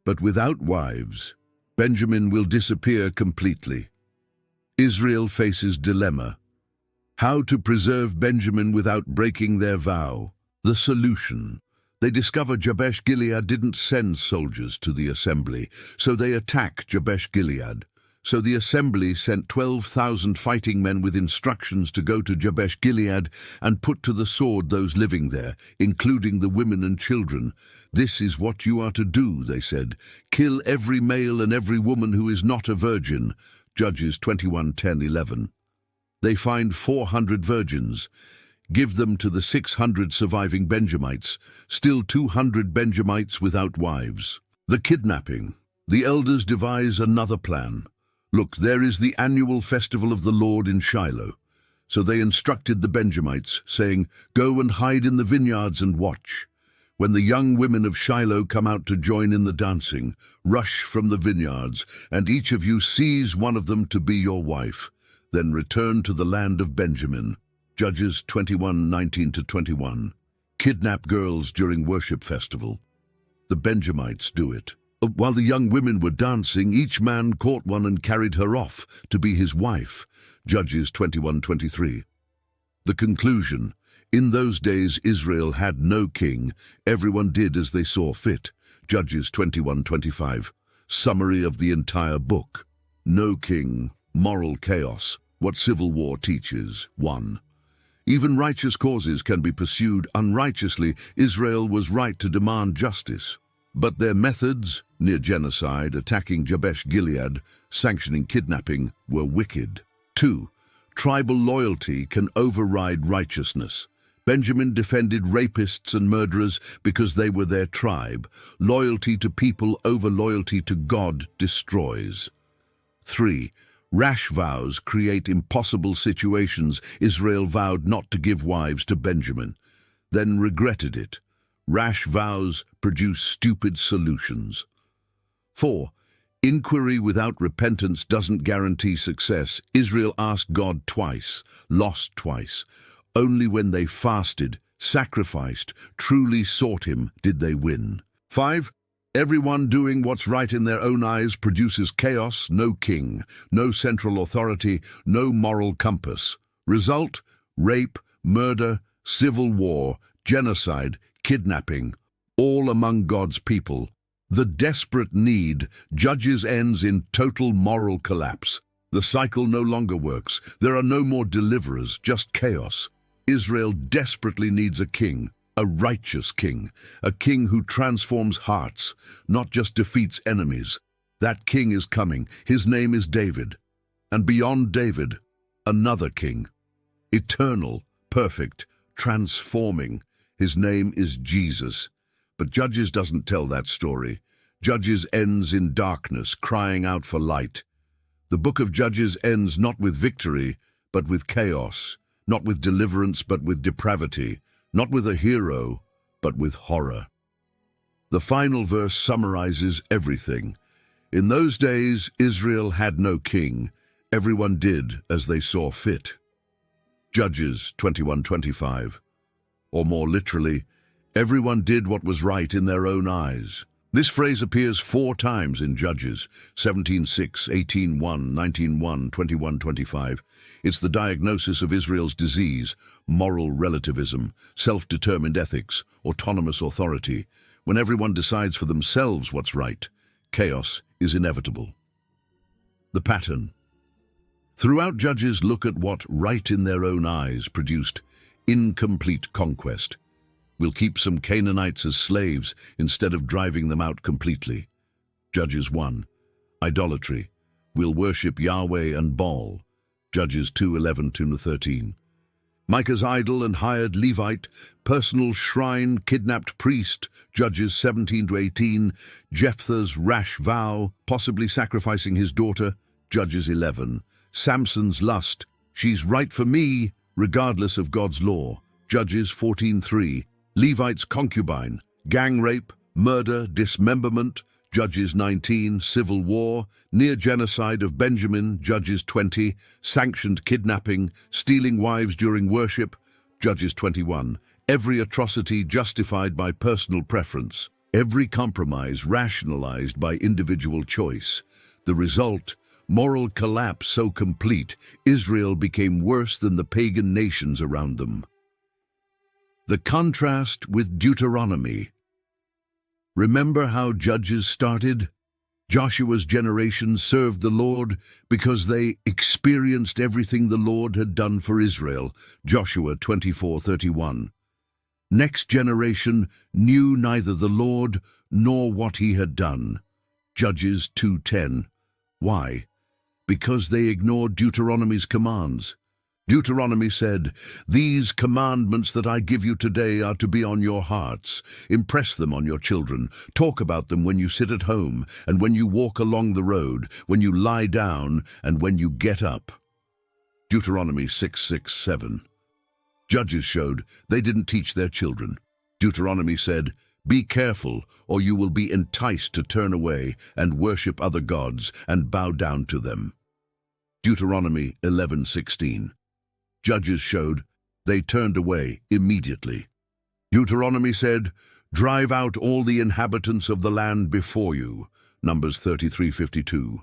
But without wives, Benjamin will disappear completely. Israel faces dilemma. How to preserve Benjamin without breaking their vow? The solution. They discover Jabesh Gilead didn't send soldiers to the assembly, so they attack Jabesh Gilead. So the assembly sent 12,000 fighting men with instructions to go to Jabesh Gilead and put to the sword those living there, including the women and children. This is what you are to do, they said. Kill every male and every woman who is not a virgin. Judges 21:10-11. They find 400 virgins. Give them to the 600 surviving Benjamites, still 200 Benjamites without wives. The kidnapping. The elders devise another plan. Look, there is the annual festival of the Lord in Shiloh. So they instructed the Benjamites, saying, Go and hide in the vineyards and watch. When the young women of Shiloh come out to join in the dancing, rush from the vineyards, and each of you seize one of them to be your wife. Then return to the land of Benjamin. Judges 21:19-21. Kidnap girls during worship festival. The Benjamites do it. While the young women were dancing, each man caught one and carried her off to be his wife. Judges 21:23. The conclusion. In those days Israel had no king. Everyone did as they saw fit. Judges 21:25. Summary of the entire book. No king. Moral chaos. What civil war teaches. 1. Even righteous causes can be pursued unrighteously. Israel was right to demand justice. But their methods, near genocide, attacking Jabesh Gilead, sanctioning kidnapping, were wicked. 2. Tribal loyalty can override righteousness. Benjamin defended rapists and murderers because they were their tribe. Loyalty to people over loyalty to God destroys. 3. Rash vows create impossible situations. Israel vowed not to give wives to Benjamin, then regretted it. Rash vows produce stupid solutions. 4. Inquiry without repentance doesn't guarantee success. Israel asked God twice, lost twice. Only when they fasted, sacrificed, truly sought him did they win. 5. Everyone doing what's right in their own eyes produces chaos, no king, no central authority, no moral compass. Result: rape, murder, civil war, genocide, kidnapping, all among God's people. The desperate need. Judges ends in total moral collapse. The cycle no longer works. There are no more deliverers, just chaos. Israel desperately needs a king, a righteous king, a king who transforms hearts, not just defeats enemies. That king is coming. His name is David. And beyond David, another king. Eternal, perfect, transforming. His name is Jesus. But Judges doesn't tell that story. Judges ends in darkness, crying out for light. The book of Judges ends not with victory, but with chaos, not with deliverance, but with depravity, not with a hero, but with horror. The final verse summarizes everything. In those days, Israel had no king. Everyone did as they saw fit. Judges 21:25. Or more literally, Everyone did what was right in their own eyes. This phrase appears 4 times in Judges, 17:6, 18:1, 19:1, 21:25. It's the diagnosis of Israel's disease: moral relativism, self-determined ethics, autonomous authority. When everyone decides for themselves what's right, chaos is inevitable. The pattern. Throughout Judges, look at what right in their own eyes produced: incomplete conquest. We'll keep some Canaanites as slaves instead of driving them out completely. Judges 1. Idolatry. We'll worship Yahweh and Baal. Judges 2:11-13. Micah's idol and hired Levite, personal shrine, kidnapped priest. Judges 17-18. Jephthah's rash vow, possibly sacrificing his daughter. Judges 11. Samson's lust. She's right for me, regardless of God's law. Judges 14:3. Levite's concubine, gang rape, murder, dismemberment. Judges 19. Civil war, near genocide of Benjamin. Judges 20. Sanctioned kidnapping, stealing wives during worship. Judges 21. Every atrocity justified by personal preference, every compromise rationalized by individual choice. The result: moral collapse so complete, Israel became worse than the pagan nations around them. The contrast with Deuteronomy. Remember how Judges started? Joshua's generation served the Lord because they experienced everything the Lord had done for Israel. Joshua 24:31. Next generation knew neither the Lord nor what he had done. Judges 2:10. Why? Because they ignored Deuteronomy's commands. Deuteronomy said, "These commandments that I give you today are to be on your hearts. Impress them on your children. Talk about them when you sit at home, and when you walk along the road, when you lie down, and when you get up." Deuteronomy 6:6-7. Judges showed they didn't teach their children. Deuteronomy said, "Be careful, or you will be enticed to turn away and worship other gods and bow down to them." Deuteronomy 11:16. Judges showed they turned away immediately. Deuteronomy said, "Drive out all the inhabitants of the land before you." Numbers 33:52.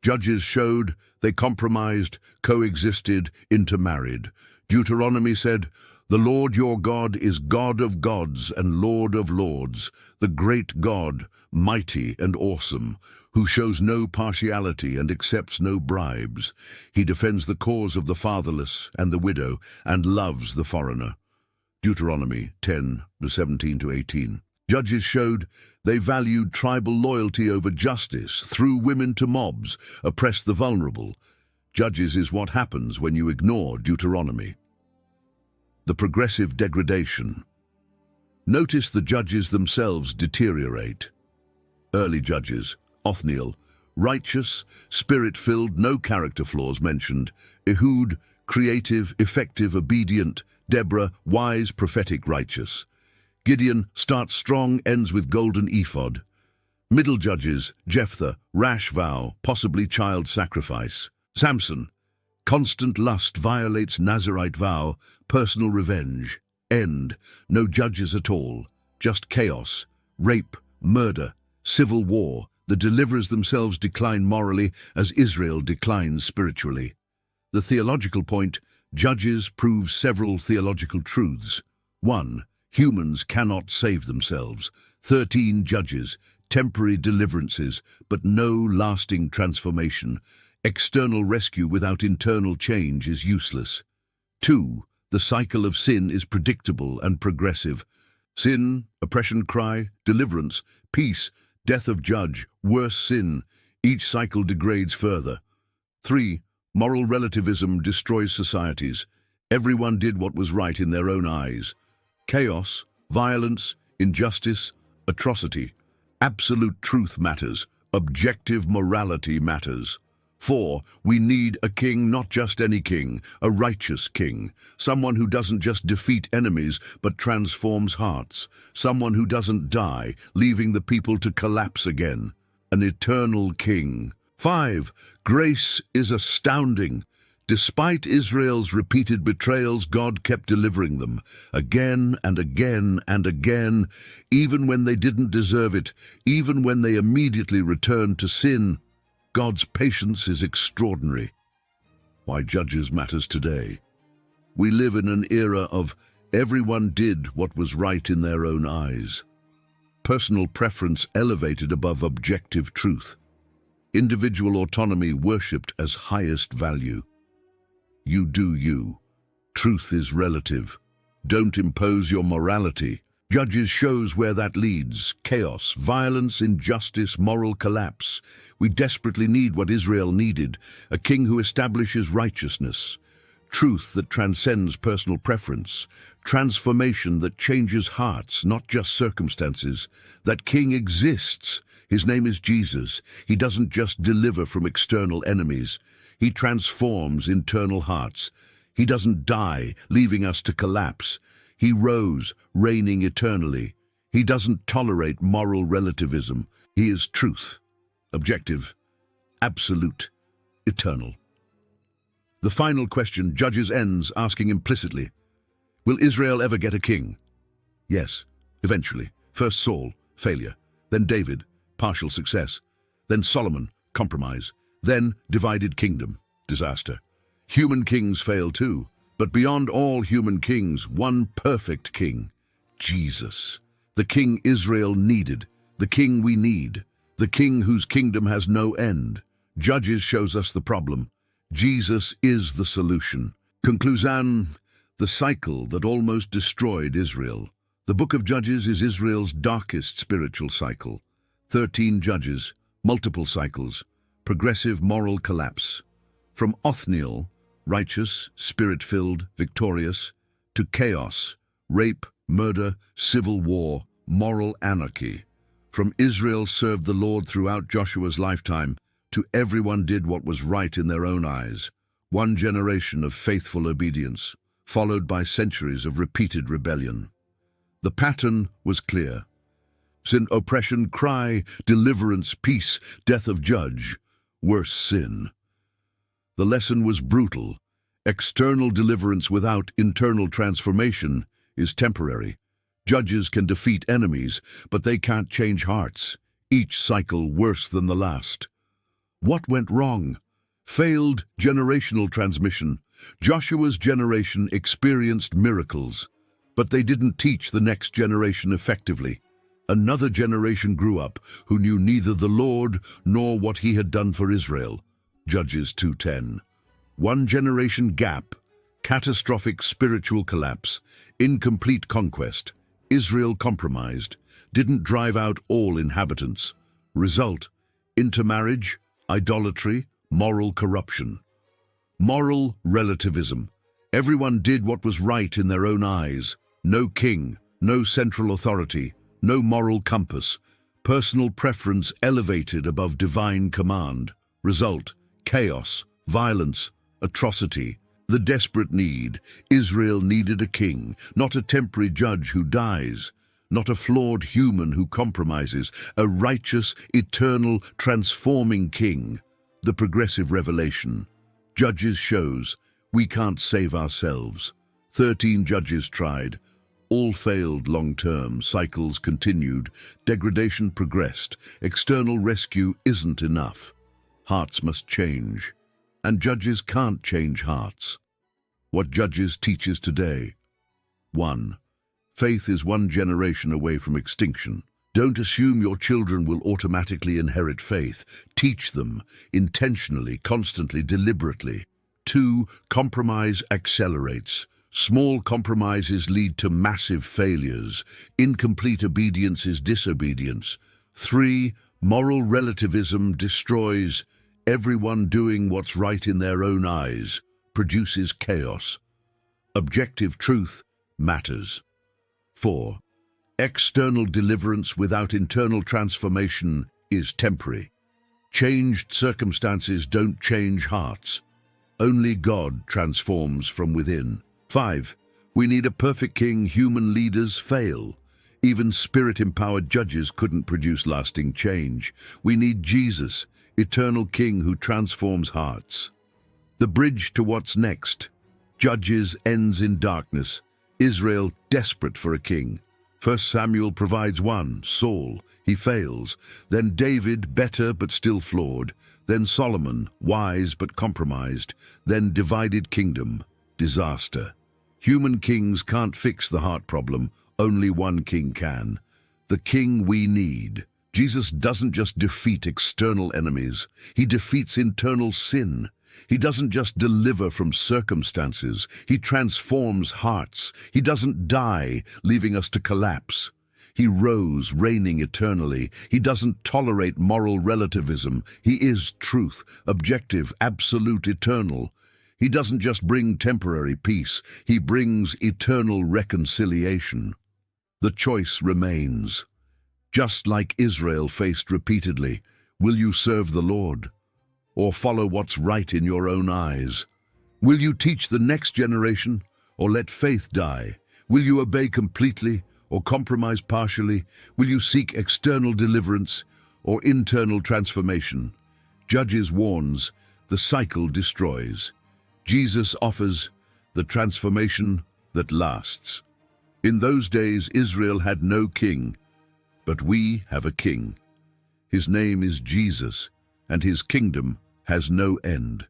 Judges showed they compromised, coexisted, intermarried. Deuteronomy said, "The Lord your God is God of gods and Lord of lords, the great God, mighty and awesome, who shows no partiality and accepts no bribes. He defends the cause of the fatherless and the widow and loves the foreigner." Deuteronomy 10:17-18. Judges showed they valued tribal loyalty over justice, threw women to mobs, oppressed the vulnerable. Judges is what happens when you ignore Deuteronomy. The progressive degradation. Notice the judges themselves deteriorate. Early judges: Othniel, righteous, spirit-filled, no character flaws mentioned. Ehud, creative, effective, obedient. Deborah, wise, prophetic, righteous. Gideon starts strong, ends with golden ephod. Middle judges: Jephthah, rash vow, possibly child sacrifice. Samson, constant lust, violates Nazirite vow, personal revenge. End: no judges at all, just chaos, rape, murder, civil war. The deliverers themselves decline morally as Israel declines spiritually. The theological point: Judges proves several theological truths. 1. Humans cannot save themselves. 13 Judges, temporary deliverances, but no lasting transformation. External rescue without internal change is useless. 2. The cycle of sin is predictable and progressive. Sin, oppression cry, deliverance, peace, death of judge, worse sin. Each cycle degrades further. 3. Moral relativism destroys societies. Everyone did what was right in their own eyes. Chaos, violence, injustice, atrocity. Absolute truth matters. Objective morality matters. 4. We need a king, not just any king, a righteous king. Someone who doesn't just defeat enemies, but transforms hearts. Someone who doesn't die, leaving the people to collapse again. An eternal king. 5. Grace is astounding. Despite Israel's repeated betrayals, God kept delivering them, again and again and again, even when they didn't deserve it, even when they immediately returned to sin. God's patience is extraordinary. Why Judges matters today. We live in an era of everyone did what was right in their own eyes. Personal preference elevated above objective truth. Individual autonomy worshipped as highest value. You do you. Truth is relative. Don't impose your morality. Judges shows where that leads. Chaos, violence, injustice, moral collapse. We desperately need what Israel needed, a king who establishes righteousness, truth that transcends personal preference, transformation that changes hearts, not just circumstances. That king exists. His name is Jesus. He doesn't just deliver from external enemies. He transforms internal hearts. He doesn't die, leaving us to collapse. He rose, reigning eternally. He doesn't tolerate moral relativism. He is truth, objective, absolute, eternal. The final question Judges ends asking implicitly, will Israel ever get a king? Yes, eventually. First Saul, failure. Then David, partial success. Then Solomon, compromise. Then divided kingdom, disaster. Human kings fail too, but beyond all human kings, one perfect king, Jesus. The king Israel needed, the king we need, the king whose kingdom has no end. Judges shows us the problem. Jesus is the solution. Conclusion, the cycle that almost destroyed Israel. The book of Judges is Israel's darkest spiritual cycle. 13 judges, multiple cycles, progressive moral collapse. From Othniel, righteous, spirit-filled, victorious, to chaos, rape, murder, civil war, moral anarchy. From Israel served the Lord throughout Joshua's lifetime, to everyone did what was right in their own eyes. One generation of faithful obedience, followed by centuries of repeated rebellion. The pattern was clear. Sin, oppression, cry, deliverance, peace, death of judge. Worse sin. The lesson was brutal. External deliverance without internal transformation is temporary. Judges can defeat enemies, but they can't change hearts. Each cycle worse than the last. What went wrong? Failed generational transmission. Joshua's generation experienced miracles, but they didn't teach the next generation effectively. Another generation grew up who knew neither the Lord nor what he had done for Israel. Judges 2:10. One generation gap, catastrophic spiritual collapse, incomplete conquest. Israel compromised, didn't drive out all inhabitants. Result, intermarriage, idolatry, moral corruption. Moral relativism. Everyone did what was right in their own eyes. No king, no central authority, no moral compass. Personal preference elevated above divine command. Result, chaos, violence, atrocity. The desperate need. Israel needed a king, not a temporary judge who dies, not a flawed human who compromises, a righteous, eternal, transforming king. The progressive revelation. Judges shows we can't save ourselves. 13 judges tried. All failed long-term, cycles continued, degradation progressed, external rescue isn't enough. Hearts must change, and judges can't change hearts. What Judges teaches today. 1. Faith is one generation away from extinction. Don't assume your children will automatically inherit faith. Teach them, intentionally, constantly, deliberately. 2. Compromise accelerates. Small compromises lead to massive failures. Incomplete obedience is disobedience. 3. Moral relativism destroys. Everyone doing what's right in their own eyes produces chaos. Objective truth matters. 4. External deliverance without internal transformation is temporary. Changed circumstances don't change hearts. Only God transforms from within. 5. We need a perfect king. Human leaders fail. Even spirit-empowered judges couldn't produce lasting change. We need Jesus, eternal king who transforms hearts. The bridge to what's next. Judges ends in darkness. Israel desperate for a king. 1 Samuel provides one, Saul. He fails. Then David, better but still flawed. Then Solomon, wise but compromised. Then divided kingdom, disaster. Human kings can't fix the heart problem. Only one king can. The king we need. Jesus doesn't just defeat external enemies. He defeats internal sin. He doesn't just deliver from circumstances. He transforms hearts. He doesn't die, leaving us to collapse. He rose, reigning eternally. He doesn't tolerate moral relativism. He is truth, objective, absolute, eternal. He doesn't just bring temporary peace. He brings eternal reconciliation. The choice remains. Just like Israel faced repeatedly, will you serve the Lord? Or follow what's right in your own eyes? Will you teach the next generation, or let faith die? Will you obey completely, or compromise partially? Will you seek external deliverance, or internal transformation? Judges warns, the cycle destroys. Jesus offers the transformation that lasts. In those days, Israel had no king, but we have a king. His name is Jesus, and his kingdom has no end.